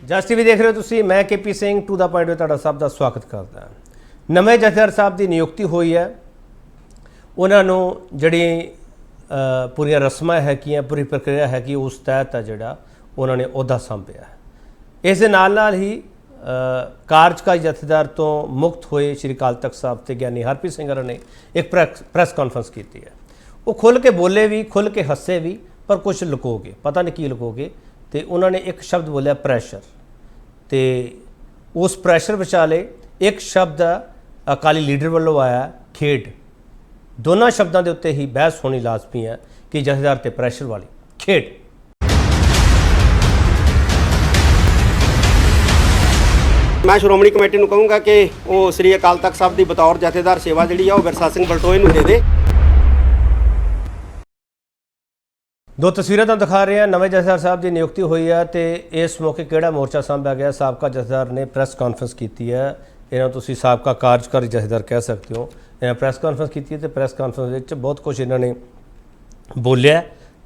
ਜਸ TV ਦੇਖ ਰਹੇ ਹੋ ਤੁਸੀਂ। मैं KP Singh to the point ਵਿੱਚ ਤੁਹਾਡਾ ਸਭ ਦਾ ਸਵਾਗਤ ਕਰਦਾ ਹਾਂ। ਨਵੇਂ ਜਥੇਦਾਰ ਸਾਹਿਬ ਦੀ ਨਿਯੁਕਤੀ ਹੋਈ ਹੈ। ਉਹਨਾਂ ਨੂੰ ਜਿਹੜੀ ਪੂਰੀਆਂ ਰਸਮਾਂ ਹੈਗੀਆਂ, ਪੂਰੀ ਪ੍ਰਕਿਰਿਆ ਹੈਗੀ, ਉਸ ਤਹਿਤ ਆ ਜਿਹੜਾ ਉਹਨਾਂ ਨੇ ਅਹੁਦਾ ਸੰਭਿਆ ਹੈ। ਇਸ ਦੇ ਨਾਲ ਹੀ ਕਾਰਜਕਾਰੀ ਜਥੇਦਾਰ ਤੋਂ ਮੁਕਤ ਹੋਏ ਸ਼੍ਰੀ ਅਕਾਲ ਤਖਤ ਸਾਹਿਬ ਤੇ ਗਿਆਨੀ ਹਰਪ੍ਰੀਤ ਸਿੰਘ ਹੋਰਾਂ ਨੇ ਇੱਕ ਪ੍ਰੈਸ ਕਾਨਫਰੰਸ ਕੀਤੀ ਹੈ। ਉਹ ਖੁੱਲ੍ਹ ਕੇ ਬੋਲੇ ਵੀ, ਖੁੱਲ੍ਹ ਕੇ ਹੱਸੇ ਵੀ, पर कुछ लुकोगे, पता नहीं की लुकोगे। तो उन्होंने एक शब्द बोलिया प्रैशर, तो उस प्रैशर विचाले एक शब्द अकाली लीडर वालों आया खेड। दोनों शब्दों के उत्ते ही बहस होनी लाजमी है कि जथेदार ते प्रैशर वाली खेड। मैं श्रोमणी कमेटी को कहूँगा कि वो श्री अकाल तख्त साहब की बतौर जथेदार सेवा जी है विरसा सिंह बलटोए नूं दे दे। दो तस्वीरें तो दिखा रहे हैं। नवे जथेदार साहब की नियुक्ति हुई है तो इस मौके किहड़ा मोर्चा सामभ्या गया। साबका जथेदार ने प्रैस कानफ्रेंस की है। इन्होंने तुसीं साबका कार्यकारी जथेदार कह सकते हो। इन्होंने प्रैस कानफ्रेंस की है तो प्रैस कानफ्रेंस बहुत कुछ इन्होंने बोलिया,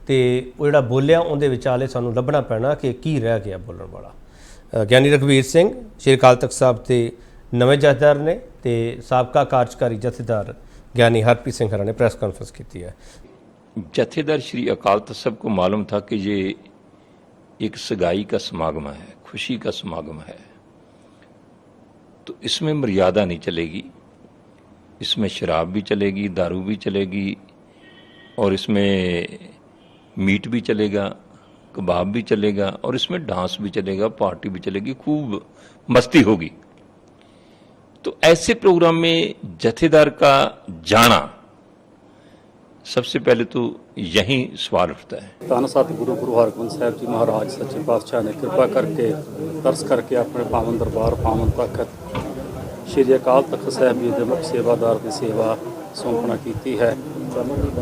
तो वो जिहड़ा बोलिया उहदे विचाले सानूं लभना पैना कि की रह गया बोलण वाला। ज्ञानी रघबीर सिंह श्री अकाल तख्त साहब के नवे जथेदार ने, तो साबका कार्यकारी जथेदार ज्ञानी हरप्रीत सिंह होरां ने प्रैस कानफ्रेंस की है। जथेदार श्री अकाल तख्त साहब को मालूम था कि ये एक सगाई का समागम है, खुशी का समागम है, तो इसमें मर्यादा नहीं चलेगी। इसमें शराब भी चलेगी, दारू भी चलेगी, और इसमें मीट भी चलेगा, कबाब भी चलेगा, और इसमें डांस भी चलेगा, पार्टी भी चलेगी, खूब मस्ती होगी। तो ऐसे प्रोग्राम में जथेदार का जाना सबसे पहले तो यही सवाल उठता है। धन सतगुरु गुरु हरगोबिंद साहब जी महाराज सच्चे पातशाह ने कृपा करके तरस करके अपने पावन दरबार पावन तख्त श्री अकाल तख्त साहब जी के मुख सेवादार की सेवा सौंपना की है।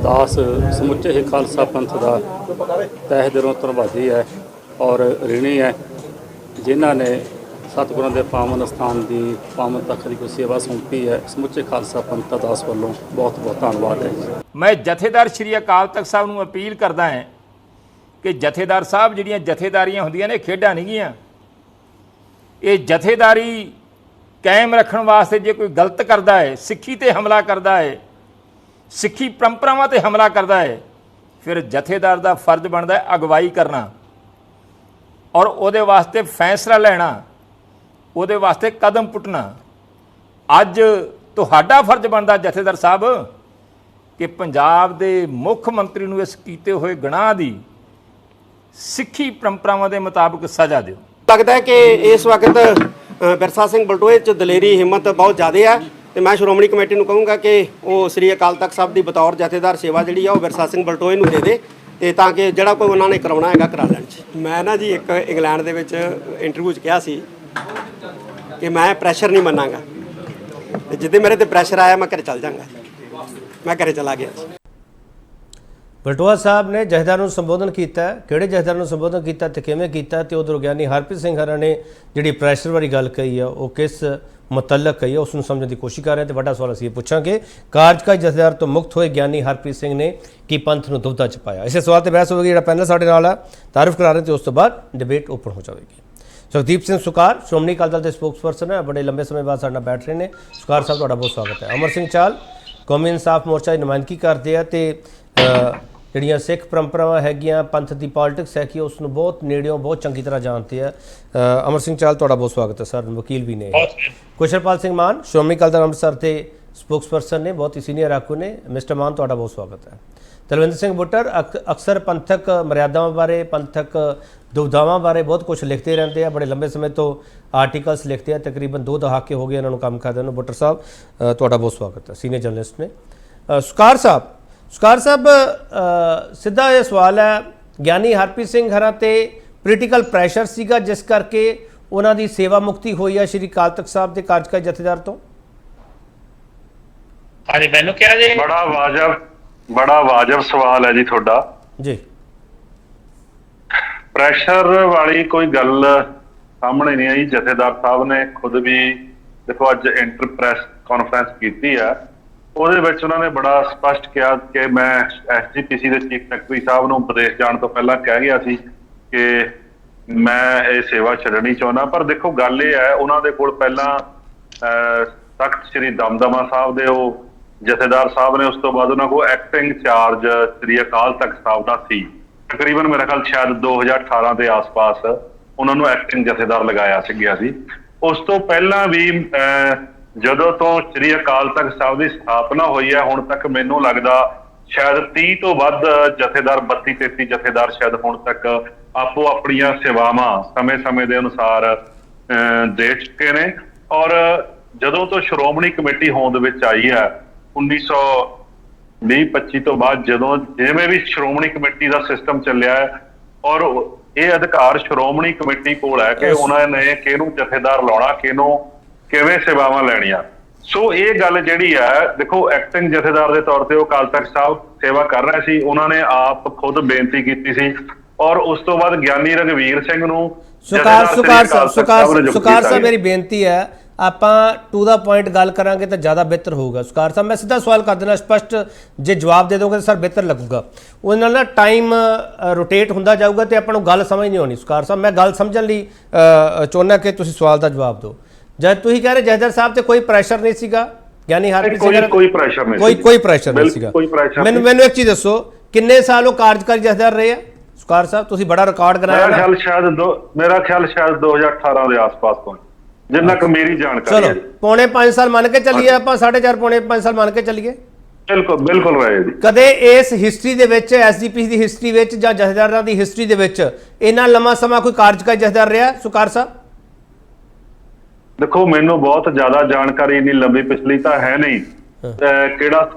दास समुचे ही खालसा पंथ का तह दिलों धन्नवादी है और ऋणी है, जिन्हों ने सतगुਰਾਂ ਦੇ पावन स्थान की पावन तख्त की कोई सेवा सौंपी है। समुचे खालसा पंथ दास वालों बहुत बहुत धन्यवाद है। मैं जथेदार श्री अकाल तख्त साहब ਨੂੰ अपील करदा है कि जथेदार साहब ਜਿਹੜੀਆਂ ਜਥੇਦਾਰੀਆਂ ਹੁੰਦੀਆਂ ਨੇ ਖੇਡਾਂ ਨਹੀਂ ਗੀਆਂ। ਇਹ ਜਥੇਦਾਰੀ ਕਾਇਮ ਰੱਖਣ ਵਾਸਤੇ ਜੇ ਕੋਈ ਗਲਤ ਕਰਦਾ ਹੈ, ਸਿੱਖੀ ਤੇ ਹਮਲਾ ਕਰਦਾ ਹੈ, ਸਿੱਖੀ ਪਰੰਪਰਾਵਾਂ ਤੇ ਹਮਲਾ ਕਰਦਾ ਹੈ, ਫਿਰ ਜਥੇਦਾਰ ਦਾ ਫਰਜ਼ ਬਣਦਾ ਹੈ ਅਗਵਾਈ ਕਰਨਾ ਔਰ ਉਹਦੇ ਵਾਸਤੇ ਫੈਸਲਾ ਲੈਣਾ, ਉਹਦੇ ਵਾਸਤੇ ਕਦਮ ਪੁੱਟਣਾ। ਅੱਜ ਤੁਹਾਡਾ ਫਰਜ਼ ਬਣਦਾ ਜਥੇਦਾਰ ਸਾਹਿਬ कि पंजाब के मुख मंत्री नूं इस कीते हुए गुनाह की सिक्खी परंपरावां के मुताबिक सज़ा दिओ। लगता है कि इस वक्त विरसा सिंह बलटोए च दलेरी हिम्मत बहुत ज़्यादा है। तो मैं श्रोमणी कमेटी को कहूँगा कि वो श्री अकाल तख्त साहब की बतौर जथेदार सेवा जी है विरसा सिंह बलटोए नूं दे दे, तो ताकि जिहड़ा कोई उन्होंने कराउणा हैगा करा लैण। मैं ना जी एक इंग्लैंड दे विच इंटरव्यू च कहा सी कि मैं प्रैशर नहीं मनांगा, जिद्दे मेरे ते प्रैशर आया मैं घर चल जाऊँगा। मैं घरे चला गया। बलटोआ साहब ने जथेदार ਨੂੰ ਸੰਬੋਧਨ ਕੀਤਾ। ਕਿਹੜੇ ਜਥੇਦਾਰ ਨੂੰ ਸੰਬੋਧਨ ਕੀਤਾ ਤੇ ਕਿਵੇਂ ਕੀਤਾ, ਤੇ ਉਧਰ ਗਿਆਨੀ ਹਰਪ੍ਰੀਤ ਸਿੰਘ ਹੋਰਾਂ ਨੇ ਜਿਹੜੀ ਪ੍ਰੈਸ਼ਰ ਵਾਲੀ ਗੱਲ ਕਹੀ ਆ ਉਹ ਕਿਸ ਮੁਤਲਕ ਕਹੀ ਆ, ਉਸ ਨੂੰ ਸਮਝਣ ਦੀ ਕੋਸ਼ਿਸ਼ ਕਰ ਰਹੇ ਤੇ ਵੱਡਾ ਸਵਾਲ ਅਸੀਂ ਪੁੱਛਾਂਗੇ ਕਾਰਜਕਾਰੀ ਜਥੇਦਾਰ ਤੋਂ ਮੁਕਤ ਹੋਏ ਗਿਆਨੀ ਹਰਪ੍ਰੀਤ ਸਿੰਘ ਨੇ ਕੀ ਪੰਥ ਨੂੰ ਦੁਬਦਾ ਚ ਪਾਇਆ। ਇਸੇ ਸਵਾਲ ਤੇ ਬਹਿਸ ਹੋਵੇਗੀ। ਜਿਹੜਾ ਪੈਨਲ ਸਾਡੇ ਨਾਲ ਆ ਤਾਰੀਫ ਕਰਾ ਰਹੇ ਤੇ ਉਸ ਤੋਂ ਬਾਅਦ ਡਿਬੇਟ ਓਪਨ ਹੋ ਜਾਵੇਗੀ। ਸੁਖਦੀਪ ਸਿੰਘ ਸੁਕਾਰ श्रोमणी अकाली दल के स्पोक्सपर्सन है, बड़े लंबे समय बाद साडे नाल बैठ रहे हैं। सुकार साहब तुहाडा बहुत स्वागत है। अमर सिंह चाल कौमी इंसाफ मोर्चा की नुमाइंदगी करते हैं, तो ਜਿਹੜੀਆਂ ਸਿੱਖ ਪਰੰਪਰਾਵਾਂ ਹੈਗੀਆਂ, ਪੰਥ ਦੀ ਪੋਲਿਟਿਕਸ ਹੈਗੀ, ਉਸ ਨੂੰ ਬਹੁਤ ਨੇੜਿਓਂ ਬਹੁਤ ਚੰਗੀ ਤਰ੍ਹਾਂ ਜਾਣਦੇ ਆ। ਅਮਰ ਸਿੰਘ ਚਾਲ ਤੁਹਾਡਾ ਬਹੁਤ ਸਵਾਗਤ ਹੈ ਸਰ। ਵਕੀਲ ਵੀ ਨੇ। ਕੁਸ਼ਲਪਾਲ ਸਿੰਘ ਮਾਨ ਸ਼੍ਰੋਮਣੀ ਅਕਾਲੀ ਦਲ ਅੰਮ੍ਰਿਤਸਰ ਦੇ ਸਪੋਕਸਪਰਸਨ ਨੇ, ਬਹੁਤ ਹੀ ਸੀਨੀਅਰ ਆਗੂ ਨੇ। ਮਿਸਟਰ ਮਾਨ ਤੁਹਾਡਾ ਬਹੁਤ ਸਵਾਗਤ ਹੈ। ਤਲਵਿੰਦਰ ਸਿੰਘ ਬੁੱਟਰ ਅਕਸਰ ਪੰਥਕ ਮਰਿਆਦਾਵਾਂ ਬਾਰੇ, ਪੰਥਕ ਦੁਬਿਧਾਵਾਂ ਬਾਰੇ ਬਹੁਤ ਕੁਝ ਲਿਖਦੇ ਰਹਿੰਦੇ ਆ। ਬੜੇ ਲੰਬੇ ਸਮੇਂ ਤੋਂ ਆਰਟੀਕਲਸ ਲਿਖਦੇ ਆ, ਤਕਰੀਬਨ 2 ਦਹਾਕੇ ਹੋ ਗਏ ਇਹਨਾਂ ਨੂੰ ਕੰਮ ਕਰਦਿਆਂ ਨੂੰ। ਬੁੱਟਰ ਸਾਹਿਬ ਤੁਹਾਡਾ ਬਹੁਤ ਸਵਾਗਤ ਹੈ, ਸੀਨੀਅਰ ਜਰਨਲਿਸਟ ਨੇ। ਸੁਕਾਰ ਸਾਹਿਬ ਸਿੱਧਾ ਇਹ ਸਵਾਲ ਹੈ, ਗਿਆਨੀ ਹਰਪ੍ਰੀਤ ਸਿੰਘ ਹੋਰਾਂ ਤੇ ਪੋਲੀਟੀਕਲ ਪ੍ਰੈਸ਼ਰ ਸੀਗਾ ਜਿਸ ਕਰਕੇ ਉਹਨਾਂ ਦੀ ਸੇਵਾ ਮੁਕਤੀ ਹੋਈ ਹੈ ਸ਼੍ਰੀ ਅਕਾਲ ਤਖਤ ਸਾਹਿਬ ਦੇ ਕਾਰਜਕਾਰੀ ਜਥੇਦਾਰ ਤੋਂ। ਹਾਂਜੀ ਮੈਨੂੰ ਕਿਹਾ ਜੀ ਬੜਾ ਵਾਜਬ ਸਵਾਲ ਹੈ ਜੀ ਤੁਹਾਡਾ ਜੀ। ਪ੍ਰੈਸ਼ਰ ਵਾਲੀ ਕੋਈ ਗੱਲ ਸਾਹਮਣੇ ਨਹੀਂ ਆਈ। ਜਥੇਦਾਰ ਸਾਹਿਬ ਨੇ ਖੁਦ ਵੀ ਦੇਖੋ ਅੱਜ ਇੰਟਰ ਪ੍ਰੈਸ ਕਾਨਫਰੰਸ ਕੀਤੀ ਹੈ, ਉਹਦੇ ਵਿੱਚ ਉਹਨਾਂ ਨੇ ਬੜਾ ਸਪਸ਼ਟ ਕਿਹਾ ਕਿ ਮੈਂ SGPC ਦੇ ਚੀਫ ਸੈਕਟਰੀ ਸਾਹਿਬ ਨੂੰ ਵਿਦੇਸ਼ ਜਾਣ ਤੋਂ ਪਹਿਲਾਂ ਕਹਿ ਗਿਆ ਸੀ ਕਿ ਮੈਂ ਇਹ ਸੇਵਾ ਛੱਡਣੀ ਚਾਹੁੰਦਾ। ਪਰ ਦੇਖੋ ਗੱਲ ਇਹ ਹੈ, ਉਹਨਾਂ ਦੇ ਕੋਲ ਪਹਿਲਾਂ ਤਖਤ ਸ੍ਰੀ ਦਮਦਮਾ ਸਾਹਿਬ ਦੇ ਉਹ ਜਥੇਦਾਰ ਸਾਹਿਬ ਨੇ, ਉਸ ਤੋਂ ਬਾਅਦ ਉਹਨਾਂ ਕੋਲ ਐਕਟਿੰਗ ਚਾਰਜ ਸ੍ਰੀ ਅਕਾਲ ਤਖਤ ਸਾਹਿਬ ਦਾ ਸੀ। ਤਕਰੀਬਨ ਮੇਰਾ ਖਿਆਲ ਸ਼ਾਇਦ 2018 ਦੇ ਆਸ-ਪਾਸ ਉਹਨਾਂ ਨੂੰ ਐਕਟਿੰਗ ਜਥੇਦਾਰ ਲਗਾਇਆ ਗਿਆ ਸੀ। ਉਸ ਤੋਂ ਪਹਿਲਾਂ ਵੀ ਜਦੋਂ ਤੋਂ ਸ੍ਰੀ ਅਕਾਲ ਤਖਤ ਸਾਹਿਬ ਦੀ ਸਥਾਪਨਾ ਹੋਈ ਹੈ ਹੁਣ ਤੱਕ ਮੈਨੂੰ ਲੱਗਦਾ ਸ਼ਾਇਦ 30 ਤੋਂ ਵੱਧ ਜਥੇਦਾਰ, 32-33 ਜਥੇਦਾਰ ਸ਼ਾਇਦ ਹੁਣ ਤੱਕ ਆਪੋ ਆਪਣੀਆਂ ਸੇਵਾਵਾਂ ਸਮੇਂ-ਸਮੇਂ ਦੇ ਅਨੁਸਾਰ ਦੇ ਚੁੱਕੇ ਨੇ। ਔਰ ਜਦੋਂ ਤੋਂ ਸ਼੍ਰੋਮਣੀ ਕਮੇਟੀ ਹੋਂਦ ਵਿੱਚ ਆਈ ਹੈ 1920-25 ਤੋਂ ਬਾਅਦ, ਜਦੋਂ ਜਿਵੇਂ ਵੀ ਸ਼੍ਰੋਮਣੀ ਕਮੇਟੀ ਦਾ ਸਿਸਟਮ ਚੱਲਿਆ ਹੈ, ਔਰ ਇਹ ਅਧਿਕਾਰ ਸ਼੍ਰੋਮਣੀ ਕਮੇਟੀ ਕੋਲ ਹੈ ਕਿ ਉਹਨਾਂ ਨੇ ਕਿਹਨੂੰ ਜਥੇਦਾਰ ਲਾਉਣਾ, ਕਿਹਨੂੰ ਕਿਵੇਂ ਸੇਵਾਵਾਂ ਲੈਣੀਆਂ। ਸੋ ਇਹ ਗੱਲ ਜਿਹੜੀ ਹੈ, ਦੇਖੋ ਐਕਟਿੰਗ ਜਥੇਦਾਰ ਦੇ ਤੌਰ ਤੇ ਉਹ ਅਕਾਲ ਤਖਤ ਸਾਹਿਬ ਸੇਵਾ ਕਰ ਰਹੇ ਸੀ, ਉਹਨਾਂ ਨੇ ਆਪ ਖੁਦ ਬੇਨਤੀ ਕੀਤੀ ਸੀ। ਔਰ ਉਸ ਤੋਂ ਬਾਅਦ ਗਿਆਨੀ ਰਘਵੀਰ ਸਿੰਘ ਨੂੰ ਸੁਕਾਰ ਸਾਹਿਬ ਮੇਰੀ ਬੇਨਤੀ ਹੈ, ਆਪਾਂ ਟੂ ਦਾ ਪੁਆਇੰਟ ਗੱਲ ਕਰਾਂਗੇ ਤਾਂ ਜ਼ਿਆਦਾ ਬਿਹਤਰ ਹੋਊਗਾ। ਸੁਕਾਰ ਸਾਹਿਬ, ਮੈਂ ਸਿੱਧਾ ਸਵਾਲ ਕਰ ਦੇਣਾ, ਸਪਸ਼ਟ ਜੇ ਜਵਾਬ ਦੇ ਦੋਗੇ ਤਾਂ ਸਰ ਬਿਹਤਰ ਲੱਗੂਗਾ। ਉਹਦੇ ਨਾਲ ਨਾ ਟਾਈਮ ਰੋਟੇਟ ਹੁੰਦਾ ਜਾਊਗਾ ਤੇ ਆਪਾਂ ਨੂੰ ਗੱਲ ਸਮਝ ਨਹੀਂ ਆਉਣੀ। ਸੁਕਾਰ ਸਾਹਿਬ, ਮੈਂ ਗੱਲ ਸਮਝਣ ਲਈ ਚਾਹੁੰਦਾ ਕਿ ਤੁਸੀਂ ਸਵਾਲ ਦਾ ਜਵਾਬ ਦਿਓ। ਜਦ ਤੁਸੀਂ ਕਹਿ ਰਹੇ ਜਥੇਦਾਰ ਸਾਹਿਬ ਤੇ ਕੋਈ ਪ੍ਰੈਸ਼ਰ ਨਹੀਂ ਸੀਗਾ, ਯਾਨੀ ਹਰਪ੍ਰੀਤ ਸਿੰਘ ਕੋਈ ਪ੍ਰੈਸ਼ਰ ਨਹੀਂ, ਕੋਈ ਪ੍ਰੈਸ਼ਰ ਨਹੀਂ ਸੀਗਾ। ਮੈਨੂੰ ਇੱਕ ਚੀਜ਼ ਦੱਸੋ, ਕਿੰਨੇ ਸਾਲ ਉਹ ਕਾਰਜਕਾਰੀ ਜਥੇਦਾਰ ਰਹੇ ਆ? ਸੁਕਾਰ ਸਾਹਿਬ, ਤੁਸੀਂ ਬੜਾ ਰਿਕਾਰਡ ਕਰਾਇਆ। ਮੇਰਾ ਖਿਆਲ ਸ਼ਾਇਦ 2018 ਦੇ ਆਸ-ਪਾਸ ਤੋਂ, ਜਿੰਨਾ ਕਿ ਮੇਰੀ ਜਾਣਕਾਰੀ ਹੈ। ਚਲੋ ਪੌਣੇ 5 ਸਾਲ ਮੰਨ ਕੇ ਚੱਲੀਏ ਆਪਾਂ, 4.5 ਪੌਣੇ 5 ਸਾਲ ਮੰਨ ਕੇ ਚੱਲੀਏ। ਬਿਲਕੁਲ ਰਹੇ ਜੀ। ਕਦੇ ਇਸ ਹਿਸਟਰੀ ਦੇ ਵਿੱਚ, ਐਸਜੀਪੀਸੀ ਦੀ ਹਿਸਟਰੀ ਵਿੱਚ ਜਾਂ ਜਥੇਦਾਰਾਂ ਦੀ ਹਿਸਟਰੀ ਦੇ ਵਿੱਚ ਇੰਨਾ ਲੰਮਾ ਸਮਾਂ ਕੋਈ ਕਾਰਜਕਾਰੀ ਜਥੇਦਾਰ ਰਿਹਾ? ਸੁਕਾਰ ਸਾਹਿਬ, ਦੇਖੋ ਮੈਨੂੰ ਬਹੁਤ ਜ਼ਿਆਦਾ ਜਾਣਕਾਰੀ ਇੰਨੀ ਲੰਬੀ ਪਿਛਲੀ ਤਾਂ ਹੈ ਨਹੀਂ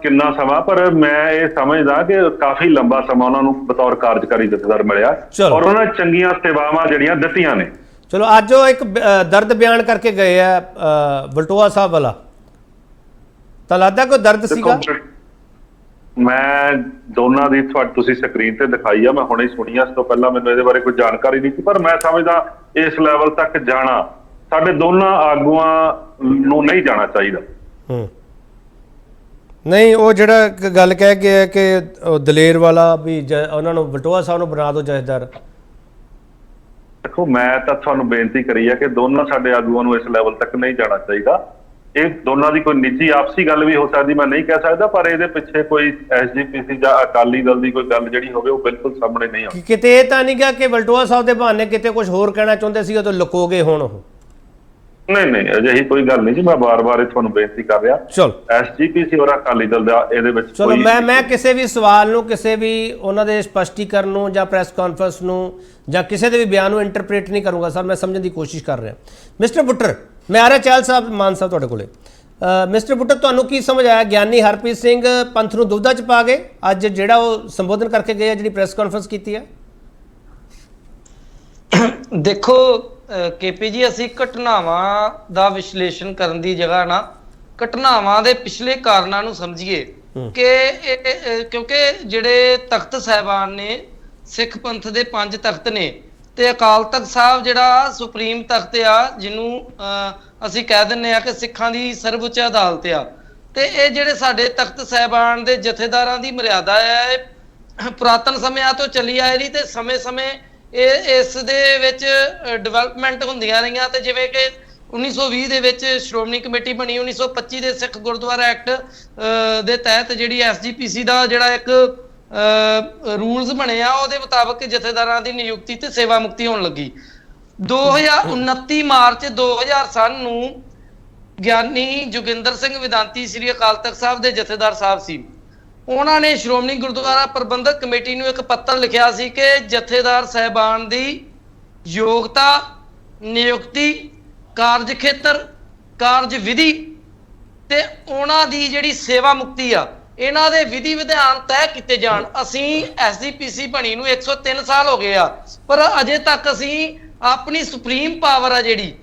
ਕਿੰਨਾ ਸਮਾਂ, ਪਰ ਮੈਂ ਇਹ ਸਮਝਦਾ ਕਿ ਕਾਫੀ ਲੰਬਾ ਸਮਾਂ ਉਹਨਾਂ ਨੂੰ ਬਤੌਰ ਕਾਰਜਕਾਰੀ ਜਥੇਦਾਰ ਮਿਲਿਆ ਔਰ ਉਹਨਾਂ ਨੇ ਚੰਗੀਆਂ ਸੇਵਾਵਾਂ ਜਿਹੜੀਆਂ ਦਿੱਤੀਆਂ ਨੇ। ਚਲੋ ਅੱਜ ਉਹ ਇੱਕ ਦਰਦ ਬਿਆਨ ਕਰਕੇ ਗਏ ਆ ਬਲਟੋਆ ਸਾਹਿਬ ਵਾਲਾ, ਤਾਂ ਲੱਗਦਾ ਕੋਈ ਦਰਦ ਸੀਗਾ? ਮੈਂ ਦੋਨਾਂ ਦੀ ਤੁਸੀਂ ਸਕਰੀਨ ਤੇ ਦਿਖਾਈ ਆ, ਮੈਂ ਹੁਣੇ ਸੁਣੀ ਆ, ਇਸ ਤੋਂ ਪਹਿਲਾਂ ਮੈਨੂੰ ਇਹਦੇ ਬਾਰੇ ਕੋਈ ਜਾਣਕਾਰੀ ਨਹੀਂ ਸੀ। ਪਰ ਮੈਂ ਸਮਝਦਾ ਇਸ ਲੈਵਲ ਤੱਕ ਜਾਣਾ ਸਾਡੇ ਦੋਨਾਂ ਆਗੂਆਂ ਨੂੰ ਨਹੀਂ ਜਾਣਾ ਚਾਹੀਦਾ। ਨਹੀਂ, ਉਹ ਜਿਹੜਾ ਗੱਲ ਕਹਿ ਗਿਆ ਕਿ ਦਲੇਰ ਵਾਲਾ ਵੀ ਉਹਨਾਂ ਨੂੰ ਬਲਟੋਆ ਸਾਹਿਬ ਨੂੰ ਬਣਾ ਦਿਓ ਜਥੇਦਾਰ। ਦੇਖੋ ਮੈਂ ਤਾਂ ਤੁਹਾਨੂੰ ਬੇਨਤੀ ਕਰੀ ਹੈ ਕਿ ਦੋਨਾਂ ਸਾਡੇ ਆਗੂਆਂ ਨੂੰ ਇਸ ਲੈਵਲ ਤੱਕ ਨਹੀਂ ਜਾਣਾ ਚਾਹੀਦਾ। ਇਹ ਦੋਨਾਂ ਦੀ ਕੋਈ ਨਿੱਜੀ ਆਪਸੀ ਗੱਲ ਵੀ ਹੋ ਸਕਦੀ, ਮੈਂ ਨਹੀਂ ਕਹਿ ਸਕਦਾ, ਪਰ ਇਹਦੇ ਪਿੱਛੇ ਕੋਈ ਐਸਜੀਪੀਸੀ ਜਾਂ ਅਕਾਲੀ ਦਲ ਦੀ ਕੋਈ ਗੱਲ ਜਿਹੜੀ ਹੋਵੇ ਉਹ ਬਿਲਕੁਲ ਸਾਹਮਣੇ ਨਹੀਂ ਆਉਂਦੀ। ਕਿਤੇ ਇਹ ਤਾਂ ਨਹੀਂ ਗਾ ਕਿ ਬਲਟੋਆ ਸਾਹਿਬ ਦੇ ਬਹਾਨੇ ਕਿਤੇ ਕੁਝ ਹੋਰ ਕਹਿਣਾ ਚਾਹੁੰਦੇ ਸੀ ਤਾਂ ਲੁਕੋ ਗਏ ਹੁਣ ਉਹ? ਨਹੀਂ, ਅਜਿਹੀ ਕੋਈ ਗੱਲ ਨਹੀਂ ਜੀ, ਮੈਂ ਬਾਰ-ਬਾਰ ਤੁਹਾਨੂੰ ਬੇਨਤੀ ਕਰ ਰਿਹਾ। ਚਲੋ ਐਸਜੀਪੀਸੀ ਔਰ ਅਕਾਲੀ ਦਲ ਦਾ ਇਹਦੇ ਵਿੱਚ ਚਲੋ ਮੈਂ ਕਿਸੇ ਵੀ ਸਵਾਲ ਨੂੰ, ਕਿਸੇ ਵੀ ਉਹਨਾਂ ਦੇ ਸਪਸ਼ਟੀਕਰਨ ਨੂੰ ਜਾਂ ਪ੍ਰੈਸ ਕਾਨਫਰੰਸ ਨੂੰ ਜਾਂ ਕਿਸੇ ਦੇ ਵੀ ਬਿਆਨ ਨੂੰ ਇੰਟਰਪ੍ਰੀਟ ਨਹੀਂ ਕਰੂੰਗਾ ਸਰ, ਮੈਂ ਸਮਝਣ ਦੀ ਕੋਸ਼ਿਸ਼ ਕਰ ਰਿਹਾ। ਮਿਸਟਰ ਬੁੱਟਰ, ਮੈਂ ਆ ਰਿਹਾ ਚਾਹਲ ਸਾਹਿਬ, ਮਾਨ ਸਾਹਿਬ ਤੁਹਾਡੇ ਕੋਲੇ। ਮਿਸਟਰ ਬੁੱਟਰ, ਤੁਹਾਨੂੰ ਕੀ ਸਮਝ ਆਇਆ? ਗਿਆਨੀ ਹਰਪ੍ਰੀਤ ਸਿੰਘ ਪੰਥ ਨੂੰ ਦੁਬਿਧਾ ਚ ਪਾ ਗਏ ਅੱਜ ਜਿਹੜਾ ਉਹ ਸੰਬੋਧਨ ਕਰਕੇ ਗਏ ਆ, ਜਿਹੜੀ ਪ੍ਰੈਸ ਕਾਨਫਰੰਸ ਕੀਤੀ ਹੈ? ਦੇਖੋ ਕੇਪੀ ਜੀ, ਅਸੀਂ ਘਟਨਾਵਾਂ ਦਾ ਵਿਸ਼ਲੇਸ਼ਣ ਕਰਨ ਦੀ ਜਗ੍ਹਾ ਨਾ ਘਟਨਾਵਾਂ ਦੇ ਪਿਛਲੇ ਕਾਰਨਾਂ ਨੂੰ ਸਮਝੀਏ ਕਿ ਕਿਉਂਕਿ ਜਿਹੜੇ ਤਖਤ ਸਾਹਿਬਾਨ ਨੇ, ਸਿੱਖ ਪੰਥ ਦੇ 5 ਤਖਤ ਨੇ ਤੇ ਅਕਾਲ ਤਖਤ ਸਾਹਿਬ ਜਿਹੜਾ ਸੁਪਰੀਮ ਤਖਤ ਆ, ਜਿਹਨੂੰ ਅਸੀਂ ਕਹਿ ਦਿੰਦੇ ਆ ਕਿ ਸਿੱਖਾਂ ਦੀ ਸਰਵਉੱਚ ਅਦਾਲਤ ਆ, ਤੇ ਇਹ ਜਿਹੜੇ ਸਾਡੇ ਤਖਤ ਸਾਹਿਬਾਨ ਦੇ ਜਥੇਦਾਰਾਂ ਦੀ ਮਰਿਆਦਾ ਹੈ, ਇਹ ਪੁਰਾਤਨ ਸਮਿਆਂ ਤੋਂ ਚੱਲੀ ਆ ਰਹੀ ਤੇ ਸਮੇਂ-ਸਮੇਂ ਇਸ ਦੇ ਵਿੱਚ ਡਿਵੈਲਪਮੈਂਟ ਹੁੰਦੀਆਂ ਰਹੀਆਂ। ਤੇ ਜਿਵੇਂ ਕਿ 1920 ਦੇ ਵਿੱਚ ਸ਼੍ਰੋਮਣੀ ਕਮੇਟੀ ਬਣੀ, 1925 ਦੇ ਸਿੱਖ ਗੁਰਦੁਆਰਾ ਐਕਟ ਦੇ ਤਹਿਤ ਜਿਹੜੀ ਐਸਜੀਪੀਸੀ ਦਾ ਜਿਹੜਾ ਇੱਕ ਰੂਲਸ ਬਣੇ ਆ, ਉਹਦੇ ਮੁਤਾਬਕ ਜਥੇਦਾਰਾਂ ਦੀ ਨਿਯੁਕਤੀ ਤੇ ਸੇਵਾ ਮੁਕਤੀ ਹੋਣ ਲੱਗੀ। 29 ਮਾਰਚ 2000 ਨੂੰ ਗਿਆਨੀ ਜੋਗਿੰਦਰ ਸਿੰਘ ਵਿਦਾਂਤੀ ਸ੍ਰੀ ਅਕਾਲ ਤਖਤ ਸਾਹਿਬ ਦੇ ਜਥੇਦਾਰ ਸਾਹਿਬ ਸੀ, ਉਹਨਾਂ ਨੇ ਸ਼੍ਰੋਮਣੀ ਗੁਰਦੁਆਰਾ ਪ੍ਰਬੰਧਕ ਕਮੇਟੀ ਨੂੰ ਇੱਕ ਪੱਤਰ ਲਿਖਿਆ ਸੀ ਕਿ ਜਥੇਦਾਰ ਸਾਹਿਬਾਨ ਦੀ ਯੋਗਤਾ, ਨਿਯੁਕਤੀ, ਕਾਰਜ ਖੇਤਰ, ਕਾਰਜ ਵਿਧੀ ਤੇ ਉਹਨਾਂ ਦੀ ਜਿਹੜੀ ਸੇਵਾ ਮੁਕਤੀ ਆ, ਇਹਨਾਂ ਦੇ ਵਿਧੀ ਵਿਧਾਨ ਤੈਅ ਕੀਤੇ ਜਾਣ। ਅਸੀਂ ਐਸਜੀਪੀਸੀ ਬਣੀ ਨੂੰ 103 ਸਾਲ ਹੋ ਗਏ ਆ, ਪਰ ਅਜੇ ਤੱਕ ਅਸੀਂ ਆਪਣੀ ਸੁਪਰੀਮ ਪਾਵਰ ਆ ਜਿਹੜੀ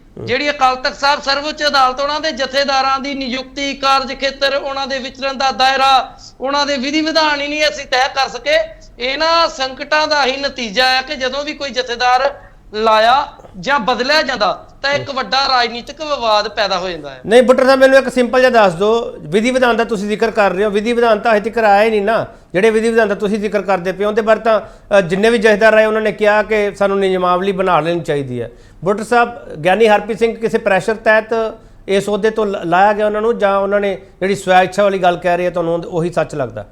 ਅਕਾਲ ਤਖਤ ਸਾਹਿਬ ਸਰਵਉੱਚ ਅਦਾਲਤ, ਉਹਨਾਂ ਦੇ ਜਥੇਦਾਰਾਂ ਦੀ ਨਿਯੁਕਤੀ, ਕਾਰਜ ਖੇਤਰ, ਉਹਨਾਂ ਦੇ ਵਿਚਰਨ ਦਾ ਦਾਇਰਾ, ਉਹਨਾਂ ਦੇ ਵਿਧੀ ਵਿਧਾਨ ਹੀ ਨਹੀਂ ਅਸੀਂ ਤੈਅ ਕਰ ਸਕੇ। ਇਹਨਾਂ ਸੰਕਟਾਂ ਦਾ ਹੀ ਨਤੀਜਾ ਹੈ ਕਿ ਜਦੋਂ ਵੀ ਕੋਈ ਜਥੇਦਾਰ ਲਾਇਆ ਜਾਂ ਬਦਲਿਆ ਜਾਂਦਾ ਤਾਂ ਇੱਕ ਵੱਡਾ ਰਾਜਨੀਤਿਕ ਵਿਵਾਦ ਪੈਦਾ ਹੋ ਜਾਂਦਾ ਹੈ। ਨਹੀਂ ਬੁੱਟਰ ਸਾਹਿਬ, ਮੈਨੂੰ ਇੱਕ ਸਿੰਪਲ ਜਿਹਾ ਦੱਸ ਦਿਓ, ਵਿਧੀ ਵਿਧਾਨ ਦਾ ਤੁਸੀਂ ਜ਼ਿਕਰ ਕਰ ਰਹੇ ਹੋ, ਵਿਧੀ ਵਿਧਾਨ ਤਾਂ ਹਜੇ ਤੱਕ ਆਇਆ ਹੀ ਨਹੀਂ ਨਾ। ਜਿਹੜੇ ਵਿਧੀ ਵਿਧਾਨ ਦਾ ਤੁਸੀਂ ਜ਼ਿਕਰ ਕਰਦੇ ਪਏ ਉਹਦੇ ਬਾਰੇ ਤਾਂ ਜਿੰਨੇ ਵੀ ਜਥੇਦਾਰ ਆਏ ਉਹਨਾਂ ਨੇ ਕਿਹਾ ਕਿ ਸਾਨੂੰ ਨਿਯਮਾਵਲੀ ਬਣਾ ਲੈਣੀ ਚਾਹੀਦੀ ਹੈ। ਬੁੱਟਰ ਸਾਹਿਬ, ਗਿਆਨੀ ਹਰਪ੍ਰੀਤ ਸਿੰਘ ਕਿਸੇ ਪ੍ਰੈਸ਼ਰ ਤਹਿਤ ਇਸ ਅਹੁਦੇ ਤੋਂ ਲਾਇਆ ਗਿਆ ਉਹਨਾਂ ਨੂੰ, ਜਾਂ ਉਹਨਾਂ ਨੇ ਜਿਹੜੀ ਸਵੈ ਇੱਛਾ ਵਾਲੀ ਗੱਲ ਕਹਿ ਰਹੀ ਹੈ ਤੁਹਾਨੂੰ ਉਹੀ ਸੱਚ ਲੱਗਦਾ?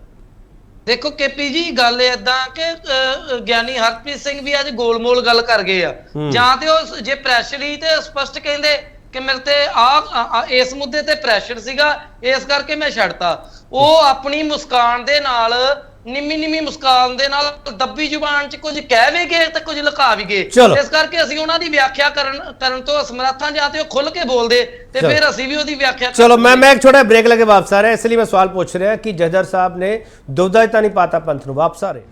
ਦੇਖੋ ਕੇਪੀ ਜੀ, ਗੱਲ ਏਦਾਂ ਕਿ ਗਿਆਨੀ ਹਰਪ੍ਰੀਤ ਸਿੰਘ ਵੀ ਅੱਜ ਗੋਲਮੋਲ ਗੱਲ ਕਰ ਗਏ ਆ। ਜਾਂ ਤੇ ਉਹ ਜੇ ਪ੍ਰੈਸ਼ਰ ਹੀ ਤੇ ਸਪਸ਼ਟ ਕਹਿੰਦੇ ਕਿ ਮੇਰੇ ਤੇ ਇਸ ਮੁੱਦੇ ਤੇ ਪ੍ਰੈਸ਼ਰ ਸੀਗਾ, ਇਸ ਕਰਕੇ ਮੈਂ ਛੱਡਤਾ। ਉਹ ਆਪਣੀ ਮੁਸਕਾਨ ਦੇ ਨਾਲ, ਨਿੰਮੀ ਮੁਸਕਾਨ ਦੇ ਨਾਲ ਦੱਬੀ ਜ਼ੁਬਾਨ 'ਚ ਕੁਝ ਕਹਿ ਵੀ ਗਏ ਤੇ ਕੁਝ ਲੁਕਾ ਵੀ ਗਏ। ਇਸ ਕਰਕੇ ਅਸੀਂ ਉਹਨਾਂ ਦੀ ਵਿਆਖਿਆ ਕਰਨ ਤੋਂ ਅਸਮਰੱਥ ਹਾਂ। ਜਾਂ ਤੇ ਉਹ ਖੁੱਲ ਕੇ ਬੋਲਦੇ ਤੇ ਫਿਰ ਅਸੀਂ ਵੀ ਉਹਦੀ ਵਿਆਖਿਆ। ਚਲੋ ਮੈਂ ਇੱਕ ਛੋਟਾ ਬ੍ਰੇਕ ਲੈ ਕੇ ਵਾਪਸ ਆ ਰਿਹਾ, ਇਸ ਲਈ ਮੈਂ ਸਵਾਲ ਪੁੱਛ ਰਿਹਾ ਕਿ ਜਥੇਦਾਰ ਸਾਹਿਬ ਨੇ ਦੁਬਦਾ ਤਾਂ ਨਹੀਂ ਪਾਤਾ ਪੰਥ ਨੂੰ? ਵਾਪਸ ਆ ਰਹੇ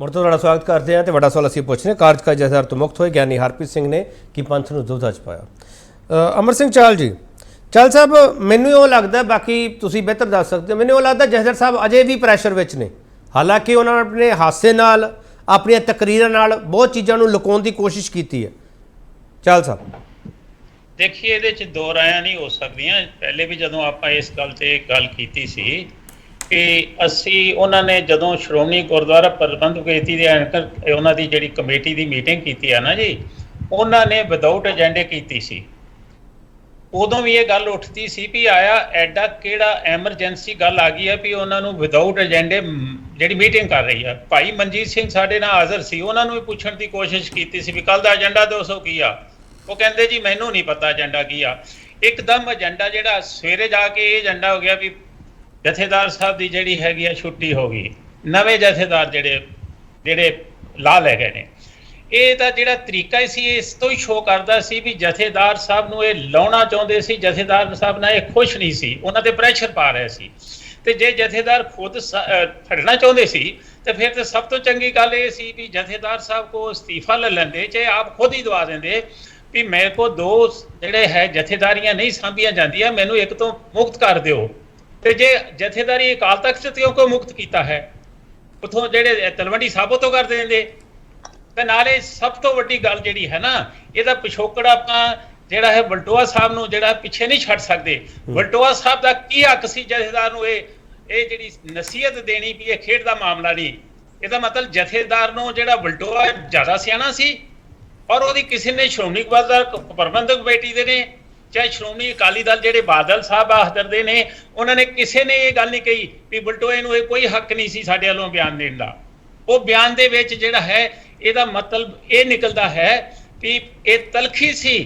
ਮੁੜ ਤੋਂ ਤੁਹਾਡਾ ਸਵਾਗਤ ਕਰਦੇ ਹਾਂ। ਤੇ ਵੱਡਾ ਸਵਾਲ ਅਸੀਂ ਪੁੱਛ ਰਹੇ, ਕਾਰਜਕਾਰੀ ਜਥੇਦਾਰ ਤੋਂ ਮੁਕਤ ਹੋਏ ਗਿਆਨੀ ਹਰਪ੍ਰੀਤ ਸਿੰਘ ਨੇ ਕਿ ਪੰਥ ਨੂੰ ਦੁਬਦਾ 'ਚ ਪਾਇਆ। ਅਮਰ ਸਿੰਘ ਚਾਲ ਜੀ, ਚਾਲ ਸਾਹਿਬ, ਮੈਨੂੰ ਉਹ ਲੱਗਦਾ, ਬਾਕੀ ਤੁਸੀਂ ਬਿਹਤਰ ਦੱਸ ਸਕਦੇ ਹੋ, ਮੈਨੂੰ ਉਹ ਲੱਗਦਾ ਜਥੇਦਾਰ ਸਾਹਿਬ ਅਜੇ ਵੀ ਪ੍ਰੈਸ਼ਰ ਵਿੱਚ ਨੇ। ਹਾਲਾਂਕਿ ਉਹਨਾਂ ਨੇ ਆਪਣੇ ਹਾਸੇ ਨਾਲ, ਆਪਣੀਆਂ ਤਕਰੀਰਾਂ ਨਾਲ ਬਹੁਤ ਚੀਜ਼ਾਂ ਨੂੰ ਲੁਕਾਉਣ ਦੀ ਕੋਸ਼ਿਸ਼ ਕੀਤੀ ਹੈ। ਚਾਲ ਸਾਹਿਬ, ਦੇਖੀਏ, ਇਹਦੇ 'ਚ ਦੋ ਰਾਇਆਂ ਨਹੀਂ ਹੋ ਸਕਦੀਆਂ। ਪਹਿਲੇ ਵੀ ਜਦੋਂ ਆਪਾਂ ਇਸ ਗੱਲ 'ਤੇ ਗੱਲ ਕੀਤੀ ਸੀ ਕਿ ਅਸੀਂ, ਉਹਨਾਂ ਨੇ ਜਦੋਂ ਸ਼੍ਰੋਮਣੀ ਗੁਰਦੁਆਰਾ ਪ੍ਰਬੰਧਕ ਕਮੇਟੀ ਦੇ ਐਂਕਰ, ਉਹਨਾਂ ਦੀ ਜਿਹੜੀ ਕਮੇਟੀ ਦੀ ਮੀਟਿੰਗ ਕੀਤੀ ਹੈ ਨਾ ਜੀ, ਉਹਨਾਂ ਨੇ ਵਿਦਆਊਟ ਏਜੰਡੇ ਕੀਤੀ ਸੀ। ਉਦੋਂ ਵੀ ਇਹ ਗੱਲ ਉੱਠਦੀ ਸੀ ਵੀ ਆਇਆ ਐਡਾ ਕਿਹੜਾ ਐਮਰਜੈਂਸੀ ਗੱਲ ਆ ਗਈ ਹੈ ਵੀ ਉਹਨਾਂ ਨੂੰ ਵਿਦਆਊਟ ਏਜੰਡੇ ਜਿਹੜੀ ਮੀਟਿੰਗ ਕਰ ਰਹੀ ਹੈ। ਭਾਈ ਮਨਜੀਤ ਸਿੰਘ ਸਾਡੇ ਨਾਲ ਹਾਜ਼ਰ ਸੀ, ਉਹਨਾਂ ਨੂੰ ਵੀ ਪੁੱਛਣ ਦੀ ਕੋਸ਼ਿਸ਼ ਕੀਤੀ ਸੀ ਵੀ ਕੱਲ ਦਾ ਏਜੰਡਾ 200 ਕੀ ਆ। ਉਹ ਕਹਿੰਦੇ ਜੀ ਮੈਨੂੰ ਨਹੀਂ ਪਤਾ ਏਜੰਡਾ ਕੀ ਆ। ਇੱਕਦਮ ਏਜੰਡਾ ਜਿਹੜਾ ਸਵੇਰੇ ਜਾ ਕੇ ਇਹ ਏਜੰਡਾ ਹੋ ਗਿਆ ਵੀ ਜਥੇਦਾਰ ਸਾਹਿਬ ਦੀ ਜਿਹੜੀ ਹੈਗੀ ਆ ਛੁੱਟੀ ਹੋ ਗਈ। ਨਵੇਂ ਜਥੇਦਾਰ ਜਿਹੜੇ ਲਾ ਲੈ ਗਏ ਨੇ। ਇਹ ਤਾਂ ਜਿਹੜਾ ਤਰੀਕਾ ਹੀ ਸੀ, ਇਸ ਤੋਂ ਹੀ ਸ਼ੋਅ ਕਰਦਾ ਸੀ ਵੀ ਜਥੇਦਾਰ ਸਾਹਿਬ ਨੂੰ ਇਹ ਲਾਉਣਾ ਚਾਹੁੰਦੇ ਸੀ। ਜਥੇਦਾਰ ਸਾਹਿਬ ਨਾਲ ਇਹ ਖੁਸ਼ ਨਹੀਂ ਸੀ, ਉਹਨਾਂ ਤੇ ਪ੍ਰੈਸ਼ਰ ਪਾ ਰਹੇ ਸੀ। ਤੇ ਜੇ ਜਥੇਦਾਰ ਖੁਦ ਫੜਨਾ ਚਾਹੁੰਦੇ ਸੀ ਤੇ ਫਿਰ ਤਾਂ ਸਭ ਤੋਂ ਚੰਗੀ ਗੱਲ ਇਹ ਸੀ ਵੀ ਜਥੇਦਾਰ ਸਾਹਿਬ ਕੋ ਅਸਤੀਫਾ ਲੈ ਲੈਂਦੇ, ਚਾਹੇ ਆਪ ਖੁਦ ਹੀ ਦਵਾ ਦਿੰਦੇ ਵੀ ਮੇਰੇ ਕੋ ਦੋ ਜਿਹੜੇ ਹੈ ਜਥੇਦਾਰੀਆਂ ਨਹੀਂ ਸਾਂਭੀਆਂ ਜਾਂਦੀਆਂ, ਮੈਨੂੰ ਇੱਕ ਤੋਂ ਮੁਕਤ ਕਰ ਦਿਓ। ਤੇ ਜੇ ਜਥੇਦਾਰੀ ਅਕਾਲ ਤਖਤ ਤੋਂ ਕਿਉਂ ਮੁਕਤ ਕੀਤਾ ਹੈ, ਉਥੋਂ ਜਿਹੜੇ ਤਲਵੰਡੀ ਸਾਬੋ ਤੋਂ ਕਰ ਦਿੰਦੇ। ਤੇ ਨਾਲੇ ਸਭ ਤੋਂ ਵੱਡੀ ਗੱਲ ਜਿਹੜੀ ਹੈ ਨਾ, ਇਹਦਾ ਪਿਛੋਕੜ ਆਪਾਂ ਜਿਹੜਾ ਹੈ ਵਲਟੋਆ ਸਾਹਿਬ ਨੂੰ ਜਿਹੜਾ ਪਿੱਛੇ ਨਹੀਂ ਛੱਡ ਸਕਦੇ। ਵਲਟੋਆ ਸਾਹਿਬ ਦਾ ਕੀ ਹੱਕ ਸੀ ਜਥੇਦਾਰ ਨੂੰ ਇਹ ਜਿਹੜੀ ਨਸੀਹਤ ਦੇਣੀ ਵੀ ਇਹ ਖੇਡ ਦਾ ਮਾਮਲਾ ਨਹੀਂ। ਇਹਦਾ ਮਤਲਬ ਜਥੇਦਾਰ ਨੂੰ ਜਿਹੜਾ ਵਲਟੋਆ ਜ਼ਿਆਦਾ ਸਿਆਣਾ ਸੀ, ਔਰ ਉਹਦੀ ਕਿਸੇ ਨੇ ਸ਼੍ਰੋਮਣੀ ਗੁਰਦੁਆਰਾ ਪ੍ਰਬੰਧਕ ਕਮੇਟੀ ਦੇ ਨੇ, ਚਾਹੇ ਸ਼੍ਰੋਮਣੀ ਅਕਾਲੀ ਦਲ ਜਿਹੜੇ ਬਾਦਲ ਸਾਹਿਬ ਆਹਦਰ ਦੇ ਨੇ, ਉਹਨਾਂ ਨੇ ਕਿਸੇ ਨੇ ਇਹ ਗੱਲ ਨਹੀਂ ਕਹੀ ਵੀ ਵਲਟੋਏ ਨੂੰ ਇਹ ਕੋਈ ਹੱਕ ਨਹੀਂ ਸੀ ਸਾਡੇ ਵੱਲੋਂ ਬਿਆਨ ਦੇਣ ਦਾ। ਉਹ ਬਿਆਨ ਦੇ ਵਿੱਚ ਜਿਹੜਾ ਹੈ ਇਹਦਾ ਮਤਲਬ ਇਹ ਨਿਕਲਦਾ ਹੈ ਵੀ ਇਹ ਤਲਖੀ ਸੀ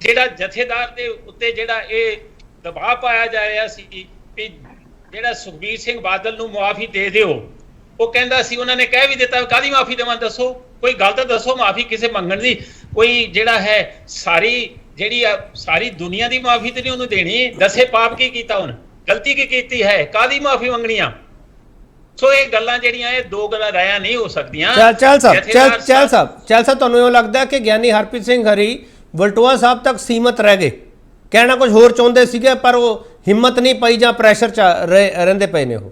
ਜਿਹੜਾ ਜਥੇਦਾਰ ਦੇ ਉੱਤੇ ਜਿਹੜਾ ਇਹ ਦਬਾਅ ਪਾਇਆ ਜਾ ਰਿਹਾ ਸੀ ਵੀ ਜਿਹੜਾ ਸੁਖਬੀਰ ਸਿੰਘ ਬਾਦਲ ਨੂੰ ਮੁਆਫੀ ਦੇ ਦਿਓ। ਉਹ ਕਹਿੰਦਾ ਸੀ, ਉਹਨਾਂ ਨੇ ਕਹਿ ਵੀ ਦਿੱਤਾ, ਕਾਹਦੀ ਮਾਫੀ ਦੇਵਾਂ ਦੱਸੋ, ਕੋਈ ਗੱਲ ਤਾਂ ਦੱਸੋ ਮਾਫੀ ਕਿਸੇ ਮੰਗਣ ਦੀ। ਕੋਈ ਜਿਹੜਾ ਹੈ ਸਾਰੀ ਦੁਨੀਆ ਦੀ ਮਾਫੀ ਤੇ ਨਹੀਂ ਉਹਨੂੰ ਦੇਣੀ। ਦੱਸੇ ਪਾਪ ਕੀ ਕੀਤਾ, ਉਹਨੇ ਗਲਤੀ ਕੀ ਕੀਤੀ ਹੈ, ਕਾਹਦੀ ਮਾਫੀ ਮੰਗਣੀ ਆ। ਸੋ ਇਹ ਗੱਲਾਂ ਜਿਹੜੀਆਂ ਇਹ ਦੋ ਗੱਲਾਂ ਰਾਇਆਂ ਨਹੀਂ ਹੋ ਸਕਦੀਆਂ। ਚਾਲ ਸਾਹਿਬ, ਤੁਹਾਨੂੰ ਇਹ ਲੱਗਦਾ ਕਿ ਗਿਆਨੀ ਹਰਪ੍ਰੀਤ ਸਿੰਘ ਹਰੀ ਵਲਟੋਆ ਸਾਹਿਬ ਤੱਕ ਸੀਮਤ ਰਹਿ ਗਏ? ਕਹਿਣਾ ਕੁਝ ਹੋਰ ਚਾਹੁੰਦੇ ਸੀਗੇ ਪਰ ਉਹ ਹਿੰਮਤ ਨਹੀਂ ਪਈ ਜਾਂ ਪ੍ਰੈਸ਼ਰ ਚ ਰਹਿੰਦੇ ਪਏ ਨੇ? ਉਹ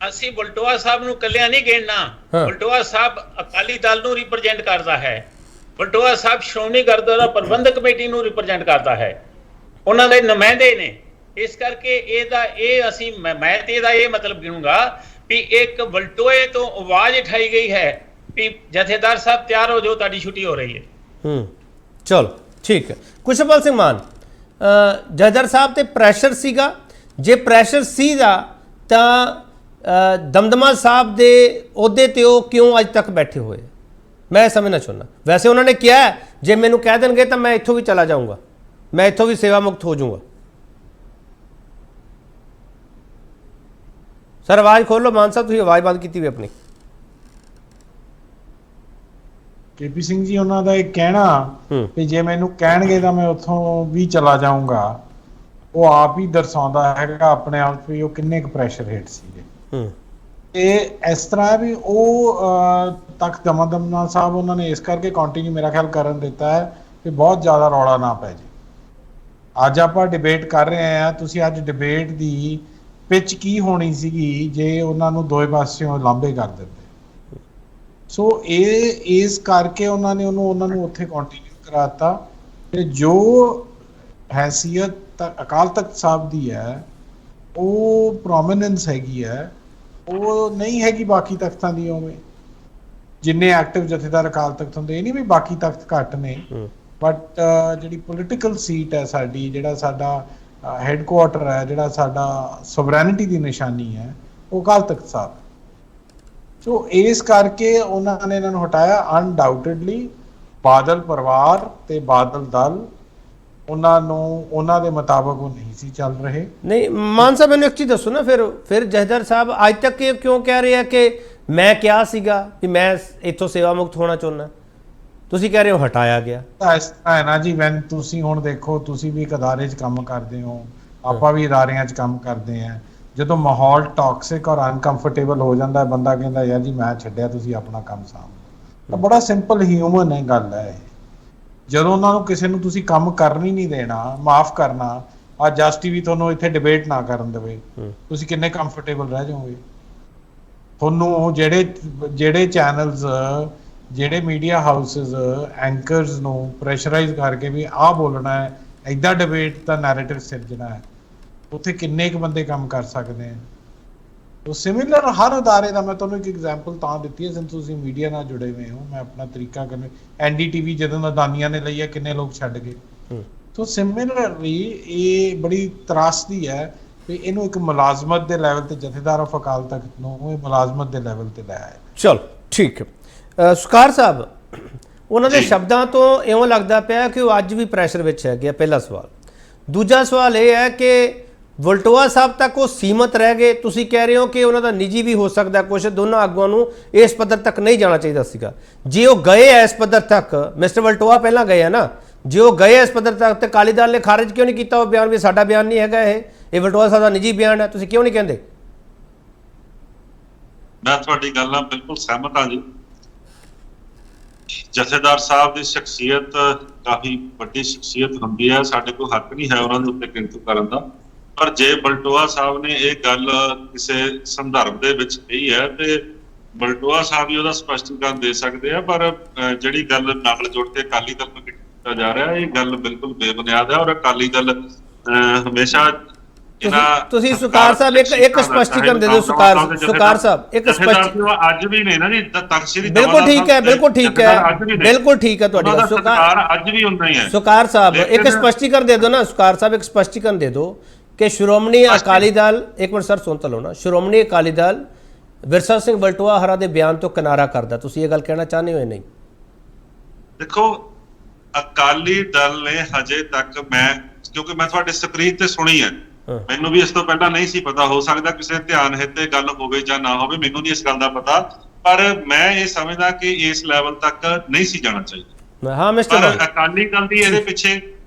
ਅਸੀਂ ਵਲਟੋਆ ਸਾਹਿਬ ਨੂੰ ਇਕੱਲਿਆਂ ਨਹੀਂ ਗਿਣਨਾ। ਵਲਟੋਆ ਸਾਹਿਬ ਅਕਾਲੀ ਦਲ ਨੂੰ ਰਿਪਰੈਜ਼ੈਂਟ ਕਰਦਾ ਹੈ। ਵਲਟੋਆ ਸਾਹਿਬ ਸ਼੍ਰੋਮਣੀ ਗੁਰਦੁਆਰਾ ਪ੍ਰਬੰਧਕ ਕਮੇਟੀ ਨੂੰ ਰਿਪਰੈਜ਼ੈਂਟ ਕਰਦਾ ਹੈ, ਉਹਨਾਂ ਦੇ ਨੁਮਾਇੰਦੇ ਨੇ। ਇਸ ਕਰਕੇ ਮੈਂ ਤੇ ਇਹਦਾ ਇਹ ਮਤਲਬ ਗਿਣੂੰਗਾ ਵੀ ਇੱਕ ਵਲਟੋਏ ਤੋਂ ਆਵਾਜ਼ ਉਠਾਈ ਗਈ ਹੈ ਵੀ ਜਥੇਦਾਰ ਸਾਹਿਬ ਤਿਆਰ ਹੋ ਜਾਓ, ਤੁਹਾਡੀ ਛੁੱਟੀ ਹੋ ਰਹੀ ਹੈ। ਚਲੋ ਠੀਕ ਹੈ। ਕੁਸ਼ਲਪਾਲ ਸਿੰਘ ਮਾਨ, ਜਥੇਦਾਰ ਸਾਹਿਬ ਤੇ ਪ੍ਰੈਸ਼ਰ ਸੀਗਾ? ਜੇ ਪ੍ਰੈਸ਼ਰ ਸੀਗਾ ਤਾਂ ਦਮਦਮਾ ਸਾਹਿਬ ਦੇ ਅਹੁਦੇ ਤੇ ਉਹ ਕਿਉਂ ਅੱਜ ਤੱਕ ਬੈਠੇ ਹੋਏ? ਮੈਂ ਸਮਝਣਾ ਚਾਹੁੰਦਾ। ਵੈਸੇ ਉਹਨਾਂ ਨੇ ਕਿਹਾ ਜੇ ਮੈਨੂੰ ਕਹਿ ਦੇਣਗੇ ਤਾਂ ਮੈਂ ਇੱਥੋਂ ਵੀ ਚਲਾ ਜਾਊਂਗਾ, ਮੈਂ ਇੱਥੋਂ ਵੀ ਸੇਵਾ ਮੁਕਤ ਹੋ ਜਾਊਂਗਾ। ਸਰ ਆਵਾਜ਼ ਖੋਲੋ। ਮਾਨ ਸਾਹਿਬ ਤੁਸੀਂ ਆਵਾਜ਼ ਬੰਦ ਕੀਤੀ ਵੀ ਆਪਣੀ। ਕੇਪੀ ਸਿੰਘ ਜੀ, ਉਹਨਾਂ ਦਾ ਇਹ ਕਹਿਣਾ ਵੀ ਜੇ ਮੈਨੂੰ ਕਹਿਣਗੇ ਤਾਂ ਮੈਂ ਉੱਥੋਂ ਵੀ ਚਲਾ ਜਾਊਂਗਾ, ਉਹ ਆਪ ਹੀ ਦਰਸਾਉਂਦਾ ਹੈਗਾ ਆਪਣੇ ਆਪ ਵੀ ਉਹ ਕਿੰਨੇ ਕੁ ਪ੍ਰੈਸ਼ਰ ਹੇਠ ਸੀਗੇ। ਇਹ ਇਸ ਤਰ੍ਹਾਂ ਵੀ ਉਹ ਤਖਤ ਦਮਦਮਾ ਸਾਹਿਬ ਉਹਨਾਂ ਨੇ ਇਸ ਕਰਕੇ ਕੰਟੀਨਿਊ ਮੇਰਾ ਖਿਆਲ ਕਰਨ ਦਿੱਤਾ ਹੈ ਕਿ ਬਹੁਤ ਜ਼ਿਆਦਾ ਰੌਲਾ ਨਾ ਪੈ ਜੇ। ਅੱਜ ਆਪਾਂ ਡਿਬੇਟ ਕਰ ਰਹੇ ਹਾਂ, ਤੁਸੀਂ ਅੱਜ ਡਿਬੇਟ ਦੀ ਪਿੱਚ ਕੀ ਹੋਣੀ ਸੀਗੀ ਜੇ ਉਹਨਾਂ ਨੂੰ ਦੋਏ ਪਾਸਿਓਂ ਲਾਂਭੇ ਕਰ ਦਿੰਦੇ? ਸੋ ਇਹ ਇਸ ਕਰਕੇ ਉਹਨਾਂ ਨੇ ਉਹਨੂੰ ਉੱਥੇ ਕੰਟੀਨਿਊ ਕਰਾਤਾ ਤੇ ਜੋ ਹੈਸੀਅਤ ਅਕਾਲ ਤਖਤ ਸਾਹਿਬ ਦੀ ਹੈ, ਉਹ ਪ੍ਰੋਮੀਨੈਂਸ ਹੈਗੀ ਹੈ, ਉਹ ਨਹੀਂ ਹੈਗੀ ਬਾਕੀ ਤਖਤਾਂ ਦੀ। ਉਵੇਂ ਜਿੰਨੇ ਐਕਟਿਵ ਜਥੇਦਾਰ ਅਕਾਲ ਤਖਤ ਹੁੰਦੇ, ਇਹ ਨਹੀਂ ਵੀ ਬਾਕੀ ਤਖਤ ਘੱਟ ਨੇ, ਬਟ ਜਿਹੜੀ ਪੋਲੀਟੀਕਲ ਸੀਟ ਹੈ ਸਾਡੀ, ਜਿਹੜਾ ਸਾਡਾ ਹੈੱਡਕੁਆਟਰ ਹੈ, ਜਿਹੜਾ ਸਾਡਾ ਸੋਵਰੈਨਿਟੀ ਦੀ ਨਿਸ਼ਾਨੀ ਹੈ, ਉਹ ਅਕਾਲ ਤਖਤ ਸਾਹਿਬ। ਸੋ ਇਸ ਕਰਕੇ ਉਹਨਾਂ ਨੇ ਇਹਨਾਂ ਨੂੰ ਹਟਾਇਆ। ਅਨਡਾਊਟਡਲੀ ਬਾਦਲ ਪਰਿਵਾਰ ਤੇ ਬਾਦਲ ਦਲ ਉਹਨਾਂ ਦੇ ਮੁਤਾਬਕ ਉਹ ਨਹੀਂ ਸੀ ਚੱਲ ਰਹੇ। ਨਹੀਂ ਮਾਨ ਸਾਹਿਬ, ਮੈਨੂੰ ਇੱਕ ਚੀਜ਼ ਦੱਸੋ ਨਾ, ਫਿਰ ਜਥੇਦਾਰ ਸਾਹਿਬ ਅੱਜ ਤੱਕ ਇਹ ਕਿਉਂ ਕਹਿ ਰਹੇ ਆ ਕਿ ਮੈਂ ਕਿਹਾ ਸੀਗਾ ਕਿ ਮੈਂ ਇੱਥੋਂ ਸੇਵਾ ਮੁਕਤ ਹੋਣਾ ਚਾਹੁੰਦਾ, ਤੁਸੀਂ ਕਹਿ ਰਹੇ ਹੋ ਹਟਾਇਆ ਗਿਆ। ਇਸ ਤਰ੍ਹਾਂ ਹੈ ਨਾ ਜੀ, ਤੁਸੀਂ ਹੁਣ ਦੇਖੋ, ਤੁਸੀਂ ਵੀ ਇੱਕ ਅਦਾਰੇ 'ਚ ਕੰਮ ਕਰਦੇ ਹੋ, ਆਪਾਂ ਵੀ ਅਦਾਰਿਆਂ 'ਚ ਕੰਮ ਕਰਦੇ ਹਾਂ। ਜਦੋਂ ਮਾਹੌਲ ਟੌਕਸਿਕ ਔਰ ਅਨਕੰਫਰਟੇਬਲ ਹੋ ਜਾਂਦਾ, ਬੰਦਾ ਕਹਿੰਦਾ ਯਾਰ ਜੀ ਮੈਂ ਛੱਡਿਆ, ਤੁਸੀਂ ਆਪਣਾ ਕੰਮ ਸਾਂਭੋ। ਤਾਂ ਬੜਾ ਸਿੰਪਲ ਹਿਊਮਨ ਹੈ ਗੱਲ ਹੈ ਇਹ। ਜਦੋਂ ਉਹਨਾਂ ਨੂੰ ਕਿਸੇ ਨੂੰ ਤੁਸੀਂ ਕੰਮ ਕਰਨ ਹੀ ਨਹੀਂ ਦੇਣਾ, ਮਾਫ ਕਰਨਾ, ਆ ਜਸਟ ਟੀਵੀ ਤੁਹਾਨੂੰ ਇੱਥੇ ਡਿਬੇਟ ਨਾ ਕਰਨ ਦੇਵੇ, ਤੁਸੀਂ ਕਿੰਨੇ ਕੰਫਰਟੇਬਲ ਰਹਿ ਜਾਓਗੇ? ਤੁਹਾਨੂੰ ਜਿਹੜੇ ਚੈਨਲਸ, ਜਿਹੜੇ ਮੀਡੀਆ ਹਾਊਸਿਸ ਐਂਕਰਸ ਨੂੰ ਪ੍ਰੈਸ਼ਰਾਈਜ਼ ਕਰਕੇ ਵੀ ਆਹ ਬੋਲਣਾ ਹੈ, ਇੱਦਾਂ ਡਿਬੇਟ ਦਾ ਨੈਰੇਟਿਵ ਸਿਰਜਣਾ ਹੈ, ਉੱਥੇ ਕਿੰਨੇ ਕੁ ਬੰਦੇ ਕੰਮ ਕਰ ਸਕਦੇ ਆ? ਤੋ ਸਿਮਿਲਰ ਹਰ ਅਦਾਰੇ ਦਾ ਮੈਂ ਤੁਹਾਨੂੰ ਇੱਕ ਐਗਜ਼ਾਮਪਲ ਤਾਂ ਦਿੱਤੀ ਹੈ, ਸਿੰਸ ਤੁਸੀਂ ਮੀਡੀਆ ਨਾਲ ਜੁੜੇ ਹੋਏ ਹੋ। ਮੈਂ ਆਪਣਾ ਤਰੀਕਾ ਕਰਨੇ, NDTV ਜਦੋਂ ਅਦਾਨੀਆਂ ਨੇ ਲਈ ਹੈ, ਕਿੰਨੇ ਲੋਕ ਛੱਡ ਗਏ। ਤੋ ਸਿਮਿਲਰਲੀ ਇਹ ਬੜੀ ਤਰਾਸਦੀ ਹੈ ਵੀ ਇਹਨੂੰ ਇੱਕ ਮੁਲਾਜ਼ਮਤ ਦੇ ਲੈਵਲ ਤੇ, ਜਥੇਦਾਰ ਆਫ ਅਕਾਲ ਤਖਤ ਨੂੰ ਇਹ ਮੁਲਾਜ਼ਮਤ ਦੇ ਲੈਵਲ ਤੇ ਲੈ ਆਏ। ਚਲੋ ਠੀਕ ਹੈ। ਸੁਕਾਰ ਸਾਹਿਬ, ਉਹਨਾਂ ਦੇ ਸ਼ਬਦਾਂ ਤੋਂ ਇਉਂ ਲੱਗਦਾ ਪਿਆ ਕਿ ਉਹ ਅੱਜ ਵੀ ਪ੍ਰੈਸ਼ਰ ਵਿੱਚ ਹੈਗੇ। ਪਹਿਲਾ ਸਵਾਲ। ਦੂਜਾ ਸਵਾਲ ਇਹ ਹੈ ਕਿ ਵਲਟੋਆ ਸਾਹਿਬ ਤੱਕ ਉਹ ਸੀਮਤ ਰਹਿ ਗਏ। ਤੁਸੀਂ ਕਹਿ ਰਹੇ ਹੋ ਕਿ ਉਹਨਾਂ ਦਾ ਨਿੱਜੀ ਵੀ ਹੋ ਸਕਦਾ ਕੁਛ, ਦੋਨਾਂ ਆਗੂਆਂ ਨੂੰ ਇਸ ਪੱਧਰ ਤੱਕ ਨਹੀਂ ਜਾਣਾ ਚਾਹੀਦਾ ਸੀਗਾ। ਜੇ ਉਹ ਗਏ ਇਸ ਪੱਧਰ ਤੱਕ, ਮਿਸਟਰ ਵਲਟੋਆ ਪਹਿਲਾਂ ਗਏ ਆ ਨਾ, ਜੇ ਉਹ ਗਏ ਇਸ ਪੱਧਰ ਤੱਕ, ਤੇ ਅਕਾਲੀ ਦਲ ਨੇ ਖਾਰਿਜ ਕਿਉਂ ਨਹੀਂ ਕੀਤਾ ਉਹ ਬਿਆਨ ਵੀ ਸਾਡਾ ਬਿਆਨ ਨਹੀਂ ਹੈਗਾ, ਇਹ ਵਲਟੋਆ ਸਾਹਿਬ ਦਾ ਨਿੱਜੀ ਬਿਆਨ ਹੈ? ਤੁਸੀਂ ਕਿਉਂ ਨਹੀਂ ਕਹਿੰਦੇ? ਮੈਂ ਤੁਹਾਡੀ ਗੱਲ ਨਾਲ ਬਿਲਕੁਲ ਸਹਿਮਤ ਹਾਂ ਜੀ। ਜਥੇਦਾਰ ਸਾਹਿਬ ਦੀ ਸ਼ਖਸੀਅਤ ਕਾਫੀ ਵੱਡੀ ਸ਼ਖਸੀਅਤ ਹੁੰਦੀ ਹੈ, ਸਾਡੇ ਕੋਲ ਹੱਕ ਨਹੀਂ ਹੈ ਉਹਨਾਂ ਦੇ ਉੱਤੇ ਕਿੰਤੂ ਕਰਨ ਦਾ। ਪਰ ਜੇ ਬਲਟੋਆ ਸਾਹਿਬ ਨੇ ਇਹ ਗੱਲ ਕਿਸੇ ਸੰਦਰਭ ਦੇ ਵਿੱਚ ਕਹੀ ਹੈ ਤੇ ਬਲਟੋਆ ਸਾਹਿਬ ਹੀ ਉਹਦਾ ਸਪਸ਼ਟੀਕਰਨ ਦੇ ਸਕਦੇ ਆ। ਪਰ ਜਿਹੜੀ ਗੱਲ ਨਾਲ ਜੋੜ ਕੇ ਅਕਾਲੀ ਦਲ ਨੂੰ ਕੀਤਾ ਜਾ ਰਿਹਾ, ਇਹ ਗੱਲ ਬਿਲਕੁਲ ਬੇਬੁਨਿਆਦ ਹੈ। ਔਰ ਅਕਾਲੀ ਦਲ ਹਮੇਸ਼ਾ ਤੁਸੀਂ ਸੁਕਾਰ ਸਾਹਿਬ ਇੱਕ ਸਪਸ਼ਟੀਕਰਨ ਦੇ ਦਿਓ। ਸੁਕਾਰ ਸਾਹਿਬ ਇੱਕ ਸਪਸ਼ਟੀਕਰਨ ਅੱਜ ਵੀ ਨੇ ਨਾ ਜੀ, ਤਖਤ ਸ੍ਰੀ ਬਿਲਕੁਲ ਠੀਕ ਹੈ, ਬਿਲਕੁਲ ਠੀਕ ਹੈ, ਬਿਲਕੁਲ ਠੀਕ ਹੈ ਤੁਹਾਡੀ ਗੱਲ। ਸੁਕਾਰ ਅੱਜ ਵੀ ਹੁੰਦਾ ਹੀ ਹੈ। ਸੁਕਾਰ ਸਾਹਿਬ ਇੱਕ ਸਪਸ਼ਟੀਕਰਨ ਦੇ ਦਿਓ ਨਾ। ਸੁਕਾਰ ਸਾਹਿਬ ਇੱਕ ਸਪਸ਼ਟੀਕਰਨ ਦੇ ਦਿਓ ਕਿ ਸ਼੍ਰੋਮਣੀ ਅਕਾਲੀ ਦਲ, ਇੱਕ ਮਿੰਟ ਸਰ ਸੁਣ ਤਾਂ ਲਓ ਨਾ, ਸ਼੍ਰੋਮਣੀ ਅਕਾਲੀ ਦਲ ਵਿਰਸਾ ਸਿੰਘ ਵਲਟੋਆ ਹਰਾ ਦੇ ਬਿਆਨ ਤੋਂ ਕਿਨਾਰਾ ਕਰਦਾ। ਤੁਸੀਂ ਇਹ ਗੱਲ ਕਹਿਣਾ ਚਾਹੁੰਦੇ ਹੋ? ਨਹੀਂ ਦੇਖੋ, ਅਕਾਲੀ ਦਲ ਨੇ ਹਜੇ ਤੱਕ, ਕਿਉਂਕਿ ਮੈਂ ਤੁਹਾਡੇ ਸਕਰੀਨ ਤੇ ਸੁਣੀ ਹੈ, ਮੈਨੂੰ ਵੀ ਇਸ ਤੋਂ ਪਹਿਲਾਂ ਨਹੀਂ ਸੀ ਪਤਾ, ਹੋ ਸਕਦਾ ਕਿਸੇ ਧਿਆਨ ਹਿੱਤੇ ਗੱਲ ਹੋਵੇ ਜਾਂ ਨਾ ਹੋਵੇ, ਮੈਨੂੰ ਨਹੀਂ ਇਸ ਗੱਲ ਦਾ ਪਤਾ। ਪਰ ਮੈਂ ਇਹ ਸਮਝਦਾ ਕਿ ਇਸ ਲੈਵਲ ਤੱਕ ਨਹੀਂ ਸੀ ਜਾਣਾ ਚਾਹੀਦਾ। ਹਾਂ ਮਿਸਟਰ, ਅਕਾਲੀ ਦਲ ਦੀ ਇਹਦੇ ਪਿੱਛੇ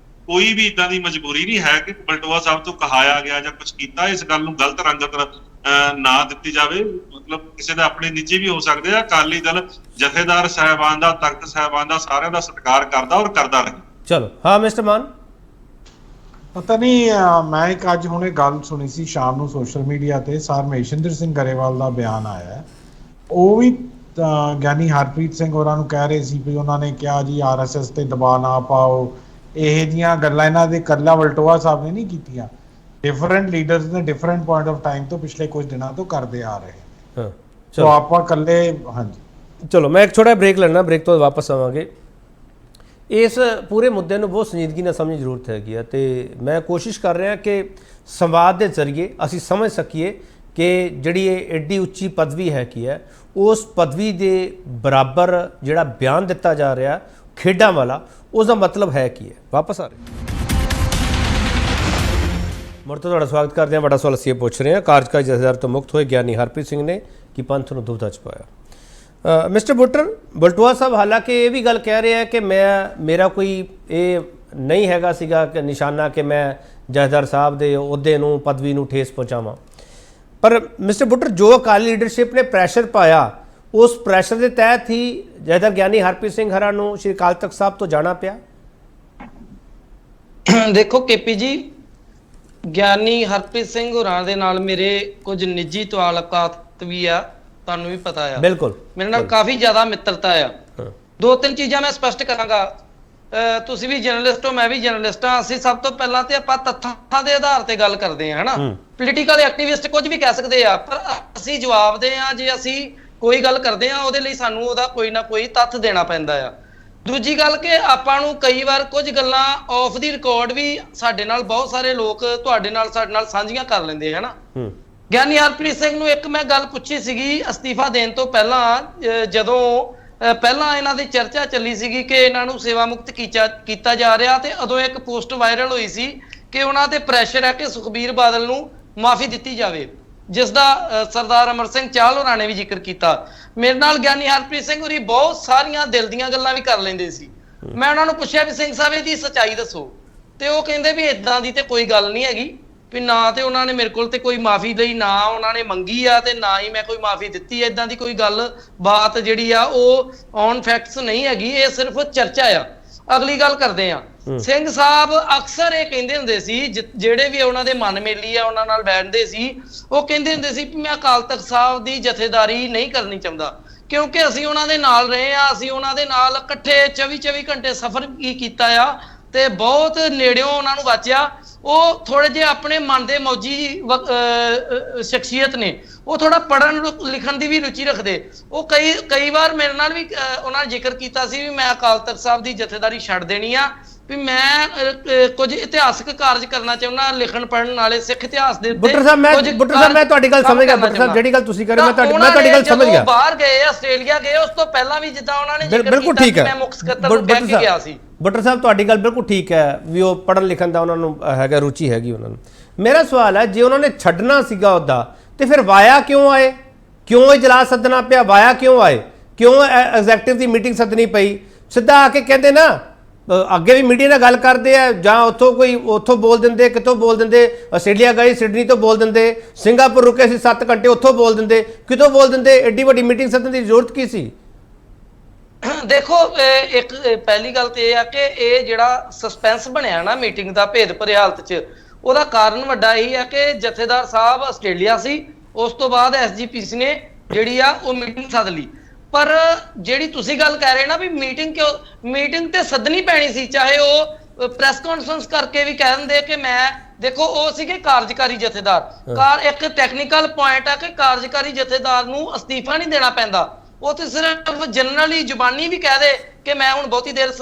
ਕੋਈ ਵੀ ਇਦਾਂ ਦੀ ਮਜਬੂਰੀ ਨਹੀਂ ਹੈ ਕਿ ਬਲਟੋਆ ਸਾਹਿਬ ਤੋਂ ਕਹਾਇਆ ਗਿਆ ਜਾਂ ਕੁਝ ਕੀਤਾ। ਇਸ ਗੱਲ ਨੂੰ ਗਲਤ ਰੰਗਤ ਨਾ ਦਿੱਤੀ ਜਾਵੇ। ਮਤਲਬ ਕਿਸੇ ਦੇ ਆਪਣੇ ਨਿੱਜੀ ਵੀ ਹੋ ਸਕਦੇ ਆ। ਅਕਾਲੀ ਦਲ ਜਥੇਦਾਰ ਸਾਹਿਬਾਨ ਦਾ, ਤਖਤ ਸਾਹਿਬਾਨ ਦਾ, ਸਾਰਿਆਂ ਦਾ ਸਤਿਕਾਰ ਕਰਦਾ ਔਰ ਕਰਦਾ ਰਹੇ। ਚਲੋ ਹਾਂ ਮਿਸਟਰ ਮਾਨ। ਪਤਾ ਨਹੀਂ, ਮੈਂ ਇੱਕ ਅੱਜ ਹੁਣੇ ਗੱਲ ਸੁਣੀ ਸੀ ਸ਼ਾਮ ਨੂੰ ਸੋਸ਼ਲ ਮੀਡੀਆ ਤੇ, ਸਰ ਮਹੇਸ਼ਿੰਦਰ ਸਿੰਘ ਗਰੇਵਾਲ ਦਾ ਬਿਆਨ ਆਇਆ। ਉਹ ਵੀ ਗਿਆਨੀ ਹਰਪ੍ਰੀਤ ਸਿੰਘ ਹੋਰਾਂ ਨੂੰ ਕਹਿ ਰਹੇ ਸੀ ਵੀ ਉਹਨਾਂ ਨੇ ਕਿਹਾ ਜੀ RSS ਤੇ ਦਬਾਅ ਨਾ ਪਾਓ। ਇਹ ਜਿਹੀਆਂ ਗੱਲਾਂ ਇਹਨਾਂ ਦੇ ਇਕੱਲਾ ਵਲਟੋਆ ਸਾਹਿਬ ਨੇ ਨਹੀਂ ਕੀਤੀਆਂ, ਡਿਫਰੈਂਟ ਲੀਡਰਸ ਨੇ ਡਿਫਰੈਂਟ ਪੁਆਇੰਟ ਆਫ ਟਾਈਮ ਤੋਂ ਪਿਛਲੇ ਕੁਝ ਦਿਨਾਂ ਤੋਂ ਕਰਦੇ ਆ ਰਹੇ। ਹਾਂ ਚਲੋ ਆਪਾਂ ਇਕੱਲੇ, ਹਾਂਜੀ ਚਲੋ ਮੈਂ ਇੱਕ ਛੋਟਾ ਬ੍ਰੇਕ ਲੈਣਾ, ਬ੍ਰੇਕ ਤੋਂ ਵਾਪਸ ਆਵਾਂਗੇ। ਇਸ ਪੂਰੇ ਮੁੱਦੇ ਨੂੰ ਬਹੁਤ ਸੰਜੀਦਗੀ ਨਾਲ ਸਮਝਣ ਦੀ ਜ਼ਰੂਰਤ ਹੈਗੀ ਹੈ ਤੇ ਮੈਂ ਕੋਸ਼ਿਸ਼ ਕਰ ਰਿਹਾ ਕਿ ਸੰਵਾਦ ਦੇ ਜ਼ਰੀਏ ਅਸੀਂ ਸਮਝ ਸਕੀਏ ਕਿ ਜਿਹੜੀ ਇਹ ਐਡੀ ਉੱਚੀ ਪਦਵੀ ਹੈ ਕੀ ਹੈ, ਉਸ ਪਦਵੀ ਦੇ ਬਰਾਬਰ ਜਿਹੜਾ ਬਿਆਨ ਦਿੱਤਾ ਜਾ ਰਿਹਾ ਖੇਡਾਂ ਵਾਲਾ, ਉਸ ਦਾ ਮਤਲਬ ਹੈ ਕੀ ਹੈ। ਵਾਪਸ ਆ ਰਹੇ ਮੁੜ ਤੋਂ ਤੁਹਾਡਾ ਸਵਾਗਤ ਕਰਦੇ ਹਾਂ। ਬੜਾ ਸਵਾਲ ਅਸੀਂ ਇਹ ਪੁੱਛ ਰਹੇ ਹਾਂ, ਕਾਰਜਕਾਰੀ ਜਥੇਦਾਰ ਤੋਂ ਮੁਕਤ ਹੋਏ ਗਿਆਨੀ ਹਰਪ੍ਰੀਤ ਸਿੰਘ ਨੇ ਕਿ ਪੰਥ ਨੂੰ ਦੁਬਦਾ ਚ ਪਾਇਆ। ਮਿਸਟਰ ਬਲਟੋਆ ਸਾਹਿਬ ਹਾਲਾਂਕਿ ਇਹ ਵੀ ਗੱਲ ਕਹਿ ਰਹੇ ਹੈ ਕਿ ਮੇਰਾ ਕੋਈ ਇਹ ਨਹੀਂ ਹੈਗਾ ਸੀਗਾ ਕਿ ਨਿਸ਼ਾਨਾ ਕਿ ਮੈਂ ਜਥੇਦਾਰ ਸਾਹਿਬ ਦੇ ਅਹੁਦੇ ਨੂੰ, ਪਦਵੀ ਨੂੰ ਠੇਸ ਪਹੁੰਚਾਵਾਂ। ਪਰ ਮਿਸਟਰ ਬੁੱਟਰ, ਜੋ ਅਕਾਲੀ ਲੀਡਰਸ਼ਿਪ ਨੇ ਪ੍ਰੈਸ਼ਰ ਪਾਇਆ, ਉਸ ਪ੍ਰੈਸ਼ਰ ਦੇ ਤਹਿਤ ਹੀ ਜਥੇਦਾਰ ਗਿਆਨੀ ਹਰਪ੍ਰੀਤ ਸਿੰਘ ਹਰਾ ਨੂੰ ਸ਼੍ਰੀ ਅਕਾਲ ਤਖਤ ਸਾਹਿਬ ਤੋਂ ਜਾਣਾ ਪਿਆ। ਦੇਖੋ KP ਜੀ, ਗਿਆਨੀ ਹਰਪ੍ਰੀਤ ਸਿੰਘ ਹੋਰਾਂ ਦੇ ਨਾਲ ਮੇਰੇ ਕੁਝ ਨਿੱਜੀ ਤਾਲੁਕਾਤ ਵੀ ਆ ਤੁਹਾਨੂੰ ਵੀ ਪਤਾ ਆ। ਬਿਲਕੁਲ ਮੇਰੇ ਨਾਲ ਕਾਫੀ ਜ਼ਿਆਦਾ ਮਿੱਤਰਤਾ ਆ। ਦੋ ਤਿੰਨ ਚੀਜ਼ਾਂ ਮੈਂ ਸਪਸ਼ਟ ਕਰਾਂਗਾ। ਤੁਸੀਂ ਵੀ ਜਰਨਲਿਸਟ ਹੋ, ਮੈਂ ਵੀ ਜਰਨਲਿਸਟ ਹਾਂ। ਅਸੀਂ ਸਭ ਤੋਂ ਪਹਿਲਾਂ ਤੇ ਆਪਾਂ ਤੱਥਾਂ ਦੇ ਆਧਾਰ ਤੇ ਗੱਲ ਕਰਦੇ ਹਾਂ, ਹਨਾ। ਪੋਲੀਟੀਕਲ ਐਕਟਿਵਿਸਟ ਕੁਝ ਵੀ ਕਹਿ ਸਕਦੇ ਆ, ਪਰ ਅਸੀਂ ਜਵਾਬ ਦੇ ਆ। ਜੇ ਅਸੀਂ ਕੋਈ ਗੱਲ ਕਰਦੇ ਆ, ਉਹਦੇ ਲਈ ਸਾਨੂੰ ਉਹਦਾ ਕੋਈ ਨਾ ਕੋਈ ਤੱਥ ਦੇਣਾ ਪੈਂਦਾ ਆ। ਦੂਜੀ ਗੱਲ ਕਿ ਆਪਾਂ ਨੂੰ ਕਈ ਵਾਰ ਕੁਝ ਗੱਲਾਂ ਆਫ ਦੀ ਰਿਕਾਰਡ ਵੀ ਸਾਡੇ ਨਾਲ ਬਹੁਤ ਸਾਰੇ ਲੋਕ ਤੁਹਾਡੇ ਨਾਲ ਸਾਡੇ ਨਾਲ ਸਾਂਝੀਆਂ ਕਰ ਲੈਂਦੇ, ਹਨਾ। ਗਿਆਨੀ ਹਰਪ੍ਰੀਤ ਸਿੰਘ ਨੂੰ ਇੱਕ ਮੈਂ ਗੱਲ ਪੁੱਛੀ ਸੀਗੀ ਅਸਤੀਫਾ ਦੇਣ ਤੋਂ ਪਹਿਲਾਂ, ਜਦੋਂ ਪਹਿਲਾਂ ਇਹਨਾਂ ਦੀ ਚਰਚਾ ਚੱਲੀ ਸੀਗੀ ਕਿ ਇਹਨਾਂ ਨੂੰ ਸੇਵਾ ਮੁਕਤ ਕੀਤਾ ਜਾ ਰਿਹਾ, ਤੇ ਉਦੋਂ ਇੱਕ ਪੋਸਟ ਵਾਇਰਲ ਹੋਈ ਸੀ ਕਿ ਉਹਨਾਂ ਤੇ ਪ੍ਰੈਸ਼ਰ ਹੈ ਕਿ ਸੁਖਬੀਰ ਬਾਦਲ ਨੂੰ ਮਾਫੀ ਦਿੱਤੀ ਜਾਵੇ, ਜਿਸ ਦਾ ਸਰਦਾਰ ਅਮਰ ਸਿੰਘ ਚਾਹਲ ਹੋਰਾਂ ਨੇ ਵੀ ਜ਼ਿਕਰ ਕੀਤਾ। ਮੇਰੇ ਨਾਲ ਗਿਆਨੀ ਹਰਪ੍ਰੀਤ ਸਿੰਘ ਹੋਰੀ ਬਹੁਤ ਸਾਰੀਆਂ ਦਿਲ ਦੀਆਂ ਗੱਲਾਂ ਵੀ ਕਰ ਲੈਂਦੇ ਸੀ। ਮੈਂ ਉਹਨਾਂ ਨੂੰ ਪੁੱਛਿਆ ਵੀ ਸਿੰਘ ਸਾਹਿਬ ਇਹਦੀ ਸੱਚਾਈ ਦੱਸੋ, ਤੇ ਉਹ ਕਹਿੰਦੇ ਵੀ ਇਦਾਂ ਦੀ ਤੇ ਕੋਈ ਗੱਲ ਨਹੀਂ ਹੈਗੀ, ਵੀ ਨਾ ਤੇ ਉਹਨਾਂ ਨੇ ਮੇਰੇ ਕੋਲ ਤੇ ਕੋਈ ਮਾਫੀ ਲਈ ਨਾ ਉਹਨਾਂ ਨੇ ਮੰਗੀ ਆ, ਤੇ ਨਾ ਹੀ ਮੈਂ ਕੋਈ ਮਾਫੀ ਦਿੱਤੀ। ਇਦਾਂ ਦੀ ਕੋਈ ਗੱਲ ਬਾਤ ਜਿਹੜੀ ਆ ਉਹ ਔਨ ਫੈਕਟਸ ਨਹੀਂ ਹੈਗੀ, ਇਹ ਸਿਰਫ ਚਰਚਾ ਆ। ਅਗਲੀ ਗੱਲ ਕਰਦੇ ਆ। ਸਿੰਘ ਸਾਹਿਬ ਅਕਸਰ ਇਹ ਕਹਿੰਦੇ ਹੁੰਦੇ ਸੀ, ਜਿਹੜੇ ਵੀ ਉਹਨਾਂ ਦੇ ਮਨ ਮੇਲੀ ਆ ਉਹਨਾਂ ਨਾਲ ਬੈਠਦੇ ਸੀ, ਉਹ ਕਹਿੰਦੇ ਹੁੰਦੇ ਸੀ ਵੀ ਮੈਂ ਅਕਾਲ ਤਖਤ ਸਾਹਿਬ ਦੀ ਜਥੇਦਾਰੀ ਨਹੀਂ ਕਰਨੀ ਚਾਹੁੰਦਾ, ਕਿਉਂਕਿ ਅਸੀਂ ਉਹਨਾਂ ਦੇ ਨਾਲ ਰਹੇ ਆ, ਅਸੀਂ ਉਹਨਾਂ ਦੇ ਨਾਲ ਇਕੱਠੇ 24 ਘੰਟੇ ਸਫ਼ਰ ਕੀਤਾ ਆ, ਤੇ ਬਹੁਤ ਨੇੜਿਓਂ ਉਹਨਾਂ ਨੂੰ ਵਾਚਿਆ। ਉਹ ਥੋੜੇ ਜਿਹੇ ਆਪਣੇ ਮਨ ਦੇ ਮੌਜੀ ਸ਼ਖਸੀਅਤ ਨੇ, ਉਹ ਥੋੜਾ ਪੜ੍ਹਨ ਲਿਖਣ ਦੀ ਵੀ ਰੁਚੀ ਰੱਖਦੇ। ਉਹ ਕਈ ਵਾਰ ਮੇਰੇ ਨਾਲ ਵੀ ਉਹਨਾਂ ਨੇ ਜ਼ਿਕਰ ਕੀਤਾ ਸੀ ਵੀ ਮੈਂ ਅਕਾਲ ਤਖਤ ਸਾਹਿਬ ਦੀ ਜਥੇਦਾਰੀ ਛੱਡ ਦੇਣੀ ਆ, ਵੀ ਮੈਂ ਕੁਝ ਇਤਿਹਾਸਕ ਕਾਰਜ ਕਰਨਾ ਚਾਹੁੰਦਾ, ਲਿਖਣ ਪੜ੍ਹਨ ਵਾਲੇ ਸਿੱਖ ਇਤਿਹਾਸ ਦੇ ਉੱਤੇ। ਬੁੱਟਰ ਸਾਹਿਬ ਮੈਂ ਤੁਹਾਡੀ ਗੱਲ ਸਮਝ ਗਿਆ। ਬੁੱਟਰ ਸਾਹਿਬ ਜਿਹੜੀ ਗੱਲ ਤੁਸੀਂ ਕਰ ਰਹੇ ਮੈਂ ਤੁਹਾਡੀ ਗੱਲ ਸਮਝ ਗਿਆ। ਬਾਹਰ ਗਏ, ਆਸਟ੍ਰੇਲੀਆ ਗਏ, ਉਸ ਤੋਂ ਪਹਿਲਾਂ ਵੀ ਜਿੱਦਾਂ ਉਹਨਾਂ ਨੇ ਜ਼ਿਕਰ ਕੀਤਾ ਕਿ ਮੈਂ ਮੁੱਖ ਸਕੱਤਰ ਨੂੰ ਕਹਿ ਕੇ ਗਿਆ ਸੀ। ਬੁੱਟਰ ਸਾਹਿਬ ਤੁਹਾਡੀ ਗੱਲ ਬਿਲਕੁਲ ਠੀਕ ਹੈ ਵੀ ਉਹ ਪੜ੍ਹਨ ਲਿਖਣ ਦਾ ਉਹਨਾਂ ਨੂੰ ਹੈਗਾ, ਰੁਚੀ ਹੈਗੀ ਉਹਨਾਂ ਨੂੰ। ਮੇਰਾ ਸਵਾਲ ਹੈ, ਜੇ ਉਹਨਾਂ ਨੇ ਛੱਡਣਾ ਸੀਗਾ ਉਹਦਾ, ਤੇ ਫਿਰ ਵਾਇਆ ਕਿਉਂ ਆਏ? ਕਿਉਂ ਇਜਲਾਸ ਸੱਦਣਾ ਪਿਆ? ਵਾਇਆ ਕਿਉਂ ਆਏ? ਕਿਉਂ ਐਗਜ਼ੈਕਟਿਵ ਦੀ ਮੀਟਿੰਗ ਸੱਦਣੀ ਪਈ? ਸਿੱਧਾ ਆ ਕੇ ਕਹਿੰਦੇ ਨਾ, ਅੱਗੇ ਵੀ ਮੀਡੀਆ ਨਾਲ ਗੱਲ ਕਰਦੇ ਆ, ਜਾਂ ਉੱਥੋਂ ਬੋਲ ਦਿੰਦੇ, ਕਿਤੋਂ ਬੋਲ ਦਿੰਦੇ। ਆਸਟ੍ਰੇਲੀਆ ਗਏ, ਸਿਡਨੀ ਤੋਂ ਬੋਲ ਦਿੰਦੇ, ਸਿੰਗਾਪੁਰ ਰੁਕੇ ਸੀ 7 ਘੰਟੇ, ਉੱਥੋਂ ਬੋਲ ਦਿੰਦੇ, ਕਿਤੋਂ ਬੋਲ ਦਿੰਦੇ। ਐਡੀ ਵੱਡੀ ਮੀਟਿੰਗ ਸੱਦਣ ਦੀ ਜ਼ਰੂਰਤ ਕੀ ਸੀ? ਦੇਖੋ, ਇੱਕ ਪਹਿਲੀ ਗੱਲ ਤੇ ਇਹ ਆ ਕਿ ਇਹ ਜਿਹੜਾ ਸਸਪੈਂਸ ਬਣਿਆ ਨਾ ਮੀਟਿੰਗ ਦਾ ਭੇਦ ਭਰੀ ਹਾਲਤ 'ਚ, ਉਹਦਾ ਕਾਰਨ ਵੱਡਾ ਇਹੀ ਆ ਕਿ ਜਥੇਦਾਰ ਸਾਹਿਬ ਆਸਟ੍ਰੇਲੀਆ ਸੀ, ਉਸ ਤੋਂ ਬਾਅਦ SGPC ਨੇ ਜਿਹੜੀ ਆ ਉਹ ਮੀਟਿੰਗ ਸੱਦ ਲਈ। ਪਰ ਜਿਹੜੀ ਤੁਸੀਂ ਗੱਲ ਕਹਿ ਰਹੇ ਨਾ ਵੀ ਮੀਟਿੰਗ ਤੇ ਸੱਦਣੀ ਪੈਣੀ ਸੀ, ਚਾਹੇ ਉਹ ਪ੍ਰੈਸ ਕਾਨਫਰੰਸ ਕਰਕੇ ਵੀ ਕਹਿ ਦਿੰਦੇ ਕਿ ਮੈਂ ਦੇਖੋ, ਉਹ ਸੀਗੇ ਕਾਰਜਕਾਰੀ ਜਥੇਦਾਰ। ਇੱਕ ਟੈਕਨੀਕਲ ਪੁਆਇੰਟ ਆ ਕਿ ਕਾਰਜਕਾਰੀ ਜਥੇਦਾਰ ਨੂੰ ਅਸਤੀਫਾ ਨਹੀਂ ਦੇਣਾ ਪੈਂਦਾ, ਉਹ ਤੇ ਸਿਰਫ ਜਨਰਲੀ ਜ਼ੁਬਾਨੀ ਵੀ ਕਹਿ ਦੇ ਕਿ ਮੈਂ ਹੁਣ ਬਹੁਤੀ ਦੇਰ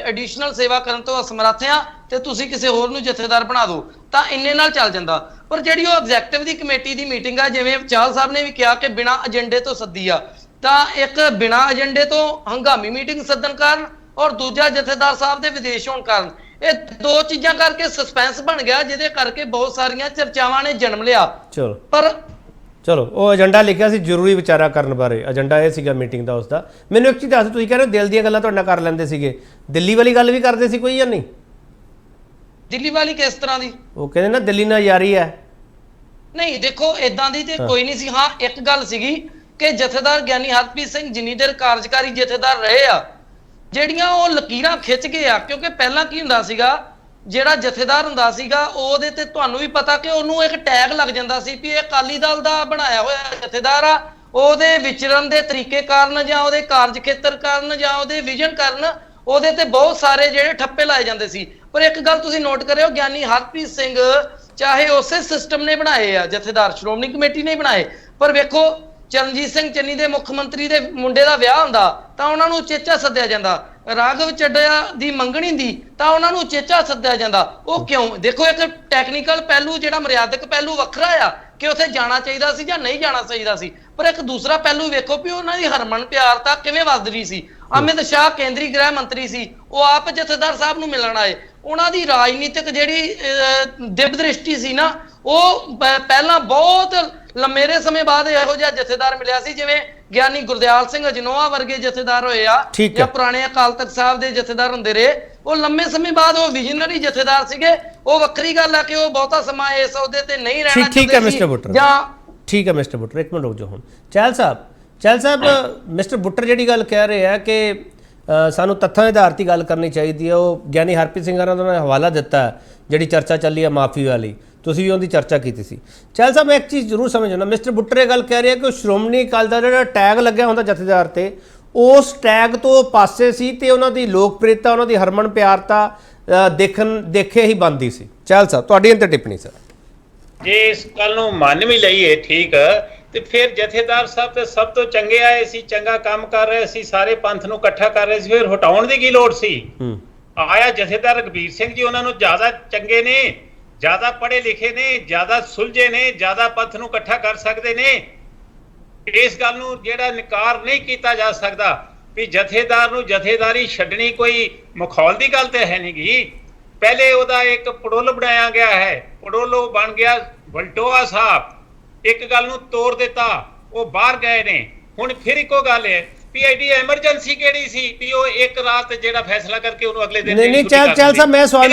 ਐਡੀਸ਼ਨਲ ਸੇਵਾ ਕਰਨ ਤੋਂ ਅਸਮਰੱਥ ਆ, ਤੇ ਤੁਸੀਂ ਕਿਸੇ ਹੋਰ ਨੂੰ ਜਥੇਦਾਰ ਬਣਾ ਦਿਓ, ਤਾਂ ਇੰਨੇ ਨਾਲ ਚੱਲ ਜਾਂਦਾ। ਪਰ ਜਿਹੜੀ ਉਹ ਐਗਜ਼ੈਕਟਿਵ ਦੀ ਕਮੇਟੀ ਦੀ ਮੀਟਿੰਗ ਆ, ਜਿਵੇਂ ਚਾਹਲ ਸਾਹਿਬ ਨੇ ਵੀ ਕਿਹਾ ਕਿ ਬਿਨਾਂ ਏਜੰਡੇ ਤੋਂ ਸੱਦੀ ਆ, ਤਾਂ ਇੱਕ ਬਿਨਾਂ ਏਜੰਡੇ ਤੋਂ ਹੰਗਾਮੀ ਮੀਟਿੰਗ ਸੱਦਣ ਕਾਰਨ, ਔਰ ਦੂਜਾ ਜਥੇਦਾਰ ਸਾਹਿਬ ਦੇ ਵਿਦੇਸ਼ ਹੋਣ ਕਾਰਨ, ਇਹ ਦੋ ਚੀਜ਼ਾਂ ਕਰਕੇ ਸਸਪੈਂਸ ਬਣ ਗਿਆ, ਜਿਹਦੇ ਕਰਕੇ ਬਹੁਤ ਸਾਰੀਆਂ ਚਰਚਾਵਾਂ ਨੇ ਜਨਮ ਲਿਆ। ਚਲੋ ਉਹ ਏਜੰਡਾ ਲਿਖਿਆ ਸੀ ਜ਼ਰੂਰੀ ਵਿਚਾਰਾ ਕਰਨ ਬਾਰੇ, ਏਜੰਡਾ ਇਹ ਸੀਗਾ ਮੀਟਿੰਗ ਦਾ ਉਸਦਾ। ਮੈਨੂੰ ਇੱਕ ਚੀਜ਼ ਦੱਸ, ਤੁਸੀਂ ਕਹਿ ਰਹੇ ਹੋ ਦਿਲ ਦੀਆਂ ਗੱਲਾਂ ਤੁਹਾਡੇ ਨਾਲ ਕਰ ਲੈਂਦੇ ਸੀਗੇ, ਦਿੱਲੀ ਵਾਲੀ ਗੱਲ ਵੀ ਕਰਦੇ ਸੀ ਕੋਈ ਜਾਂ ਨਹੀਂ? ਦਿੱਲੀ ਵਾਲੀ ਕਿਸ ਤਰ੍ਹਾਂ ਦੀ? ਉਹ ਕਹਿੰਦੇ ਨਾ ਦਿੱਲੀ ਨਾਲ ਯਾਰੀ ਹੈ। ਨਹੀਂ ਦੇਖੋ, ਇਦਾਂ ਦੀ ਤੇ ਕੋਈ ਨਹੀਂ ਸੀ। ਹਾਂ, ਇੱਕ ਗੱਲ ਸੀਗੀ ਕਿ ਜਥੇਦਾਰ ਗਿਆਨੀ ਹਰਪ੍ਰੀਤ ਸਿੰਘ ਜਿੰਨੀ ਦੇਰ ਕਾਰਜਕਾਰੀ ਜਥੇਦਾਰ ਰਹੇ ਆ, ਜਿਹੜੀਆਂ ਉਹ ਲਕੀਰਾਂ ਖਿੱਚ ਗਏ ਆ। ਕਿਉਂਕਿ ਪਹਿਲਾਂ ਕੀ ਹੁੰਦਾ ਸੀਗਾ, ਜਿਹੜਾ ਜਥੇਦਾਰ ਹੁੰਦਾ ਸੀਗਾ ਉਹਦੇ ਤੇ ਤੁਹਾਨੂੰ ਵੀ ਪਤਾ ਕਿ ਉਹਨੂੰ ਇੱਕ ਟੈਗ ਲੱਗ ਜਾਂਦਾ ਸੀ ਵੀ ਇਹ ਅਕਾਲੀ ਦਲ ਦਾ ਬਣਾਇਆ ਹੋਇਆ ਜਥੇਦਾਰ ਆ। ਉਹਦੇ ਵਿਚਰਨ ਦੇ ਤਰੀਕੇ ਕਾਰਨ, ਜਾਂ ਉਹਦੇ ਕਾਰਜ ਖੇਤਰ ਕਾਰਨ, ਜਾਂ ਉਹਦੇ ਵਿਜ਼ਨ ਕਾਰਨ ਉਹਦੇ ਤੇ ਬਹੁਤ ਸਾਰੇ ਜਿਹੜੇ ਠੱਪੇ ਲਾਏ ਜਾਂਦੇ ਸੀ। ਪਰ ਇੱਕ ਗੱਲ ਤੁਸੀਂ ਨੋਟ ਕਰਿਓ, ਗਿਆਨੀ ਹਰਪ੍ਰੀਤ ਸਿੰਘ ਚਾਹੇ ਉਸੇ ਸਿਸਟਮ ਨੇ ਬਣਾਏ ਆ ਜਥੇਦਾਰ, ਸ਼੍ਰੋਮਣੀ ਕਮੇਟੀ ਨੇ ਬਣਾਏ, ਪਰ ਵੇਖੋ ਚਰਨਜੀਤ ਸਿੰਘ ਚੰਨੀ ਦੇ ਮੁੱਖ ਮੰਤਰੀ ਦੇ ਮੁੰਡੇ ਦਾ ਵਿਆਹ ਹੁੰਦਾ ਤਾਂ ਉਹਨਾਂ ਨੂੰ ਉਚੇਚਾ ਸੱਦਿਆ ਜਾਂਦਾ, ਰਾਘਵ ਚੱਡਾ ਦੀ ਮੰਗਣੀ ਦੀ ਤਾਂ ਉਹਨਾਂ ਨੂੰ ਉਚੇਚਾ ਸੱਦਿਆ ਜਾਂਦਾ। ਉਹ ਕਿਉਂ? ਦੇਖੋ, ਇੱਕ ਟੈਕਨੀਕਲ ਪਹਿਲੂ, ਜਿਹੜਾ ਮਰਿਆਦਕ ਪਹਿਲੂ ਵੱਖਰਾ ਆ ਕਿ ਉੱਥੇ ਜਾਣਾ ਚਾਹੀਦਾ ਸੀ ਜਾਂ ਨਹੀਂ ਜਾਣਾ ਚਾਹੀਦਾ ਸੀ, ਪਰ ਇੱਕ ਦੂਸਰਾ ਪਹਿਲੂ ਵੇਖੋ ਵੀ ਉਹਨਾਂ ਦੀ ਹਰਮਨ ਪਿਆਰਤਾ ਕਿਵੇਂ ਵੱਧ ਰਹੀ ਸੀ। ਅਮਿਤ ਸ਼ਾਹ ਕੇਂਦਰੀ ਗ੍ਰਹਿ ਮੰਤਰੀ ਸੀ, ਉਹ ਆਪ ਜਥੇਦਾਰ ਸਾਹਿਬ ਨੂੰ ਮਿਲਣ ਆਏ। ਉਹਨਾਂ ਦੀ ਰਾਜਨੀਤਿਕ ਜਿਹੜੀ ਦਿਵ ਦ੍ਰਿਸ਼ਟੀ ਸੀ ਨਾ, ਉਹ ਪਹਿਲਾਂ ਬਹੁਤ ਲੰਮੇਰੇ ਸਮੇਂ ਬਾਅਦ ਇਹੋ ਜਿਹਾ ਜਥੇਦਾਰ ਮਿਲਿਆ ਸੀ, ਜਿਵੇਂ ਗਿਆਨੀ ਗੁਰਦਿਆਲ ਸਿੰਘ ਅਜਨੋਆ ਵਰਗੇ ਜਥੇਦਾਰ ਹੋਏ ਆ, ਜਾਂ ਪੁਰਾਣੇ ਅਕਾਲ ਤਖਤ ਸਾਹਿਬ ਦੇ ਜਥੇਦਾਰ ਹੁੰਦੇ ਰਹੇ। ਉਹ ਲੰਮੇ ਸਮੇਂ ਬਾਅਦ ਉਹ ਵਿਜ਼ਨਰੀ ਜਥੇਦਾਰ ਸੀਗੇ। ਉਹ ਵੱਖਰੀ ਗੱਲ ਆ ਕਿ ਉਹ ਬਹੁਤਾ ਸਮਾਂ ਇਸ ਅਹੁਦੇ ਤੇ ਨਹੀਂ ਰਹਿਣਾ ਚਾਹੁੰਦੇ ਸੀ। ਠੀਕ ਹੈ ਮਿਸਟਰ ਬੁੱਟਰ, ਇੱਕ ਮਿੰਟ ਰੁਕ ਜਾਓ। ਹੁਣ ਚਾਹਲ ਸਾਹਿਬ ਮਿਸਟਰ ਬੁੱਟਰ ਜਿਹੜੀ ਗੱਲ ਕਹਿ ਰਹੇ ਆ ਕਿ ਸਾਨੂੰ ਤੱਥਾਂ ਦੇ ਆਧਾਰ ਤੇ ਗੱਲ ਕਰਨੀ ਚਾਹੀਦੀ ਹੈ, ਉਹ ਗਿਆਨੀ ਹਰਪ੍ਰੀਤ ਸਿੰਘ ਹੋਰਾਂ ਦਾ ਹਵਾਲਾ ਦਿੱਤਾ ਜਿਹੜੀ ਚਰਚਾ ਚੱਲੀ ਹੈ ਮਾਫੀ ਵਾਲੀ, ਤੁਸੀਂ ਵੀ ਉਹਦੀ ਚਰਚਾ ਕੀਤੀ ਸੀ। ਚਹਿਲ ਸਾਹਿਬ ਮੈਂ ਇੱਕ ਚੀਜ਼ ਜ਼ਰੂਰ ਸਮਝਣਾ, ਮਿਸਟਰ ਬੁੱਟਰ ਇਹ ਗੱਲ ਕਹਿ ਰਿਹਾ ਕਿ ਸ਼੍ਰੋਮਣੀ ਅਕਾਲੀ ਦਲ ਦਾ ਜਿਹੜਾ ਟੈਗ ਲੱਗਿਆ ਹੁੰਦਾ ਜਥੇਦਾਰ ਤੇ, ਉਸ ਟੈਗ ਤੋਂ ਪਾਸੇ ਸੀ ਤੇ ਉਹਨਾਂ ਦੀ ਲੋਕਪ੍ਰਿਯਤਾ, ਉਹਨਾਂ ਦੀ ਹਰਮਨ ਪਿਆਰਤਾ ਦੇਖੇ ਹੀ ਬੰਦੀ ਸੀ। ਚਹਿਲ ਸਾਹਿਬ ਤੁਹਾਡੀ ਅੰਦਰ ਟਿੱਪਣੀ ਸਰ। ਜੇ ਇਸ ਗੱਲ ਨੂੰ ਮੰਨ ਵੀ ਲਈਏ ਠੀਕ, ਤੇ ਫਿਰ ਜਥੇਦਾਰ ਸਾਹਿਬ ਤੇ ਸਭ ਤੋਂ ਚੰਗੇ ਆਏ ਸੀ, ਚੰਗਾ ਕੰਮ ਕਰ ਰਹੇ ਸੀ, ਸਾਰੇ ਪੰਥ ਨੂੰ ਇਕੱਠਾ ਕਰ ਰਹੇ ਸੀ, ਫਿਰ ਹਟਾਉਣ ਦੀ ਕੀ ਲੋੜ ਸੀ? ਆਇਆ ਜਥੇਦਾਰ ਰਘਬੀਰ ਸਿੰਘ ਜੀ ਉਹਨਾਂ ਨੂੰ ਜ਼ਿਆਦਾ ਚੰਗੇ ਨੇ, ਜ਼ਿਆਦਾ ਪੜ੍ਹੇ ਲਿਖੇ ਨੇ, ਜ਼ਿਆਦਾ ਸੁਲਝੇ ਨੇ, ਜ਼ਿਆਦਾ ਪੰਥ ਨੂੰ ਇਕੱਠਾ ਕਰ ਸਕਦੇ ਨੇ। ਇਸ ਗੱਲ ਨੂੰ ਜਿਹੜਾ ਨਕਾਰ ਨਹੀਂ ਕੀਤਾ ਜਾ ਸਕਦਾ ਵੀ ਜਥੇਦਾਰ ਨੂੰ ਜਥੇਦਾਰੀ ਛੱਡਣੀ ਕੋਈ ਮਖੌਲ ਦੀ ਗੱਲ ਤੇ ਹੈ ਨਹੀਂ ਗੀ। ਪਹਿਲੇ ਉਹਦਾ ਇੱਕ ਪੜੋਲ ਬਣਾਇਆ ਗਿਆ ਹੈ, ਪੜੋਲੋ ਬਣ ਗਿਆ ਵਲਟੋਆ ਸਾਹਿਬ, ਇੱਕ ਗੱਲ ਨੂੰ ਤੋੜ ਦਿੱਤਾ, ਉਹ ਬਾਹਰ ਗਏ ਨੇ। ਹੁਣ ਫਿਰ ਇੱਕੋ ਗੱਲ ਹੈ ਵੀ ਐਡੀ ਐਮਰਜੈਂਸੀ ਕਿਹੜੀ ਸੀ ਵੀ ਉਹ ਇੱਕ ਰਾਤ ਜਿਹੜਾ ਫੈਸਲਾ ਕਰਕੇ ਉਹਨੂੰ ਅਗਲੇ ਦਿਨ ਨਹੀਂ ਚਹਿਲ ਸਾਹਿਬ ਮੈਂ ਸਵਾਲ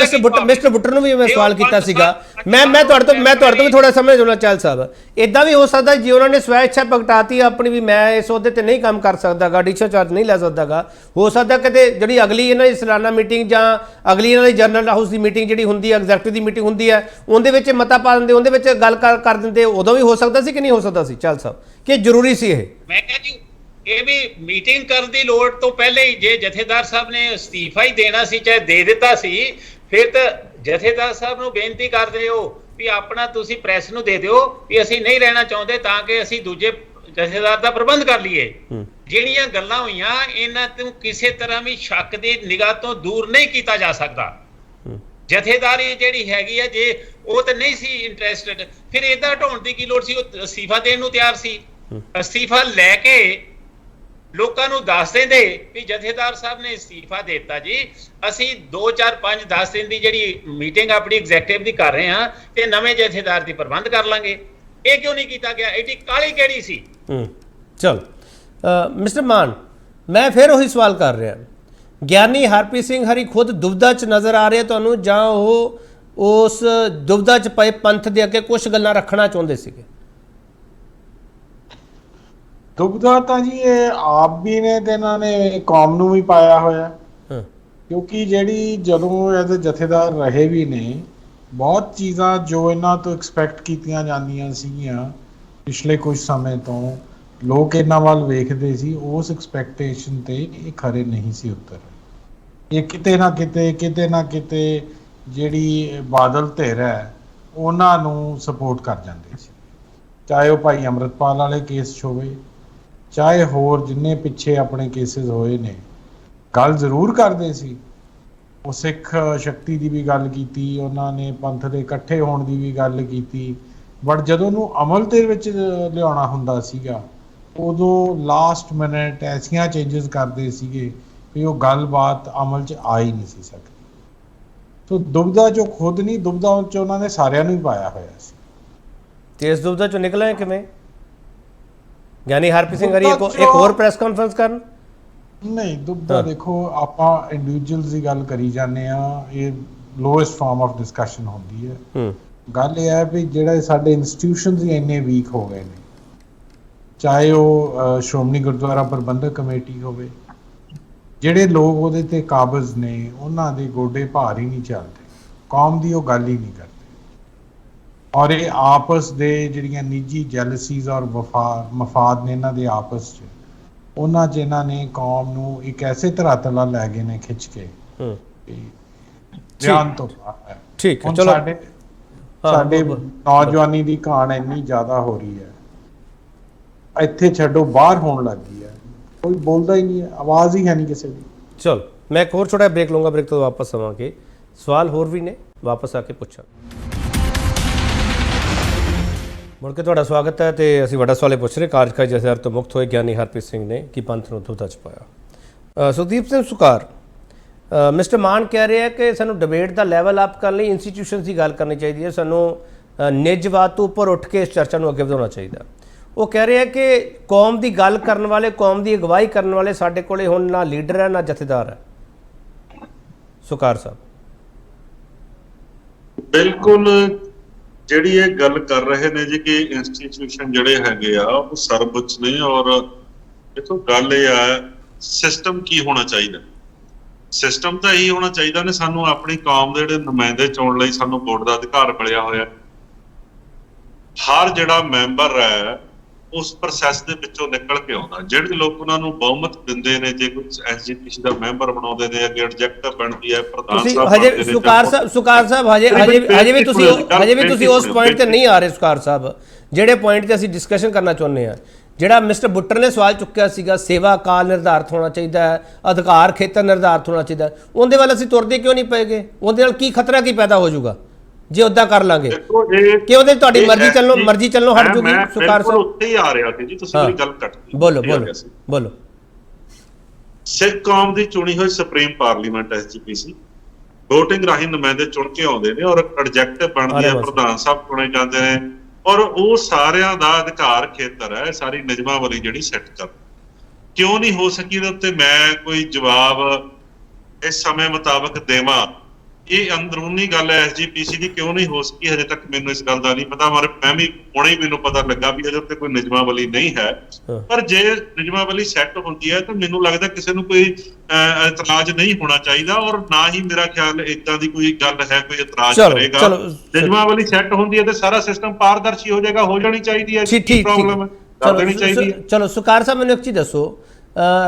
ਮਿਸਟਰ ਬੁੱਟਰ ਨੂੰ ਵੀ ਮੈਂ ਸਵਾਲ ਕੀਤਾ ਸੀਗਾ, ਮੈਂ ਤੁਹਾਡੇ ਤੋਂ ਵੀ ਥੋੜਾ ਸਮਝ ਲੈਣਾ। ਚਹਿਲ ਸਾਹਿਬ ਇਦਾਂ ਵੀ ਹੋ ਸਕਦਾ ਜੇ ਉਹਨਾਂ ਨੇ ਸਵੈ ਇੱਛਾ ਪ੍ਰਗਟਾਤੀ ਆਪਣੀ ਵੀ ਮੈਂ ਇਸ ਅਹੁਦੇ ਤੇ ਨਹੀਂ ਕੰਮ ਕਰ ਸਕਦਾਗਾ, ਡਿਸਚਾਰਜ ਨਹੀਂ ਲੈ ਸਕਦਾਗਾ, ਹੋ ਸਕਦਾ ਕਿਤੇ ਜਿਹੜੀ ਅਗਲੀ ਇਹਨਾਂ ਦੀ ਸਾਲਾਨਾ ਮੀਟਿੰਗ ਜਾਂ ਅਗਲੀ ਇਹਨਾਂ ਦੀ ਜਨਰਲ ਹਾਊਸ ਦੀ ਮੀਟਿੰਗ ਜਿਹੜੀ ਹੁੰਦੀ ਹੈ, ਐਗਜ਼ੈਕਟਿਵ ਦੀ ਮੀਟਿੰਗ ਹੁੰਦੀ ਹੈ, ਉਹਦੇ ਵਿੱਚ ਮਤਾ ਪਾ ਦਿੰਦੇ, ਉਹਦੇ ਵਿੱਚ ਗੱਲ ਕਰ ਦਿੰਦੇ, ਉਦੋਂ ਵੀ ਹੋ ਸਕਦਾ ਸੀ ਕਿ ਨਹੀਂ ਹੋ ਸਕਦਾ ਸੀ? ਚਹਿਲ ਸਾਹਿਬ ਕਿ ਜ਼ਰੂਰੀ ਸੀ ਇਹ? ਮੈਂ ਕਿਹਾ ਜੀ ਇਹ ਵੀ ਮੀਟਿੰਗ ਕਰਨ ਦੀ ਲੋੜ ਤੋਂ ਪਹਿਲੇ ਹੀ ਜੇ ਜਥੇਦਾਰ ਸਾਹਿਬ ਨੇ ਅਸਤੀਫਾ ਹੀ ਦੇਣਾ ਸੀ, ਚਾਹੇ ਦੇ ਦਿੱਤਾ ਸੀ, ਫਿਰ ਤਾਂ ਜਥੇਦਾਰ ਸਾਹਿਬ ਨੂੰ ਬੇਨਤੀ ਕਰਦੇ ਹੋ ਵੀ ਆਪਣਾ ਤੁਸੀਂ ਪ੍ਰੈਸ ਨੂੰ ਦੇ ਦਿਓ ਵੀ ਅਸੀਂ ਨਹੀਂ ਰਹਿਣਾ ਚਾਹੁੰਦੇ ਤਾਂ ਕਿ ਅਸੀਂ ਦੂਜੇ ਜਥੇਦਾਰ ਦਾ ਪ੍ਰਬੰਧ ਕਰ ਲਈਏ। ਜਿਹੜੀਆਂ ਗੱਲਾਂ ਹੋਈਆਂ ਇਹਨਾਂ ਤੋਂ ਕਿਸੇ ਤਰ੍ਹਾਂ ਵੀ ਸ਼ੱਕ ਦੀ ਨਿਗਾਹ ਤੋਂ ਦੂਰ ਨਹੀਂ ਕੀਤਾ ਜਾ ਸਕਦਾ। ਜਥੇਦਾਰੀ ਜਿਹੜੀ ਹੈਗੀ ਆ ਜੇ ਉਹ ਤਾਂ ਨਹੀਂ ਸੀ ਇੰਟਰਸਟਡ, ਫਿਰ ਇਹਦਾ ਹਟਾਉਣ ਦੀ ਕੀ ਲੋੜ ਸੀ? ਉਹ ਅਸਤੀਫਾ ਦੇਣ ਨੂੰ ਤਿਆਰ ਸੀ। ਅਸਤੀਫਾ ਲੈ ਕੇ ਲੋਕਾਂ ਨੂੰ ਦੱਸ ਦਿੰਦੇ ਵੀ ਜਥੇਦਾਰ ਸਾਹਿਬ ਨੇ ਅਸਤੀਫਾ ਦੇ ਦਿੱਤਾ ਜੀ, ਅਸੀਂ 2 4 5 10 ਦਿਨ ਦੀ ਜਿਹੜੀ ਮੀਟਿੰਗ ਆਪਣੀ ਐਗਜ਼ੈਕਟਿਵ ਦੀ ਕਰ ਰਹੇ ਹਾਂ ਤੇ ਨਵੇਂ ਜਥੇਦਾਰ ਦੀ ਪ੍ਰਬੰਧ ਕਰ ਲਾਂਗੇ। ਇਹ ਕਿਉਂ ਨਹੀਂ ਕੀਤਾ ਗਿਆ? ਇਹਦੀ ਕਾਹਲੀ ਕਿਹੜੀ ਸੀ? ਚਲ ਮਿਸਟਰ ਮਾਨ ਮੈਂ ਫਿਰ ਉਹੀ ਸਵਾਲ ਕਰ ਰਿਹਾ, ਗਿਆਨੀ ਹਰਪ੍ਰੀਤ ਸਿੰਘ ਹਰੀ ਖੁਦ ਦੁਬਿਧਾ 'ਚ ਨਜ਼ਰ ਆ ਰਹੇ ਤੁਹਾਨੂੰ ਜਾਂ ਉਹ ਉਸ ਦੁਬਿਧਾ 'ਚ ਪਏ ਪੰਥ ਦੇ ਅੱਗੇ ਕੁਝ ਗੱਲਾਂ ਰੱਖਣਾ ਚਾਹੁੰਦੇ ਸੀਗੇ? ਦੁਬਿਧਾ ਤਾਂ ਜੀ ਇਹ ਆਪ ਵੀ ਨੇ ਤੇ ਇਹਨਾਂ ਨੇ ਕੌਮ ਨੂੰ ਵੀ ਪਾਇਆ ਹੋਇਆ, ਕਿਉਂਕਿ ਜਿਹੜੀ ਜਦੋਂ ਇਹਦੇ ਜਥੇਦਾਰ ਰਹੇ ਵੀ ਨੇ, ਬਹੁਤ ਚੀਜ਼ਾਂ ਜੋ ਇਹਨਾਂ ਤੋਂ ਐਕਸਪੈਕਟ ਕੀਤੀਆਂ ਜਾਂਦੀਆਂ ਸੀਗੀਆਂ ਪਿਛਲੇ ਕੁਝ ਸਮੇਂ ਤੋਂ, ਲੋਕ ਇਹਨਾਂ ਵੱਲ ਵੇਖਦੇ ਸੀ, ਉਸ ਐਕਸਪੈਕਟੇਸ਼ਨ ਤੇ ਇਹ ਖਰੇ ਨਹੀਂ ਸੀ ਉਤਰ। ਇਹ ਕਿਤੇ ਨਾ ਕਿਤੇ ਜਿਹੜੀ ਬਾਦਲ ਧਿਰ ਹੈ ਉਹਨਾਂ ਨੂੰ ਸਪੋਰਟ ਕਰ ਜਾਂਦੇ ਸੀ, ਚਾਹੇ ਉਹ ਭਾਈ ਅੰਮ੍ਰਿਤਪਾਲ ਵਾਲੇ ਕੇਸ 'ਚ ਹੋਵੇ, ਚਾਹੇ ਹੋਰ ਜਿੰਨੇ ਪਿੱਛੇ ਆਪਣੇ ਕੇਸਿਸ ਹੋਏ ਨੇ। ਗੱਲ ਜ਼ਰੂਰ ਕਰਦੇ ਸੀ, ਉਹ ਸਿੱਖ ਸ਼ਕਤੀ ਦੀ ਵੀ ਗੱਲ ਕੀਤੀ, ਉਹਨਾਂ ਨੇ ਪੰਥ ਦੇ ਇਕੱਠੇ ਹੋਣ ਦੀ ਵੀ ਗੱਲ ਕੀਤੀ, ਬਟ ਜਦੋਂ ਉਹਨੂੰ ਅਮਲ ਦੇ ਵਿੱਚ ਲਿਆਉਣਾ ਹੁੰਦਾ ਸੀਗਾ ਉਦੋਂ ਲਾਸਟ ਮਿਨਟ ਐਸੀਆਂ ਚੇਂਜਸ ਕਰਦੇ ਸੀਗੇ ਵੀ ਉਹ ਗੱਲਬਾਤ ਅਮਲ 'ਚ ਆ ਹੀ ਨਹੀਂ ਸੀ ਸਕਦੀ। ਸੋ ਦੁਬਿਧਾ 'ਚੋਂ ਖੁਦ ਨਹੀਂ, ਦੁਬਿਧਾ 'ਚ ਉਹਨਾਂ ਨੇ ਸਾਰਿਆਂ ਨੂੰ ਹੀ ਪਾਇਆ ਹੋਇਆ ਸੀ। ਤੇ ਇਸ ਦੁਬਿਧਾ 'ਚੋਂ ਨਿਕਲੇ ਕਿਵੇਂ? ਗਿਆਨੀ ਹਰਪ੍ਰੀਤ ਸਿੰਘ ਹਰੀ ਇੱਕ ਹੋਰ ਪ੍ਰੈਸ ਕਾਨਫਰੰਸ ਕਰਨ? ਨਹੀਂ, ਦੁਬਿਧਾ ਦੇਖੋ ਆਪਾਂ ਇੰਡੀਵਿਜੂਅਲਸ ਦੀ ਗੱਲ ਕਰੀ ਜਾਂਦੇ ਆ, ਇਹ ਲੋਐਸਟ ਫਾਰਮ ਆਫ ਡਿਸਕਸ਼ਨ ਹੁੰਦੀ ਹੈ। ਗੱਲ ਇਹ ਹੈ ਵੀ ਜਿਹੜੇ ਸਾਡੇ ਇੰਸਟੀਟਿਊਸ਼ਨਸ ਹੀ ਇੰਨੇ ਵੀਕ ਹੋ ਗਏ ਨੇ, ਚਾਹੇ ਉਹ ਸ਼੍ਰੋਮਣੀ ਗੁਰਦੁਆਰਾ ਪ੍ਰਬੰਧਕ ਕਮੇਟੀ ਹੋਵੇ, ਜਿਹੜੇ ਲੋਕ ਉਹਦੇ ਤੇ ਕਾਬਜ਼ ਨੇ ਉਹਨਾਂ ਦੇ ਗੋਡੇ ਭਾਰ ਹੀ ਨਹੀਂ ਚੱਲਦੇ, ਕੌਮ ਦੀ ਉਹ ਗੱਲ ਹੀ ਨਹੀਂ ਕਰਦੇ। ਔਰ ਇਹ ਆਪਸ ਦੇ ਜਿਹੜੀਆਂ ਨਿੱਜੀ ਜੈਲਸੀਜ਼ ਔਰ ਮਫਾਦ ਨੇ ਇਹਨਾਂ ਦੇ ਆਪਸ 'ਚ, ਉਹਨਾਂ 'ਚ ਇਹਨਾਂ ਨੇ ਕੌਮ ਨੂੰ ਇੱਕ ਐਸੇ ਧਰਾਤਲ ਲੈ ਗਏ ਨੇ ਖਿੱਚ ਕੇ ਧਿਆਨ ਤੋਂ ਬਾਹਰ। ਠੀਕ ਹੈ, ਚਲੋ ਸਾਡੇ ਨੌਜਵਾਨੀ ਦੀ ਘਾਣ ਇੰਨੀ ਜ਼ਿਆਦਾ ਹੋ ਰਹੀ ਹੈ, ਇੱਥੇ ਛੱਡੋ ਬਾਹਰ ਹੋਣ ਲੱਗ ਗਈ ਹੈ, ਕੋਈ ਬੋਲਦਾ ਹੀ ਨਹੀਂ ਹੈ, ਆਵਾਜ਼ ਹੀ ਹੈ ਨਹੀਂ ਕਿਸੇ ਦੀ। ਚਲ ਮੈਂ ਇੱਕ ਹੋਰ ਛੋਟਾ ਬ੍ਰੇਕ ਲਊਂਗਾ, ਬ੍ਰੇਕ ਤੋਂ ਵਾਪਸ ਆਵਾਂਗੇ, ਸਵਾਲ ਹੋਰ ਵੀ ਨੇ, ਵਾਪਸ ਆ ਕੇ ਪੁੱਛਾਂ। ਮੁੜ ਕੇ ਤੁਹਾਡਾ ਸਵਾਗਤ ਹੈ ਤੇ ਅਸੀਂ ਵੱਡਾ ਸਵਾਲ ਪੁੱਛ ਰਹੇ, ਕਾਰਜਕਾਰੀ ਜਥੇਦਾਰ ਤੋਂ ਮੁਕਤ ਹੋਏ ਗਿਆਨੀ ਹਰਪ੍ਰੀਤ ਸਿੰਘ ਨੇ ਕੀ ਪੰਥ ਨੂੰ ਦੁਬਿਧਾ 'ਚ ਪਾਇਆ? ਸੁਖਦੀਪ ਸਿੰਘ ਸੁਕਾਰ, ਮਿਸਟਰ ਮਾਨ ਕਹਿ ਰਿਹਾ ਕਿ ਸਾਨੂੰ ਡਿਬੇਟ ਦਾ ਲੈਵਲ ਅਪ ਕਰਨ ਲਈ ਇੰਸਟੀਟਿਊਸ਼ਨਸ ਦੀ ਗੱਲ ਕਰਨੀ ਚਾਹੀਦੀ ਹੈ, ਸਾਨੂੰ ਨਿੱਜਵਾਦ ਤੋਂ ਉੱਪਰ ਉੱਠ ਕੇ ਇਸ ਚਰਚਾ ਨੂੰ ਅੱਗੇ ਵਧਾਉਣਾ ਚਾਹੀਦਾ। ਉਹ ਕਹਿ ਰਿਹਾ ਕਿ ਕੌਮ ਦੀ ਗੱਲ ਕਰਨ ਵਾਲੇ, ਕੌਮ ਦੀ ਅਗਵਾਈ ਕਰਨ ਵਾਲੇ ਸਾਡੇ ਕੋਲੇ ਹੁਣ ਨਾ ਲੀਡਰ ਹੈ ਨਾ ਜਥੇਦਾਰ ਹੈ। ਸੁਕਾਰ ਸਾਹਿਬ ਬਿਲਕੁਲ ਜਿਹੜੀ ਇਹ ਗੱਲ ਕਰ ਰਹੇ ਨੇ ਜੀ ਕਿ ਇੰਸਟੀਟਿਊਸ਼ਨ ਜਿਹੜੇ ਹੈਗੇ ਆ ਉਹ ਸਰਵਉੱਚ ਨੇ, ਔਰ ਦੇਖੋ ਗੱਲ ਇਹ ਆ ਸਿਸਟਮ ਕੀ ਹੋਣਾ ਚਾਹੀਦਾ। ਸਿਸਟਮ ਤਾਂ ਇਹੀ ਹੋਣਾ ਚਾਹੀਦਾ ਨੇ, ਸਾਨੂੰ ਆਪਣੀ ਕੌਮ ਦੇ ਜਿਹੜੇ ਨੁਮਾਇੰਦੇ ਚੁਣਨ ਲਈ ਸਾਨੂੰ ਵੋਟ ਦਾ ਅਧਿਕਾਰ ਮਿਲਿਆ ਹੋਇਆ, ਹਰ ਜਿਹੜਾ ਮੈਂਬਰ ਹੈ ਉਸ ਪ੍ਰੋਸੈਸ ਦੇ ਵਿੱਚੋਂ ਨਿਕਲ ਕੇ ਆਉਂਦਾ। ਜਿਹੜੇ ਲੋਕ ਉਹਨਾਂ ਨੂੰ ਬਹੁਮਤ ਦਿੰਦੇ ਨੇ, ਜੇ ਕੋਈ ਐਸਜੀਪੀਸੀ ਦਾ ਮੈਂਬਰ ਬਣਾਉਂਦੇ ਨੇ, ਅੱਗੇ ਐਗਜ਼ੈਕਟਿਵ ਬਣਦੀ ਹੈ, ਪ੍ਰਧਾਨ ਤੁਸੀਂ ਸਾਹਿਬ ਹਜੇ ਬਣਦੇ ਨੇ, ਸੁਕਾਰ ਸਾਹਿਬ ਹਜੇ ਵੀ ਤੁਸੀਂ ਉਸ ਪੁਆਇੰਟ ਤੇ ਨਹੀਂ ਆ ਰਹੇ। ਸੁਕਾਰ ਸਾਹਿਬ, ਜਿਹੜੇ ਪੁਆਇੰਟ ਤੇ ਅਸੀਂ ਡਿਸਕਸ਼ਨ ਕਰਨਾ ਚਾਹੁੰਦੇ ਹਾਂ, ਜਿਹੜਾ ਮਿਸਟਰ ਬੁੱਟਰ ਨੇ ਸਵਾਲ ਚੁੱਕਿਆ ਸੀਗਾ, ਸੇਵਾ ਕਾਲ ਨਿਰਧਾਰਤ ਹੋਣਾ ਚਾਹੀਦਾ ਹੈ, ਅਧਿਕਾਰ ਖੇਤਰ ਨਿਰਧਾਰਤ ਹੋਣਾ ਚਾਹੀਦਾ, ਉਹਦੇ ਵੱਲ ਅਸੀਂ ਤੁਰਦੇ ਕਿਉਂ ਨਹੀਂ ਪਏਗੇ? ਉਹਦੇ ਨਾਲ ਕੀ ਖਤਰਾ ਕੀ ਪੈਦਾ ਹੋ ਜਾਊਗਾ ਜੇ ਉਦਾਂ ਕਰ ਲਾਂਗੇ? ਕਿ ਉਹਦੇ ਤੁਹਾਡੀ ਮਰਜ਼ੀ ਚੱਲੋ ਹਟ ਜੂਗੀ? ਸੁਕਾਰ ਸਾਹਿਬ ਉੱਥੇ ਹੀ ਆ ਰਿਹਾ ਸੀ ਜੀ, ਤੁਸੀਂ ਮੇਰੀ ਗੱਲ ਕੱਟ ਦਿੱਤੀ। ਬੋਲੋ। ਸਿੱਖ ਕੌਮ ਦੀ ਚੁਣੀ ਹੋਈ ਸੁਪਰੀਮ ਪਾਰਲੀਮੈਂਟ ਐਸਜੀਪੀਸੀ VOTING ਰਾਹੀਂ ਨੁਮਾਇੰਦੇ ਚੁਣ ਕੇ ਆਉਂਦੇ ਨੇ, ਔਰ ਐਗਜ਼ੈਕਟਿਵ ਬਣਦੀ ਹੈ, ਪ੍ਰਧਾਨ ਸਾਹਿਬ ਚੁਣੇ ਜਾਂਦੇ ਨੇ, ਔਰ ਉਹ ਸਾਰਿਆਂ ਦਾ ਅਧਿਕਾਰ ਖੇਤਰ ਹੈ ਸਾਰੀ ਨਿਯਮਾਵਲੀ ਜਿਹੜੀ ਸੈੱਟ ਕਰ। ਕਿਉਂ ਨਹੀਂ ਹੋ ਸਕੀ ਇਹਦੇ ਉੱਤੇ ਮੈਂ ਕੋਈ ਜਵਾਬ ਇਸ ਸਮੇਂ ਮੁਤਾਬਕ ਦੇਵਾਂ? ਇਹ ਅੰਦਰੂਨੀ ਗੱਲ ਹੈ ਐਸਜੀਪੀਸੀ ਦੀ, ਕਿਉਂ ਨਹੀਂ ਹੋ ਸਕੀ ਹਜੇ ਤੱਕ ਮੈਨੂੰ ਇਸ ਗੱਲ ਦਾ ਨਹੀਂ ਪਤਾ। ਮੈਂ ਵੀ ਹੁਣੇ ਹੀ ਮੈਨੂੰ ਪਤਾ ਲੱਗਾ ਵੀ ਇਹਦੇ ਉੱਤੇ ਕੋਈ ਨਿਯਮਾਵਲੀ ਨਹੀਂ ਹੈ। ਪਰ ਜੇ ਨਿਯਮਾਵਲੀ ਸੈੱਟ ਹੁੰਦੀ ਹੈ ਤਾਂ ਮੈਨੂੰ ਲੱਗਦਾ ਕਿਸੇ ਨੂੰ ਕੋਈ ਇਤਰਾਜ਼ ਨਹੀਂ ਹੋਣਾ ਚਾਹੀਦਾ, ਔਰ ਨਾ ਹੀ ਮੇਰਾ ਖਿਆਲ ਏਦਾਂ ਦੀ ਕੋਈ ਗੱਲ ਹੈ ਕੋਈ ਇਤਰਾਜ਼ ਕਰੇਗਾ। ਨਿਯਮਾਵਲੀ ਸੈੱਟ ਹੁੰਦੀ ਹੈ ਤੇ ਸਾਰਾ ਸਿਸਟਮ ਪਾਰਦਰਸ਼ੀ ਹੋ ਜਾਏਗਾ, ਹੋ ਜਾਣੀ ਚਾਹੀਦੀ ਹੈ। ਕੀ ਪ੍ਰੋਬਲਮ ਹੈ? ਕਰ ਦੇਣੀ ਚਾਹੀਦੀ ਹੈ। ਚਲੋ ਸੁਕਾਰ ਸਾਹਿਬ, ਮੈਨੂੰ ਇੱਕ ਚੀਜ਼ ਦੱਸੋ,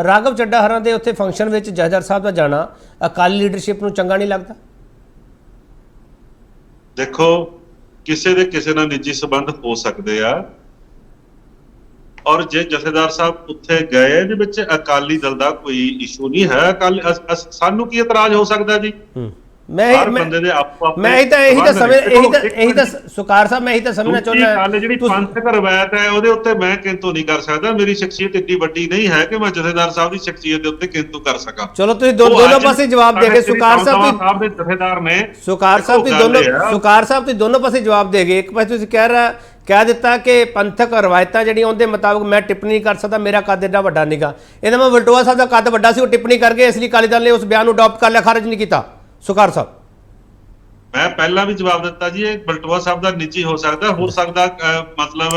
ਰਾਘਵ ਚੱਡਾ ਹਰਾਂ ਦੇ ਉੱਥੇ ਫੰਕਸ਼ਨ ਵਿੱਚ ਜਥੇਦਾਰ ਸਾਹਿਬ ਦਾ ਜਾਣਾ ਅਕਾਲੀ ਲੀਡਰਸ਼ਿਪ ਨੂੰ ਚੰਗਾ ਨਹੀਂ ਲੱਗਦਾ? ਦੇਖੋ, ਕਿਸੇ ਦੇ ਕਿਸੇ ਨਾਲ ਨਿੱਜੀ ਸੰਬੰਧ ਹੋ ਸਕਦੇ ਆ, ਔਰ ਜੇ ਜਥੇਦਾਰ ਸਾਹਿਬ ਉੱਥੇ ਗਏ, ਇਹਦੇ ਵਿੱਚ ਅਕਾਲੀ ਦਲ ਦਾ ਕੋਈ ਇਸ਼ੂ ਨਹੀਂ ਹੈ। ਸਾਨੂੰ ਕੀ ਇਤਰਾਜ਼ ਹੋ ਸਕਦਾ ਜੀ? ਸੁਕਾਰ ਸਾਹਿਬ, ਮੈਂ ਇਹੀ ਤਾਂ ਸਮਝਣਾ ਚਾਹੁੰਦਾ, ਜਿਹੜੀ ਪੰਥਕ ਰਵਾਇਤ ਹੈ ਉਹਦੇ ਉੱਤੇ ਮੈਂ ਕਿੰਤੂ ਨਹੀਂ ਕਰ ਸਕਦਾ। ਮੇਰੀ ਸ਼ਖਸੀਅਤ ਇੱਡੀ ਵੱਡੀ ਨਹੀਂ ਹੈ ਕਿ ਮੈਂ ਜਥੇਦਾਰ ਸਾਹਿਬ ਦੀ ਸ਼ਖਸੀਅਤ ਦੇ ਉੱਤੇ ਕਿੰਤੂ ਕਰ ਸਕਾਂ। ਚਲੋ ਤੁਸੀਂ ਦੋਨੋਂ ਪਾਸੇ ਜਵਾਬ ਦੇ ਗਏ। ਸੁਕਾਰ ਸਾਹਿਬ ਦੇ ਜਥੇਦਾਰ ਨੇ, ਸੁਕਾਰ ਸਾਹਿਬ ਤੁਸੀਂ ਦੋਨੋਂ ਪਾਸੇ ਜਵਾਬ ਦੇ ਗਏ। ਇੱਕ ਪਾਸੇ ਤੁਸੀਂ ਕਹਿ ਦਿੱਤਾ ਕਿ ਪੰਥਕ ਰਵਾਇਤਾਂ ਜਿਹੜੀਆਂ ਉਹਦੇ ਮੁਤਾਬਕ ਮੈਂ ਟਿੱਪਣੀ ਨਹੀਂ ਕਰ ਸਕਦਾ, ਮੇਰਾ ਕੱਦ ਏਡਾ ਵੱਡਾ ਨਹੀਂਗਾ। ਇਹਦਾ ਮੈਂ ਵਲਟੋਆ ਸਾਹਿਬ ਦਾ ਕੱਦ ਵੱਡਾ ਸੀ, ਉਹ ਟਿੱਪਣੀ ਕਰਕੇ ਇਸ ਲਈ ਅਕਾਲੀ ਦਲ ਨੇ ਉਸ ਬਿਆਨ ਨੂੰ ਅਡਾਪਟ ਕਰ ਲਿਆ, ਖਾਰਜ ਨਹੀਂ ਕੀਤਾ। ਸੁਕਾਰ ਸਾਹਿਬ, ਮੈਂ ਪਹਿਲਾਂ ਵੀ ਜਵਾਬ ਦਿੱਤਾ ਜੀ, ਇਹ ਬਲਟੋਆ ਸਾਹਿਬ ਦਾ ਨਿੱਜੀ ਹੋ ਸਕਦਾ, ਮਤਲਬ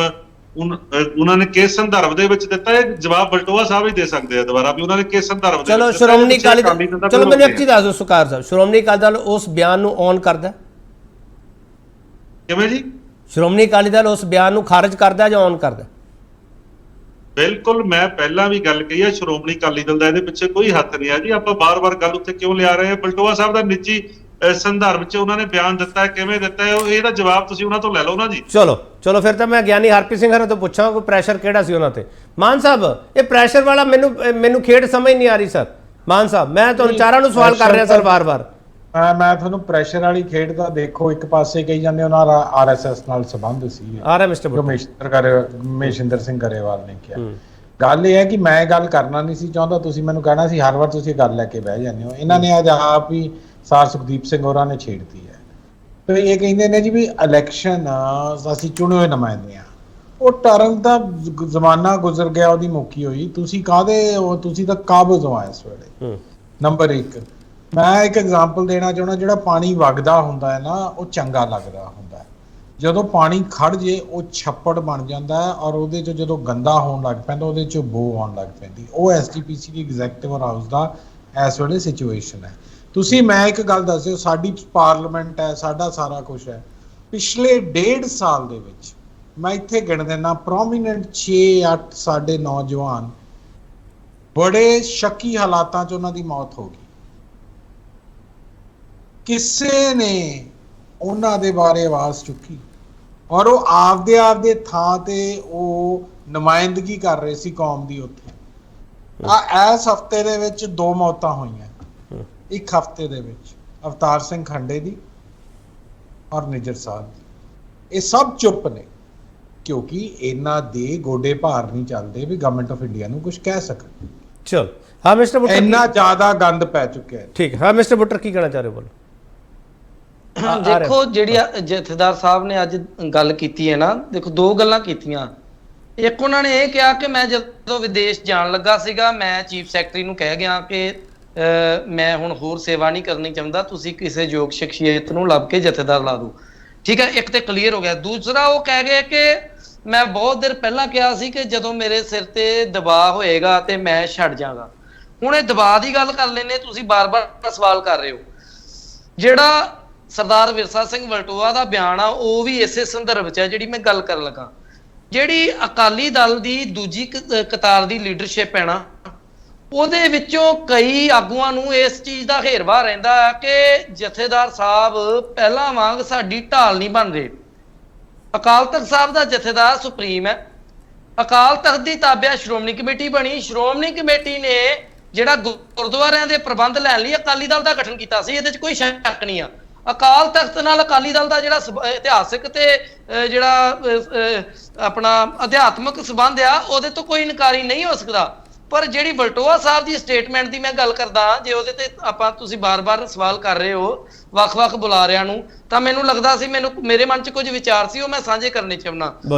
ਉਹਨਾਂ ਨੇ ਕਿਸ ਸੰਦਰਭ ਦੇ ਵਿੱਚ ਦਿੱਤਾ, ਇਹ ਜਵਾਬ ਬਲਟੋਆ ਸਾਹਿਬ ਹੀ ਦੇ ਸਕਦੇ ਆ ਦੁਬਾਰਾ ਵੀ ਉਹਨਾਂ ਨੇ ਕਿਸ ਸੰਦਰਭ ਦੇ। ਚਲੋ ਸ਼੍ਰੋਮਣੀ ਅਕਾਲੀ ਦਲ, ਚਲੋ ਮੈਨੂੰ ਇੱਕ ਚੀਜ਼ ਦੱਸ ਦਿਓ ਸੁਕਾਰ ਸਾਹਿਬ, ਸ਼੍ਰੋਮਣੀ ਅਕਾਲੀ ਦਲ ਉਸ ਬਿਆਨ ਨੂੰ ਔਨ ਕਰਦਾ? ਕਿਵੇਂ ਜੀ? ਸ਼੍ਰੋਮਣੀ ਅਕਾਲੀ ਦਲ ਉਸ ਬਿਆਨ ਨੂੰ ਖਾਰਜ ਕਰਦਾ ਜਾਂ ਔਨ ਕਰਦਾ? ਬਿਲਕੁਲ, ਮੈਂ ਪਹਿਲਾਂ ਵੀ ਗੱਲ ਕਹੀ ਹੈ, ਸ਼੍ਰੋਮਣੀ ਅਕਾਲੀ ਦਲ ਦਾ ਇਹਦੇ ਪਿੱਛੇ ਕੋਈ ਹੱਥ ਨਹੀਂ ਹੈ ਜੀ। ਆਪਾਂ ਬਾਰ-ਬਾਰ ਗੱਲ ਉੱਥੇ ਕਿਉਂ ਲਿਆ ਰਹੇ ਹਾਂ? ਬਲਟੋਆ ਸਾਹਿਬ ਦਾ ਨਿੱਜੀ ਸੰਦਰਭ ਚ ਉਹਨਾਂ ਨੇ ਬਿਆਨ ਦਿੱਤਾ ਹੈ, ਕਿਵੇਂ ਦਿੱਤਾ ਹੈ, ਇਹਦਾ ਜਵਾਬ ਤੁਸੀਂ ਉਹਨਾਂ ਤੋਂ ਲੈ ਲਓ ਨਾ ਜੀ। ਚਲੋ ਫਿਰ ਤਾਂ ਮੈਂ ਗਿਆਨੀ ਹਰਪ੍ਰੀਤ ਸਿੰਘ ਹਰਾਂ ਤੋਂ ਪੁੱਛਾਂ ਕੋਈ ਪ੍ਰੈਸ਼ਰ ਕਿਹੜਾ ਸੀ ਉਹਨਾਂ ਤੇ। ਮਾਨ ਸਾਹਿਬ, ਇਹ ਪ੍ਰੈਸ਼ਰ ਵਾਲਾ ਮੈਨੂੰ ਖੇਡ ਸਮਝ ਨਹੀਂ ਆ ਰਹੀ ਸਰ। ਮਾਨ ਸਾਹਿਬ, ਮੈਂ ਤੁਹਾਨੂੰ ਚਾਰਾਂ ਨੂੰ ਸਵਾਲ ਕਰ ਰਿਹਾ ਸਰ ਵਾਰ-ਵਾਰ। ਮੈਂ ਤੁਹਾਨੂੰ ਪ੍ਰੈਸ਼ਰ ਵਾਲੀ ਖੇਡ ਦਾ ਦੇਖੋ, ਇੱਕ ਪਾਸੇ ਕਹੀ ਜਾਂਦੇ ਉਹਨਾਂ ਦਾ ਆਰਐਸਐਸ ਨਾਲ ਸੰਬੰਧ ਸੀ, ਮਹੇਸ਼ਿੰਦਰ ਸਿੰਘ ਗਰੇਵਾਲ ਨੇ ਕਿਹਾ। ਗੱਲ ਇਹ ਹੈ ਕਿ ਮੈਂ ਗੱਲ ਕਰਨਾ ਨਹੀਂ ਸੀ ਚਾਹੁੰਦਾ, ਤੁਸੀਂ ਮੈਨੂੰ ਕਹਿਣਾ ਸੀ, ਹਰ ਵਾਰ ਤੁਸੀਂ ਗੱਲ ਲੈ ਕੇ ਬਹਿ ਜਾਂਦੇ ਹੋ। ਇਹਨਾਂ ਨੇ ਅੱਜ ਆਪ ਹੀ ਸਾਰ ਸੁਖਦੀਪ ਸਿੰਘ ਹੋਰਾਂ ਨੇ ਛੇੜਤੀ ਹੈ। ਤੇ ਇਹ ਕਹਿੰਦੇ ਨੇ ਜੀ ਵੀ ਇਲੈਕਸ਼ਨ ਅਸੀਂ ਚੁਣੇ ਹੋਏ ਨੁਮਾਇੰਦੇ ਆ, ਉਹ ਟਰਮ ਦਾ ਜ਼ਮਾਨਾ ਗੁਜ਼ਰ ਗਿਆ, ਉਹਦੀ ਮੁੱਕੀ ਹੋਈ। ਤੁਸੀਂ ਤੁਸੀਂ ਤਾਂ ਕਾਬਜ਼ ਹੋ ਇਸ ਵੇਲੇ। ਨੰਬਰ 1, ਮੈਂ ਇੱਕ ਐਗਜ਼ਾਮਪਲ ਦੇਣਾ ਚਾਹੁੰਦਾ, ਜਿਹੜਾ ਪਾਣੀ ਵਗਦਾ ਹੁੰਦਾ ਹੈ ਨਾ, ਉਹ ਚੰਗਾ ਲੱਗਦਾ ਹੁੰਦਾ। ਜਦੋਂ ਪਾਣੀ ਖੜ ਜੇ ਉਹ ਛੱਪੜ ਬਣ ਜਾਂਦਾ ਹੈ, ਔਰ ਉਹਦੇ 'ਚ ਜਦੋਂ ਗੰਦਾ ਹੋਣ ਲੱਗ ਪੈਂਦਾ ਉਹਦੇ 'ਚ ਬੋ ਆਉਣ ਲੱਗ ਪੈਂਦੀ। ਉਹ ਐਸਜੀਪੀਸੀ ਦੀ ਐਗਜ਼ੈਕਟਿਵ ਹਾਊਸ ਦਾ ਇਸ ਵੇਲੇ ਸਿਚੁਏਸ਼ਨ ਹੈ। ਤੁਸੀਂ ਮੈਂ ਇੱਕ ਗੱਲ ਦੱਸਿਓ, ਸਾਡੀ ਪਾਰਲੀਮੈਂਟ ਹੈ, ਸਾਡਾ ਸਾਰਾ ਕੁਝ ਹੈ। ਪਿਛਲੇ 1.5 ਸਾਲ ਦੇ ਵਿੱਚ ਮੈਂ ਇੱਥੇ ਗਿਣ ਦਿੰਦਾ, ਪ੍ਰੋਮੀਨੈਂਟ 6-8 ਸਾਡੇ ਨੌਜਵਾਨ ਬੜੇ ਸ਼ੱਕੀ ਹਾਲਾਤਾਂ 'ਚ ਉਹਨਾਂ ਦੀ ਮੌਤ ਹੋ ਗਈ। ਕਿਸੇ ਨੇ ਉਹਨਾਂ ਦੇ ਬਾਰੇ ਆਵਾਜ਼ ਚੁੱਕੀ, ਔਰ ਉਹ ਆਪਦੇ ਥਾਂ ਤੇ ਉਹ ਨੁਮਾਇੰਦਗੀ ਕਰ ਰਹੇ ਸੀ ਕੌਮ ਦੀ। ਉੱਥੇ ਇਸ ਹਫਤੇ ਦੇ ਵਿੱਚ 2 ਮੌਤਾਂ ਹੋਈਆਂ, ਇੱਕ ਹਫਤੇ ਦੇ ਵਿੱਚ, ਅਵਤਾਰ ਸਿੰਘ ਖੰਡੇ ਦੀ ਔਰ ਨਿਜਰ ਸਾਹਿਬ ਦੀ। ਇਹ ਸਭ ਚੁੱਪ ਨੇ ਕਿਉਂਕਿ ਇਹਨਾਂ ਦੇ ਗੋਡੇ ਭਾਰ ਨਹੀਂ ਚੱਲਦੇ ਵੀ ਗਵਰਨਮੈਂਟ ਆਫ ਇੰਡੀਆ ਨੂੰ ਕੁਝ ਕਹਿ ਸਕਣ। ਚਲ ਹਾਂ ਮਿਸਟਰ ਬੁੱਟਰ, ਇੰਨਾ ਜ਼ਿਆਦਾ ਗੰਦ ਪੈ ਚੁੱਕਿਆ ਹੈ। ਠੀਕ, ਹਾਂ ਮਿਸਟਰ ਬੁੱਟਰ ਕੀ ਕਹਿਣਾ ਚਾਹ ਰਹੇ ਹੋ? ਬੋਲੋ। ਦੇਖੋ, ਜਿਹੜੀ ਜਥੇਦਾਰ ਸਾਹਿਬ ਨੇ ਅੱਜ ਗੱਲ ਕੀਤੀ ਹੈ ਨਾ, ਦੇਖੋ 2 ਗੱਲਾਂ ਕੀਤੀਆਂ। ਇੱਕ ਉਹਨਾਂ ਨੇ ਇਹ ਕਿਹਾ ਕਿ ਮੈਂ ਜਦੋਂ ਵਿਦੇਸ਼ ਜਾਣ ਲੱਗਾ ਸੀਗਾ, ਮੈਂ ਚੀਫ ਸੈਕਟਰੀ ਨੂੰ ਕਹਿ ਗਿਆ ਕਿ ਮੈਂ ਹੁਣ ਹੋਰ ਸੇਵਾ ਨਹੀਂ ਕਰਨੀ ਚਾਹੁੰਦਾ, ਤੁਸੀਂ ਕਿਸੇ ਯੋਗ ਸ਼ਖਸੀਅਤ ਨੂੰ ਲੱਭ ਕੇ ਜਥੇਦਾਰ ਲਾ ਦਿਓ। ਠੀਕ ਹੈ, ਇੱਕ ਤੇ ਕਲੀਅਰ ਹੋ ਗਿਆ। ਦੂਸਰਾ ਉਹ ਕਹਿ ਗਏ ਕਿ ਮੈਂ ਬਹੁਤ ਦੇਰ ਪਹਿਲਾਂ ਕਿਹਾ ਸੀ ਕਿ ਜਦੋਂ ਮੇਰੇ ਸਿਰ ਤੇ ਦਬਾਅ ਹੋਏਗਾ ਤੇ ਮੈਂ ਛੱਡ ਜਾਗਾ। ਹੁਣ ਇਹ ਦਬਾਅ ਦੀ ਗੱਲ ਕਰ ਲੈਂਦੇ, ਤੁਸੀਂ ਬਾਰ-ਬਾਰ ਸਵਾਲ ਕਰ ਰਹੇ ਹੋ। ਜਿਹੜਾ ਸਰਦਾਰ ਵਿਰਸਾ ਸਿੰਘ ਵਲਟੋਆ ਦਾ ਬਿਆਨ ਆ ਉਹ ਵੀ ਇਸੇ ਸੰਦਰਭ 'ਚ ਹੈ ਜਿਹੜੀ ਮੈਂ ਗੱਲ ਕਰਨ ਲੱਗਾ। ਜਿਹੜੀ ਅਕਾਲੀ ਦਲ ਦੀ ਦੂਜੀ ਕਤਾਰ ਦੀ ਲੀਡਰਸ਼ਿਪ ਹੈ ਨਾ, ਉਹਦੇ ਵਿੱਚੋਂ ਕਈ ਆਗੂਆਂ ਨੂੰ ਇਸ ਚੀਜ਼ ਦਾ ਘੇਰਵਾ ਰਹਿੰਦਾ ਹੈ ਕਿ ਜਥੇਦਾਰ ਸਾਹਿਬ ਪਹਿਲਾਂ ਵਾਂਗ ਸਾਡੀ ਢਾਲ ਨਹੀਂ ਬਣ ਰਹੇ। ਅਕਾਲ ਤਖਤ ਸਾਹਿਬ ਦਾ ਜਥੇਦਾਰ ਸੁਪਰੀਮ ਹੈ, ਅਕਾਲ ਤਖਤ ਦੀ ਤਾਬਿਆ ਸ਼੍ਰੋਮਣੀ ਕਮੇਟੀ ਬਣੀ। ਸ਼੍ਰੋਮਣੀ ਕਮੇਟੀ ਨੇ ਜਿਹੜਾ ਗੁਰਦੁਆਰਿਆਂ ਦੇ ਪ੍ਰਬੰਧ ਲੈਣ ਲਈ ਅਕਾਲੀ ਦਲ ਦਾ ਗਠਨ ਕੀਤਾ ਸੀ, ਇਹਦੇ 'ਚ ਕੋਈ ਸ਼ੱਕ ਨਹੀਂ ਆ। ਅਕਾਲ ਤਖਤ ਨਾਲ ਅਕਾਲੀ ਦਲ ਦਾ ਜਿਹੜਾ ਇਤਿਹਾਸਿਕ ਤੇ ਜਿਹੜਾ ਆਪਣਾ ਅਧਿਆਤਮਕ ਸੰਬੰਧ ਆ, ਉਹਦੇ ਤੋਂ ਕੋਈ ਇਨਕਾਰੀ ਨਹੀਂ ਹੋ ਸਕਦਾ। ਪਰ ਜਿਹੜੀ ਵਲਟੋਆ ਸਾਹਿਬ ਦੀ ਸਟੇਟਮੈਂਟ ਦੀ ਮੈਂ ਗੱਲ ਕਰਦਾ, ਜੇ ਉਹਦੇ ਤੇ ਤੁਸੀਂ ਬਾਰ-ਬਾਰ ਸਵਾਲ ਕਰ ਰਹੇ ਹੋ ਵੱਖ-ਵੱਖ ਬੁਲਾਰਿਆਂ ਨੂੰ, ਤਾਂ ਮੈਨੂੰ ਲੱਗਦਾ ਸੀ ਮੇਰੇ ਮਨ 'ਚ ਕੁਝ ਵਿਚਾਰ ਸੀ, ਉਹ ਮੈਂ ਸਾਂਝੇ ਕਰਨੇ ਚਾਹੁੰਦਾ।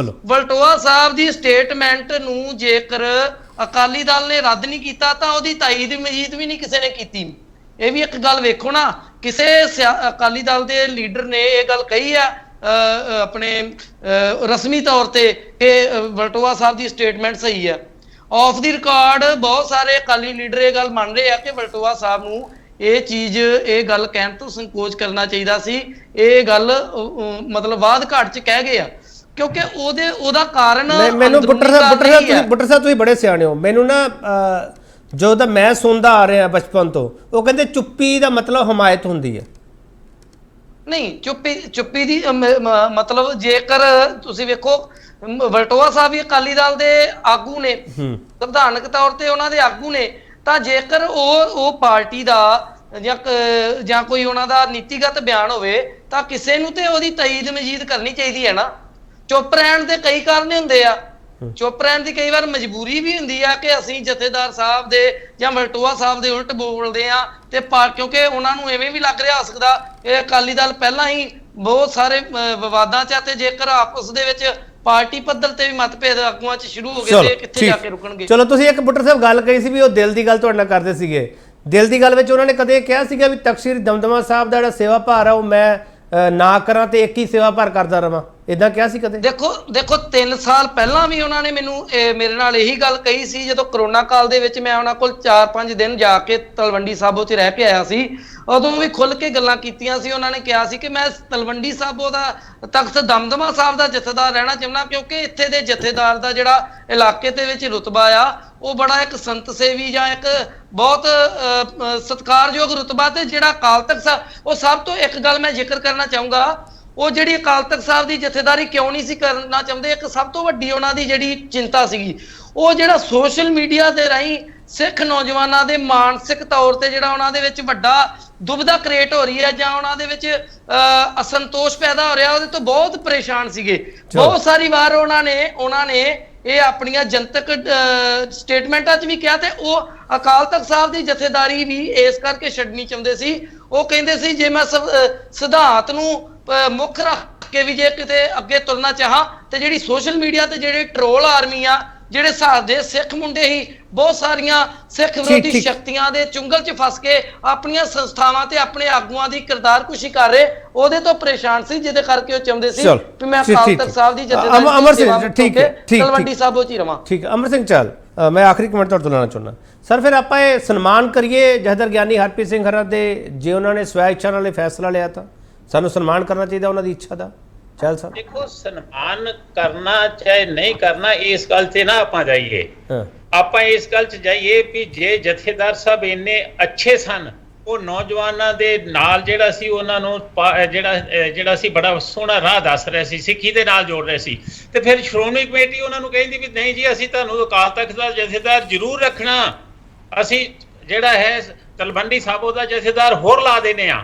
ਵਲਟੋਆ ਸਾਹਿਬ ਦੀ ਸਟੇਟਮੈਂਟ ਨੂੰ ਜੇਕਰ ਅਕਾਲੀ ਦਲ ਨੇ ਰੱਦ ਨਹੀਂ ਕੀਤਾ ਤਾਂ ਉਹਦੀ ਤਾਈਦ ਮਜੀਦ ਵੀ ਨਹੀਂ ਕਿਸੇ ਨੇ ਕੀਤੀ। ਇਹ ਵੀ ਇੱਕ ਗੱਲ ਵੇਖੋ ਨਾ, ਕਿਸੇ ਅਕਾਲੀ ਦਲ ਦੇ ਲੀਡਰ ਨੇ ਇਹ ਗੱਲ ਕਹੀ ਆ ਆਪਣੇ ਰਸਮੀ ਤੌਰ ਤੇ ਕਿ ਵਲਟੋਆ ਸਾਹਿਬ ਦੀ ਸਟੇਟਮੈਂਟ ਸਹੀ ਹੈ। ਆਫ ਦੀ ਰਿਕਾਰਡ ਬਹੁਤ ਸਾਰੇ ਅਕਾਲੀ ਲੀਡਰ ਇਹ ਗੱਲ ਮੰਨ ਰਹੇ ਆ ਕਿ ਵਲਟੋਆ ਸਾਹਿਬ ਨੂੰ ਇਹ ਗੱਲ ਕਹਿਣ ਤੋਂ ਸੰਕੋਚ ਕਰਨਾ ਚਾਹੀਦਾ ਸੀ। ਇਹ ਗੱਲ ਮਤਲਬ ਬਾਅਦ ਘਾਟ 'ਚ ਕਹਿ ਗਏ ਆ, ਕਿਉਂਕਿ ਉਹਦਾ ਕਾਰਨ ਮੈਨੂੰ ਬੁੱਟਰ ਸਾਹਿਬ ਤੁਸੀਂ ਬੜੇ ਸਿਆਣੇ ਹੋ। ਮੈਨੂੰ ਨਾ ਜੋ ਤਾਂ ਮੈਂ ਸੁਣਦਾ ਆ ਰਿਹਾ ਬਚਪਨ ਤੋਂ, ਉਹ ਕਹਿੰਦੇ ਚੁੱਪੀ ਦਾ ਮਤਲਬ ਹਮਾਇਤ ਹੁੰਦੀ ਹੈ। ਨਹੀਂ, ਚੁੱਪੀ ਦੀ ਮਤਲਬ ਜੇਕਰ ਤੁਸੀਂ ਵੇਖੋ ਵਲਟੋਆ ਸਾਹਿਬ ਵੀ ਅਕਾਲੀ ਦਲ ਦੇ ਆਗੂ ਨੇ, ਸੰਵਿਧਾਨਕ ਤੌਰ ਤੇ ਉਹਨਾਂ ਦੇ ਆਗੂ ਨੇ, ਤਾਂ ਜੇਕਰ ਉਹ ਪਾਰਟੀ ਦਾ ਜਾਂ ਕੋਈ ਉਹਨਾਂ ਦਾ ਨੀਤੀਗਤ ਬਿਆਨ ਹੋਵੇ ਤਾਂ ਕਿਸੇ ਨੂੰ ਤੇ ਉਹਦੀ ਤਾਈਦ ਮਜੀਦ ਕਰਨੀ ਚਾਹੀਦੀ ਹੈ ਨਾ। ਚੁੱਪ ਰਹਿਣ ਦੇ ਕਈ ਕਾਰਨ ਹੁੰਦੇ ਆ, ਚੁੱਪ ਰਹਿਣ ਦੀ ਕਈ ਵਾਰ ਮਜਬੂਰੀ ਵੀ ਹੁੰਦੀ ਆ ਕਿ ਅਸੀਂ ਜਥੇਦਾਰ ਸਾਹਿਬ ਦੇ ਜਾਂ ਵਲਟੋਆ ਸਾਹਿਬ ਦੇ ਉਲਟ ਬੋਲਦੇ ਆ ਤੇ ਕਿਉਂਕਿ ਉਹਨਾਂ ਨੂੰ ਐਵੇਂ ਵੀ ਲੱਗ ਰਿਹਾ ਹੋ ਸਕਦਾ ਇਹ ਅਕਾਲੀ ਦਲ ਪਹਿਲਾਂ ਹੀ ਬਹੁਤ ਸਾਰੇ ਵਿਵਾਦਾਂ 'ਚ ਆ, ਤੇ ਜੇਕਰ ਆਪਸ ਦੇ ਵਿੱਚ ਪਾਰਟੀ ਪੱਧਰ ਤੇ ਵੀ ਮਤਭੇਦ ਆਗੂਆਂ 'ਚ ਸ਼ੁਰੂ ਹੋ ਗਏ ਤੇ ਕਿੱਥੇ ਜਾ ਕੇ ਰੁਕਣਗੇ। ਚਲੋ, ਤੁਸੀਂ ਇੱਕ ਬੁੱਟਰ ਸਾਹਿਬ ਗੱਲ ਕਹੀ ਸੀ ਵੀ ਉਹ ਦਿਲ ਦੀ ਗੱਲ ਤੁਹਾਡੇ ਨਾਲ ਕਰਦੇ ਸੀਗੇ। ਦਿਲ ਦੀ ਗੱਲ ਵਿੱਚ ਉਹਨਾਂ ਨੇ ਕਦੇ ਕਿਹਾ ਸੀਗਾ ਵੀ ਤਖ਼ਤ ਸ੍ਰੀ ਦਮਦਮਾ ਸਾਹਿਬ ਦਾ ਜਿਹੜਾ ਸੇਵਾ ਭਾਰ ਆ ਉਹ ਮੈਂ ਨਾ ਕਰਾਂ ਤੇ ਇੱਕ ਹੀ ਸੇਵਾ ਭਾਰ ਕਰਦਾ ਰਵਾਂ, ਇਦਾਂ ਕਿਹਾ ਸੀ ਕਦੇ? ਦੇਖੋ 3 ਸਾਲ ਪਹਿਲਾਂ ਵੀ ਉਹਨਾਂ ਨੇ ਮੇਰੇ ਨਾਲ ਇਹੀ ਗੱਲ ਕਹੀ ਸੀ, ਜਦੋਂ ਕਰੋਨਾ ਕਾਲ ਦੇ ਵਿੱਚ ਮੈਂ ਉਹਨਾਂ ਕੋਲ 4-5 ਦਿਨ ਜਾ ਕੇ ਤਲਵੰਡੀ ਸਾਬੋ 'ਚ ਰਹਿ ਕੇ ਆਇਆ ਸੀ। ਉਦੋਂ ਵੀ ਖੁੱਲ ਕੇ ਗੱਲਾਂ ਕੀਤੀਆਂ ਸੀ। ਉਹਨਾਂ ਨੇ ਕਿਹਾ ਸੀ ਕਿ ਮੈਂ ਤਲਵੰਡੀ ਸਾਬੋ ਦਾ ਤਖਤ ਦਮਦਮਾ ਸਾਹਿਬ ਦਾ ਜਥੇਦਾਰ ਰਹਿਣਾ ਚਾਹੁੰਦਾ, ਕਿਉਂਕਿ ਇੱਥੇ ਦੇ ਜਥੇਦਾਰ ਦਾ ਜਿਹੜਾ ਇਲਾਕੇ ਦੇ ਵਿੱਚ ਰੁਤਬਾ ਆ ਉਹ ਬੜਾ ਇੱਕ ਸੰਤ ਸੇਵੀ ਜਾਂ ਇੱਕ ਬਹੁਤ ਸਤਿਕਾਰਯੋਗ ਰੁਤਬਾ। ਤੇ ਜਿਹੜਾ ਅਕਾਲ ਤਖਤ ਸਾਹਿਬ, ਉਹ ਸਭ ਤੋਂ ਇੱਕ ਗੱਲ ਮੈਂ ਜ਼ਿਕਰ ਕਰਨਾ ਚਾਹੂੰਗਾ, ਉਹ ਜਿਹੜੀ ਅਕਾਲ ਤਖਤ ਸਾਹਿਬ ਦੀ ਜਥੇਦਾਰੀ ਕਿਉਂ ਨਹੀਂ ਸੀ ਕਰਨਾ ਚਾਹੁੰਦੇ, ਇੱਕ ਸਭ ਤੋਂ ਵੱਡੀ ਉਹਨਾਂ ਦੀ ਜਿਹੜੀ ਚਿੰਤਾ ਸੀਗੀ, ਉਹ ਜਿਹੜਾ ਸੋਸ਼ਲ ਮੀਡੀਆ ਦੇ ਰਾਹੀਂ ਸਿੱਖ ਨੌਜਵਾਨਾਂ ਦੇ ਮਾਨਸਿਕ ਤੌਰ ਤੇ ਜਿਹੜਾ ਉਹਨਾਂ ਦੇ ਵਿੱਚ ਵੱਡਾ ਦੁਬਿਧਾ ਕ੍ਰੀਏਟ ਹੋ ਰਹੀ ਹੈ ਜਾਂ ਉਹਨਾਂ ਦੇ ਵਿੱਚ ਅਸੰਤੋਸ਼ ਪੈਦਾ ਹੋ ਰਿਹਾ, ਉਹਦੇ ਤੋਂ ਬਹੁਤ ਪਰੇਸ਼ਾਨ ਸੀਗੇ। ਬਹੁਤ ਸਾਰੀ ਵਾਰ ਉਹਨਾਂ ਨੇ ਇਹ ਆਪਣੀਆਂ ਜਨਤਕ ਸਟੇਟਮੈਂਟਾਂ 'ਚ ਵੀ ਕਿਹਾ, ਤੇ ਉਹ ਅਕਾਲ ਤਖਤ ਸਾਹਿਬ ਦੀ ਜਥੇਦਾਰੀ ਵੀ ਇਸ ਕਰਕੇ ਛੱਡਣੀ ਚਾਹੁੰਦੇ ਸੀ। ਉਹ ਕਹਿੰਦੇ ਸੀ ਜੇ ਮੈਂ ਸਿਧਾਂਤ ਨੂੰ ਮੁੱਖ ਰੱਖ ਕੇ ਵੀ ਜੇ ਕਿਤੇ ਅੱਗੇ ਤੁਰਨਾ ਚਾਹਾਂ ਤੇ ਜਿਹੜੀ ਸੋਸ਼ਲ ਮੀਡੀਆ ਤੇ ਜਿਹੜੇ ਟਰੋਲ ਆਰਮੀ ਆ, ਜਿਹੜੇ ਸਾਡੇ ਸਿੱਖ ਮੁੰਡੇ ਹੀ ਬਹੁਤ ਸਾਰੀਆਂ ਸਿੱਖ ਵਿਰੋਧੀ ਸ਼ਕਤੀਆਂ ਦੇ ਚੁੰਗਲ 'ਚ ਫਸ ਕੇ ਆਪਣੀਆਂ ਸੰਸਥਾਵਾਂ ਤੇ ਆਪਣੇ ਆਗੂਆਂ ਦੀ ਕਿਰਦਾਰਕੁਸ਼ੀ ਕਰ ਰਹੇ, ਉਹਦੇ ਤੋਂ ਪਰੇਸ਼ਾਨ ਸੀ, ਜਿਹਦੇ ਕਰਕੇ ਉਹ ਚਾਹੁੰਦੇ ਸੀ ਕਿ ਮੈਂ ਅਕਾਲ ਤਖਤ ਸਾਹਿਬ ਦੀ ਜਥੇਦਾਰੀ ਅਮਰ ਸਿੰਘ ਤਲਵੰਡੀ ਸਾਬੋ 'ਚ ਹੀ ਰਵਾਂ। ਠੀਕ ਹੈ ਅਮਰ ਸਿੰਘ, ਚੱਲ ਮੈਂ ਆਖਰੀ ਕਮੈਂਟ ਤੁਹਾਡੇ ਤੋਂ ਲੈਣਾ ਚਾਹੁੰਦਾ ਸਰ। ਫਿਰ ਆਪਾਂ ਇਹ ਸਨਮਾਨ ਕਰੀਏ ਜਥੇਦਾਰ ਗਿਆਨੀ ਹਰਪ੍ਰੀਤ ਸਿੰਘ ਹਰਾਂ ਦੇ, ਜੇ ਉਹਨਾਂ ਨੇ ਸਵੈ ਇੱਛਾ ਨਾਲ ਇਹ ਫੈਸਲਾ ਲਿਆ ਤਾਂ ਸਾਨੂੰ ਸਨਮਾਨ ਕਰਨਾ ਚਾਹੀਦਾ ਉਹਨਾਂ ਦੀ ਇੱਛਾ ਦਾ। ਚੱਲ ਸਰ, ਦੇਖੋ ਸਨਮਾਨ ਕਰਨਾ ਚਾਹੇ ਨਹੀਂ ਕਰਨਾ, ਇਸ ਗੱਲ ਤੇ ਨਾ ਆਪਾਂ ਜਾਈਏ। ਆਪਾਂ ਇਸ ਗੱਲ 'ਚ ਜਾਈਏ ਵੀ ਜੇ ਜਥੇਦਾਰ ਸਾਹਿਬ ਇੰਨੇ ਅੱਛੇ ਸਨ, ਉਹ ਨੌਜਵਾਨਾਂ ਦੇ ਨਾਲ ਜਿਹੜਾ ਸੀ ਉਹਨਾਂ ਨੂੰ ਜਿਹੜਾ ਸੀ ਬੜਾ ਸੋਹਣਾ ਰਾਹ ਦੱਸ ਰਿਹਾ ਸੀ, ਸਿੱਖੀ ਦੇ ਨਾਲ ਜੋੜ ਰਿਹਾ ਸੀ, ਤੇ ਫਿਰ ਸ਼੍ਰੋਮਣੀ ਕਮੇਟੀ ਉਹਨਾਂ ਨੂੰ ਕਹਿੰਦੀ ਵੀ ਨਹੀਂ ਜੀ ਅਸੀਂ ਤੁਹਾਨੂੰ ਅਕਾਲ ਤਖਤ ਦਾ ਜਥੇਦਾਰ ਜ਼ਰੂਰ ਰੱਖਣਾ, ਅਸੀਂ ਜਿਹੜਾ ਹੈ ਤਲਵੰਡੀ ਸਾਬੋ ਦਾ ਜਥੇਦਾਰ ਹੋਰ ਲਾ ਦੇਣੇ ਆ।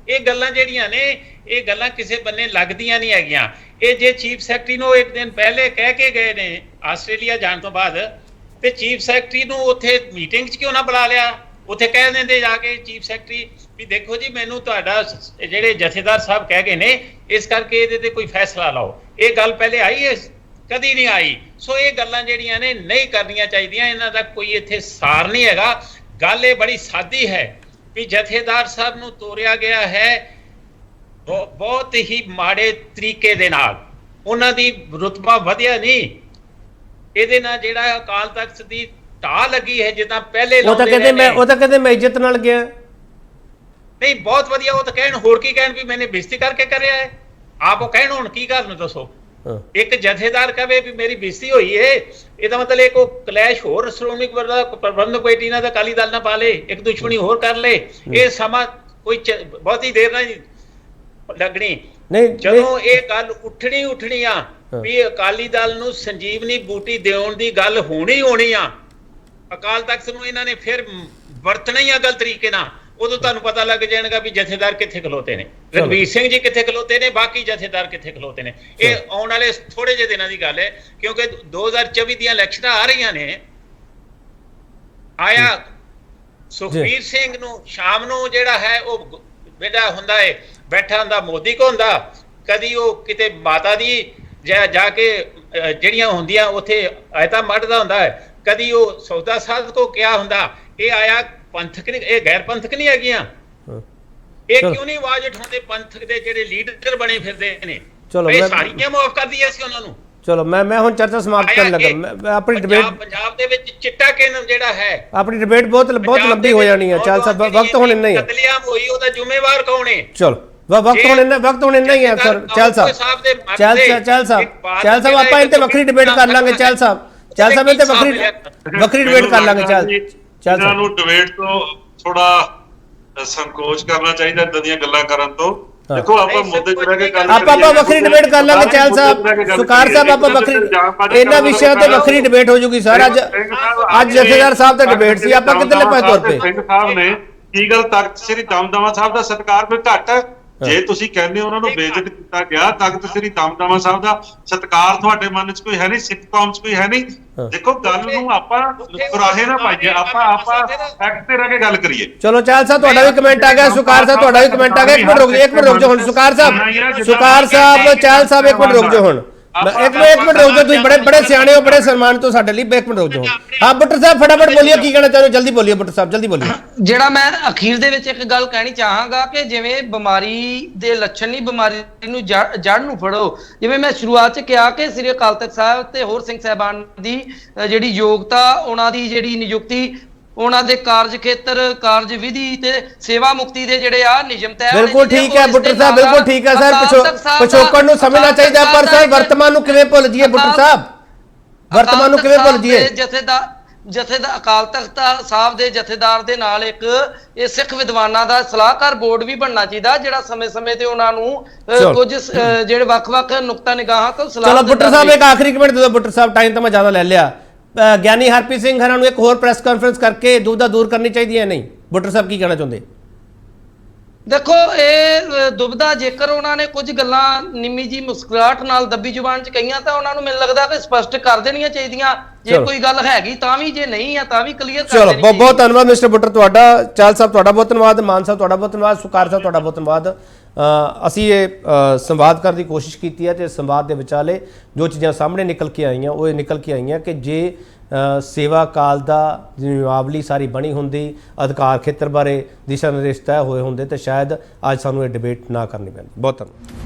ਇਹ ਗੱਲਾਂ ਜਿਹੜੀਆਂ ਨੇ ਇਹ ਗੱਲਾਂ ਕਿਸੇ ਬੰਨੇ ਲੱਗਦੀਆਂ ਨਹੀਂ ਹੈਗੀਆਂ। ਇਹ ਜੇ ਚੀਫ ਸੈਕਟਰੀ ਨੂੰ ਇੱਕ ਦਿਨ ਪਹਿਲੇ ਕਹਿ ਕੇ ਗਏ ਨੇ ਆਸਟ੍ਰੇਲੀਆ ਜਾਣ ਤੋਂ ਬਾਅਦ, ਤੇ ਚੀਫ ਸੈਕਟਰੀ ਨੂੰ ਉੱਥੇ ਮੀਟਿੰਗ 'ਚ ਕਿਉਂ ਨਾ ਬੁਲਾ ਲਿਆ? ਉੱਥੇ ਕਹਿ ਦਿੰਦੇ ਜਾ ਕੇ ਚੀਫ ਸੈਕਟਰੀ ਵੀ ਦੇਖੋ ਜੀ ਮੈਨੂੰ ਤੁਹਾਡਾ ਜਿਹੜੇ ਜਥੇਦਾਰ ਸਾਹਿਬ ਕਹਿ ਗਏ ਨੇ, ਇਸ ਕਰਕੇ ਇਹਦੇ ਤੇ ਕੋਈ ਫੈਸਲਾ ਲਾਓ। ਇਹ ਗੱਲ ਪਹਿਲੇ ਆਈ ਹੈ? ਕਦੀ ਨਹੀਂ ਆਈ। ਸੋ ਇਹ ਗੱਲਾਂ ਜਿਹੜੀਆਂ ਨੇ ਨਹੀਂ ਕਰਨੀਆਂ ਚਾਹੀਦੀਆਂ, ਇਹਨਾਂ ਦਾ ਕੋਈ ਇੱਥੇ ਸਾਰ ਨਹੀਂ ਹੈਗਾ। ਗੱਲ ਇਹ ਬੜੀ ਸਾਦੀ ਹੈ ਵੀ ਜਥੇਦਾਰ ਸਾਹਿਬ ਨੂੰ ਤੋਰਿਆ ਗਿਆ ਹੈ ਬਹੁਤ ਹੀ ਮਾੜੇ ਤਰੀਕੇ ਦੇ ਨਾਲ, ਉਹਨਾਂ ਦੀ ਰੁਤਬਾ ਵਧਿਆ ਨਹੀਂ। ਇਹਦੇ ਨਾਲ ਜਿਹੜਾ ਅਕਾਲ ਤਖਤ ਦੀ ਢਾਹ ਲੱਗੀ ਹੈ, ਜਿੱਦਾਂ ਪਹਿਲੇ ਉਹ ਤਾਂ ਕਹਿੰਦੇ ਮੈਂ ਇੱਜ਼ਤ ਨਾਲ ਗਿਆ। ਨਹੀਂ ਬਹੁਤ ਵਧੀਆ, ਉਹ ਤਾਂ ਕਹਿਣ, ਹੋਰ ਕੀ ਕਹਿਣ ਵੀ ਮੈਨੇ ਬੇਇੱਜ਼ਤੀ ਕਰਕੇ ਕਰਿਆ ਹੈ, ਆਪ ਉਹ ਕਹਿਣ ਹੁਣ ਕੀ ਕਰਨ ਦੱਸੋ। ਇੱਕ ਜਥੇਦਾਰ ਕਹੇ ਵੀ ਮੇਰੀ ਬੇਇੱਜ਼ਤੀ ਹੋਈ ਹੈ, ਇਹਦਾ ਮਤਲਬ ਇੱਕ ਉਹ ਕਲੈਸ਼ ਹੋਰ ਸ਼੍ਰੋਮਣੀ ਪ੍ਰਬੰਧਕ ਕਮੇਟੀ ਨਾਲ ਅਕਾਲੀ ਦਲ ਨਾਲ ਪਾ ਲੇ, ਇੱਕ ਦੁਸ਼ਮਣੀ ਹੋਰ ਕਰ ਲੇ। ਇਹ ਸਮਾਂ ਕੋਈ ਬਹੁਤੀ ਦੇਰ ਨਹੀਂ ਲੱਗਣੀ। ਜਦੋਂ ਇਹ ਗੱਲ ਉੱਠਣੀ ਆ ਵੀ ਅਕਾਲੀ ਦਲ ਨੂੰ ਸੰਜੀਵਨੀ ਬੂਟੀ ਦੇਣ ਦੀ ਗੱਲ ਹੋਣੀ ਆ, ਅਕਾਲ ਤਖਤ ਨੂੰ ਇਹਨਾਂ ਨੇ ਫਿਰ ਵਰਤਣਾ ਹੀ ਆ ਗਲਤ ਤਰੀਕੇ ਨਾਲ, ਉਦੋਂ ਤੁਹਾਨੂੰ ਪਤਾ ਲੱਗ ਜਾਏਗਾ ਵੀ ਜਥੇਦਾਰ ਕਿੱਥੇ ਖਲੋਤੇ ਨੇ, ਰਘਬੀਰ ਸਿੰਘ ਜੀ ਕਿੱਥੇ ਖਲੋਤੇ ਨੇ, ਬਾਕੀ ਜਥੇਦਾਰ ਕਿੱਥੇ ਖਲੋਤੇ ਨੇ। ਇਹ ਆਉਣ ਵਾਲੇ ਥੋੜੇ ਜਿਹੇ ਦਿਨਾਂ ਦੀ ਗੱਲ ਹੈ, ਕਿਉਂਕਿ 2024 ਦੀਆਂ ਇਲੈਕਸ਼ਨਾਂ ਆ ਰਹੀਆਂ ਨੇ। ਆਇਆ ਸੁਖਬੀਰ ਸਿੰਘ ਨੂੰ ਸ਼ਾਮ ਨੂੰ ਜਿਹੜਾ ਹੈ ਉਹ ਬੇਟਾ ਹੁੰਦਾ ਹੈ, ਬੈਠਾ ਹੁੰਦਾ ਮੋਦੀ ਕੋ ਹੁੰਦਾ, ਕਦੀ ਉਹ ਕਿਤੇ ਮਾਤਾ ਦੀ ਜਾ ਕੇ ਜਿਹੜੀਆਂ ਹੁੰਦੀਆਂ ਉੱਥੇ ਆਇਤਾ ਮੱਢਦਾ ਹੁੰਦਾ ਹੈ, ਕਦੀ ਉਹ ਸੌਦਾ ਸਾਧ ਕੋ ਕਿਹਾ ਹੁੰਦਾ। ਇਹ ਆਇਆ ਪੰਥਕ ਨਹੀਂ, ਇਹ ਗੈਰ ਪੰਥਕ ਨਹੀਂ ਹੈਗੀਆਂ। ਇਹ ਕਿਉਂ ਨਹੀਂ ਆਵਾਜ਼ ਉਠਾਉਂਦੇ ਪੰਥਕ ਦੇ ਜਿਹੜੇ ਲੀਡਰ ਬਣੇ ਫਿਰਦੇ ਨੇ? ਇਹ ਸਾਰੀਆਂ ਮਾਫ ਕਰ ਦਈਏ ਅਸੀਂ ਉਹਨਾਂ ਨੂੰ। ਚਲੋ ਮੈਂ ਹੁਣ ਚਰਚਾ ਸਮਾਪਤ ਕਰਨ ਲੱਗਾ। ਮੈਂ ਆਪਣੀ ਡਿਬੇਟ ਪੰਜਾਬ ਦੇ ਵਿੱਚ ਚਿੱਟਾ ਕੇਂਦਰ ਜਿਹੜਾ ਹੈ, ਆਪਣੀ ਡਿਬੇਟ ਬਹੁਤ ਲੰਬੀ ਹੋ ਜਾਣੀ ਹੈ। ਚਾਲ ਸਾਹਿਬ ਵਕਤ ਹੁਣ ਇੰਨਾ ਹੀ ਹੈ। ਕਤਲੇਆਮ ਹੋਈ ਉਹਦਾ ਜ਼ਿੰਮੇਵਾਰ ਕੌਣ ਹੈ? ਚਲੋ ਵਕਤ ਹੁਣ ਇੰਨਾ ਹੀ ਹੈ ਸਰ। ਚਾਲ ਸਾਹਿਬ ਆਪਾਂ ਇਹ ਤੇ ਵੱਖਰੀ ਡਿਬੇਟ ਕਰ ਲਾਂਗੇ। ਚਾਲ ਸਾਹਿਬ ਇਹ ਤੇ ਵੱਖਰੀ ਡਿਬੇਟ ਕਰ ਲਾਂਗੇ। ਚਾਲ ਸਾਹਿਬ ਨੂੰ ਡਿਬੇਟ ਤੋਂ ਥੋੜਾ ਸੰਕੋਚ ਕਰਨਾ ਚਾਹੀਦਾ ਇਦਾਂ ਦੀਆਂ ਗੱਲਾਂ ਕਰਨ ਤੋਂ। ਦੇਖੋ ਆਪਾਂ ਮੁੱਦੇ ਤੇ ਰਹਿ ਕੇ ਗੱਲ ਆਪਾਂ ਵੱਖਰੀ ਡਿਬੇਟ ਕਰ ਲਾਂਗੇ। ਚਾਲ ਸਾਹਿਬ, ਸੁਕਾਰ ਸਾਹਿਬ, ਆਪਾਂ ਵੱਖਰੀ ਇਹਨਾਂ ਵਿਸ਼ਿਆਂ ਤੇ ਵੱਖਰੀ ਡਿਬੇਟ ਹੋ ਜੂਗੀ ਸਰ। ਅੱਜ ਜਥੇਦਾਰ ਸਾਹਿਬ ਦਾ ਡਿਬੇਟ ਸੀ, ਆਪਾਂ ਕਿੱਧਰਲੇ ਪਾਸੇ ਤੌਰ ਤੇ ਸਿੰਘ ਸਾਹਿਬ ਨੇ ਕੀ ਗੱਲ ਤਖਤ ਸ੍ਰੀ ਦਮਦਮਾ ਸਾਹਿਬ ਦਾ ਸਤਿਕਾਰ ਕੋਈ ਘੱਟ? ਜੇ ਤੁਸੀਂ ਕਹਿੰਦੇ ਉਹਨਾਂ ਨੂੰ ਬੇਇੱਜ਼ਤ ਕੀਤਾ ਗਿਆ, ਤਖਤ ਸ੍ਰੀ ਦਮਦਮਾ ਸਾਹਿਬ ਦਾ ਸਤਿਕਾਰ ਤੁਹਾਡੇ ਮਨ 'ਚ ਕੋਈ ਹੈ ਨਹੀਂ, ਸਿੱਖ ਕੌਮ 'ਚ ਕੋਈ ਹੈ ਨਹੀਂ? ਦੇਖੋ ਗੱਲ ਨੂੰ ਆਪਾਂ ਕੁਰਾਹੇ ਨਾ ਪਾਈਏ, ਆਪਾਂ ਫੈਕਟ ਤੇ ਰਹਿ ਕੇ ਗੱਲ ਕਰੀਏ। ਚਲੋ ਚਾਲ ਸਾਹਿਬ ਤੁਹਾਡਾ ਵੀ ਕਮੈਂਟ ਆ ਗਿਆ, ਸੁਕਾਰ ਸਾਹਿਬ ਤੁਹਾਡਾ ਵੀ ਕਮੈਂਟ ਆ ਗਿਆ। ਇੱਕ ਮਿੰਟ ਰੁਕ ਜਾਓ ਹੁਣ। ਸੁਕਾਰ ਸਾਹਿਬ, ਚਾਲ ਸਾਹਿਬ ਇੱਕ ਮਿੰਟ ਰੁਕ ਜਾਓ ਹੁਣ। ਇੱਕ ਮਿੰਟ ਰੁਕ ਜਾਓ, ਤੁਸੀਂ ਬੜੇ ਸਿਆਣੇ ਹੋ, ਬੜੇ ਸਨਮਾਨ ਤੋਂ ਸਾਡੇ ਲਈ। ਇੱਕ ਮਿੰਟ ਰੁਕ ਜਾਓ। ਹਾਂ ਬੁੱਟਰ ਸਾਹਿਬ ਫਟਾਫਟ ਬੋਲੀਏ, ਕੀ ਕਹਿਣਾ ਚਾਹੁੰਦੇ ਹੋ? ਜਲਦੀ ਬੋਲੀਏ ਬੁੱਟਰ ਸਾਹਿਬ, ਜਲਦੀ ਬੋਲੀਏ। ਜਿਹੜਾ ਮੈਂ ਅਖੀਰ ਦੇ ਵਿੱਚ ਇੱਕ ਗੱਲ ਕਹਿਣੀ ਚਾਹਾਂਗਾ ਕਿ ਜਿਵੇਂ ਬਿਮਾਰੀ ਦੇ ਲੱਛਣ ਨਹੀਂ, ਬਿਮਾਰੀ ਨੂੰ ਜੜ ਨੂੰ ਫੜੋ। ਜਿਵੇਂ ਮੈਂ ਸ਼ੁਰੂਆਤ 'ਚ ਕਿਹਾ ਕਿ ਸ੍ਰੀ ਅਕਾਲ ਤਖਤ ਸਾਹਿਬ ਤੇ ਹੋਰ ਸਿੰਘ ਸਾਹਿਬਾਨ ਦੀ ਜਿਹੜੀ ਯੋਗਤਾ, ਉਹਨਾਂ ਦੀ ਜਿਹੜੀ ਨਿਯੁਕਤੀ, ਉਹਨਾਂ ਦੇ ਕਾਰਜ ਖੇਤਰ, ਕਾਰਜ ਵਿਧੀ ਤੇ ਸੇਵਾ ਮੁਕਤੀ ਦੇ ਜਿਹੜੇ ਆ ਨਿਯਮ ਤੈਅ। ਬਿਲਕੁਲ ਠੀਕ ਹੈ ਬੁੱਟਰ ਸਾਹਿਬ, ਬਿਲਕੁਲ ਠੀਕ ਹੈ ਸਰ। ਪਿਛੋਕੜ ਨੂੰ ਸਮਝਣਾ ਚਾਹੀਦਾ, ਪਰ ਸਰ ਵਰਤਮਾਨ ਨੂੰ ਕਿਵੇਂ ਭੁੱਲ ਜਾਈਏ ਬੁੱਟਰ ਸਾਹਿਬ? ਵਰਤਮਾਨ ਨੂੰ ਕਿਵੇਂ ਭੁੱਲ ਜਾਈਏ? ਜਥੇਦਾਰ ਅਕਾਲ ਤਖਤ ਸਾਹਿਬ ਦੇ ਜਥੇਦਾਰ ਦੇ ਨਾਲ ਇੱਕ ਇਹ ਸਿੱਖ ਵਿਦਵਾਨਾਂ ਦਾ ਸਲਾਹਕਾਰ ਬੋਰਡ ਵੀ ਬਣਨਾ ਚਾਹੀਦਾ, ਜਿਹੜਾ ਸਮੇਂ-ਸਮੇਂ ਤੇ ਉਹਨਾਂ ਨੂੰ ਕੁਝ ਜਿਹੜੇ ਵੱਖ-ਵੱਖ ਨੁਕਤਾ ਨਿਗਾਹਾਂ ਤੋਂ ਸਲਾਹ। ਚਲੋ ਬੁੱਟਰ ਸਾਹਿਬ ਇੱਕ ਆਖਰੀ ਕਮੈਂਟ ਦੇ ਦਿਓ ਬੁੱਟਰ ਸਾਹਿਬ, ਟਾਈਮ ਤਾਂ ਮੈਂ ਜ਼ਿਆਦਾ ਲੈ ਲਿਆ। ਗਿਆਨੀ ਹਰਪ੍ਰੀਤ ਸਿੰਘ ਹਰਾਂ ਨੂੰ ਇੱਕ ਹੋਰ ਪ੍ਰੈਸ ਕਾਨਫਰੰਸ ਕਰਕੇ ਦੁਬਿਧਾ ਦੂਰ ਕਰਨੀ ਚਾਹੀਦੀ ਹੈ ਨਹੀਂ? ਬੁੱਟਰ ਸਾਹਿਬ ਕੀ ਕਹਿਣਾ ਚਾਹੁੰਦੇ? ਦੇਖੋ ਇਹ ਦੁਬਿਧਾ ਜੇਕਰ ਉਹਨਾਂ ਨੇ ਕੁਝ ਗੱਲਾਂ ਨਿੰਮੀ ਜੀ ਮੁਸਕਰਾਹਟ ਨਾਲ ਦੱਬੀ ਜ਼ੁਬਾਨ 'ਚ ਕਹੀਆਂ ਤਾਂ ਉਹਨਾਂ ਨੂੰ ਮੈਨੂੰ ਲੱਗਦਾ ਕਿ ਸਪਸ਼ਟ ਕਰ ਦੇਣੀਆਂ ਚਾਹੀਦੀਆਂ। ਜੇ ਕੋਈ ਗੱਲ ਹੈਗੀ ਤਾਂ ਵੀ, ਜੇ ਨਹੀਂ ਆ ਤਾਂ ਵੀ ਕਲੀਅਰ ਕਰ ਦੇਣੀ। ਚਲੋ ਬਹੁਤ ਧੰਨਵਾਦ ਮਿਸਟਰ ਬੁੱਟਰ ਤੁਹਾਡਾ। ਚਾਲ ਸਾਹਿਬ ਤੁਹਾਡਾ ਬਹੁਤ ਧੰਨਵਾਦ। ਮਾਨ ਸਾਹਿਬ ਤੁਹਾਡਾ ਬਹੁਤ ਧੰਨਵਾਦ। ਸੁਕਾਰ ਸਾਹਿਬ ਤੁਹਾਡਾ ਬਹੁਤ ਧੰਨਵਾਦ। ਅਸੀਂ ਇਹ ਸੰਵਾਦ ਕਰਨ ਦੀ ਕੋਸ਼ਿਸ਼ ਕੀਤੀ ਹੈ ਤੇ ਸੰਵਾਦ ਦੇ ਵਿਚਾਲੇ ਜੋ ਚੀਜ਼ਾਂ ਸਾਹਮਣੇ ਨਿਕਲ ਕੇ ਆਈਆਂ ਉਹ ਇਹ ਨਿਕਲ ਕੇ ਆਈਆਂ ਕਿ ਜੇ ਸੇਵਾ ਕਾਲ ਦਾ ਨਿਯਮਾਵਲੀ ਸਾਰੀ ਬਣੀ ਹੁੰਦੀ, ਅਧਿਕਾਰ ਖੇਤਰ ਬਾਰੇ ਦਿਸ਼ਾ ਨਿਰਦੇਸ਼ ਤੈਅ ਹੋਏ ਹੁੰਦੇ ਤਾਂ ਸ਼ਾਇਦ ਅੱਜ ਸਾਨੂੰ ਇਹ ਡਿਬੇਟ ਨਾ ਕਰਨੀ ਪੈਂਦੀ। ਬਹੁਤ ਧੰਨਵਾਦ।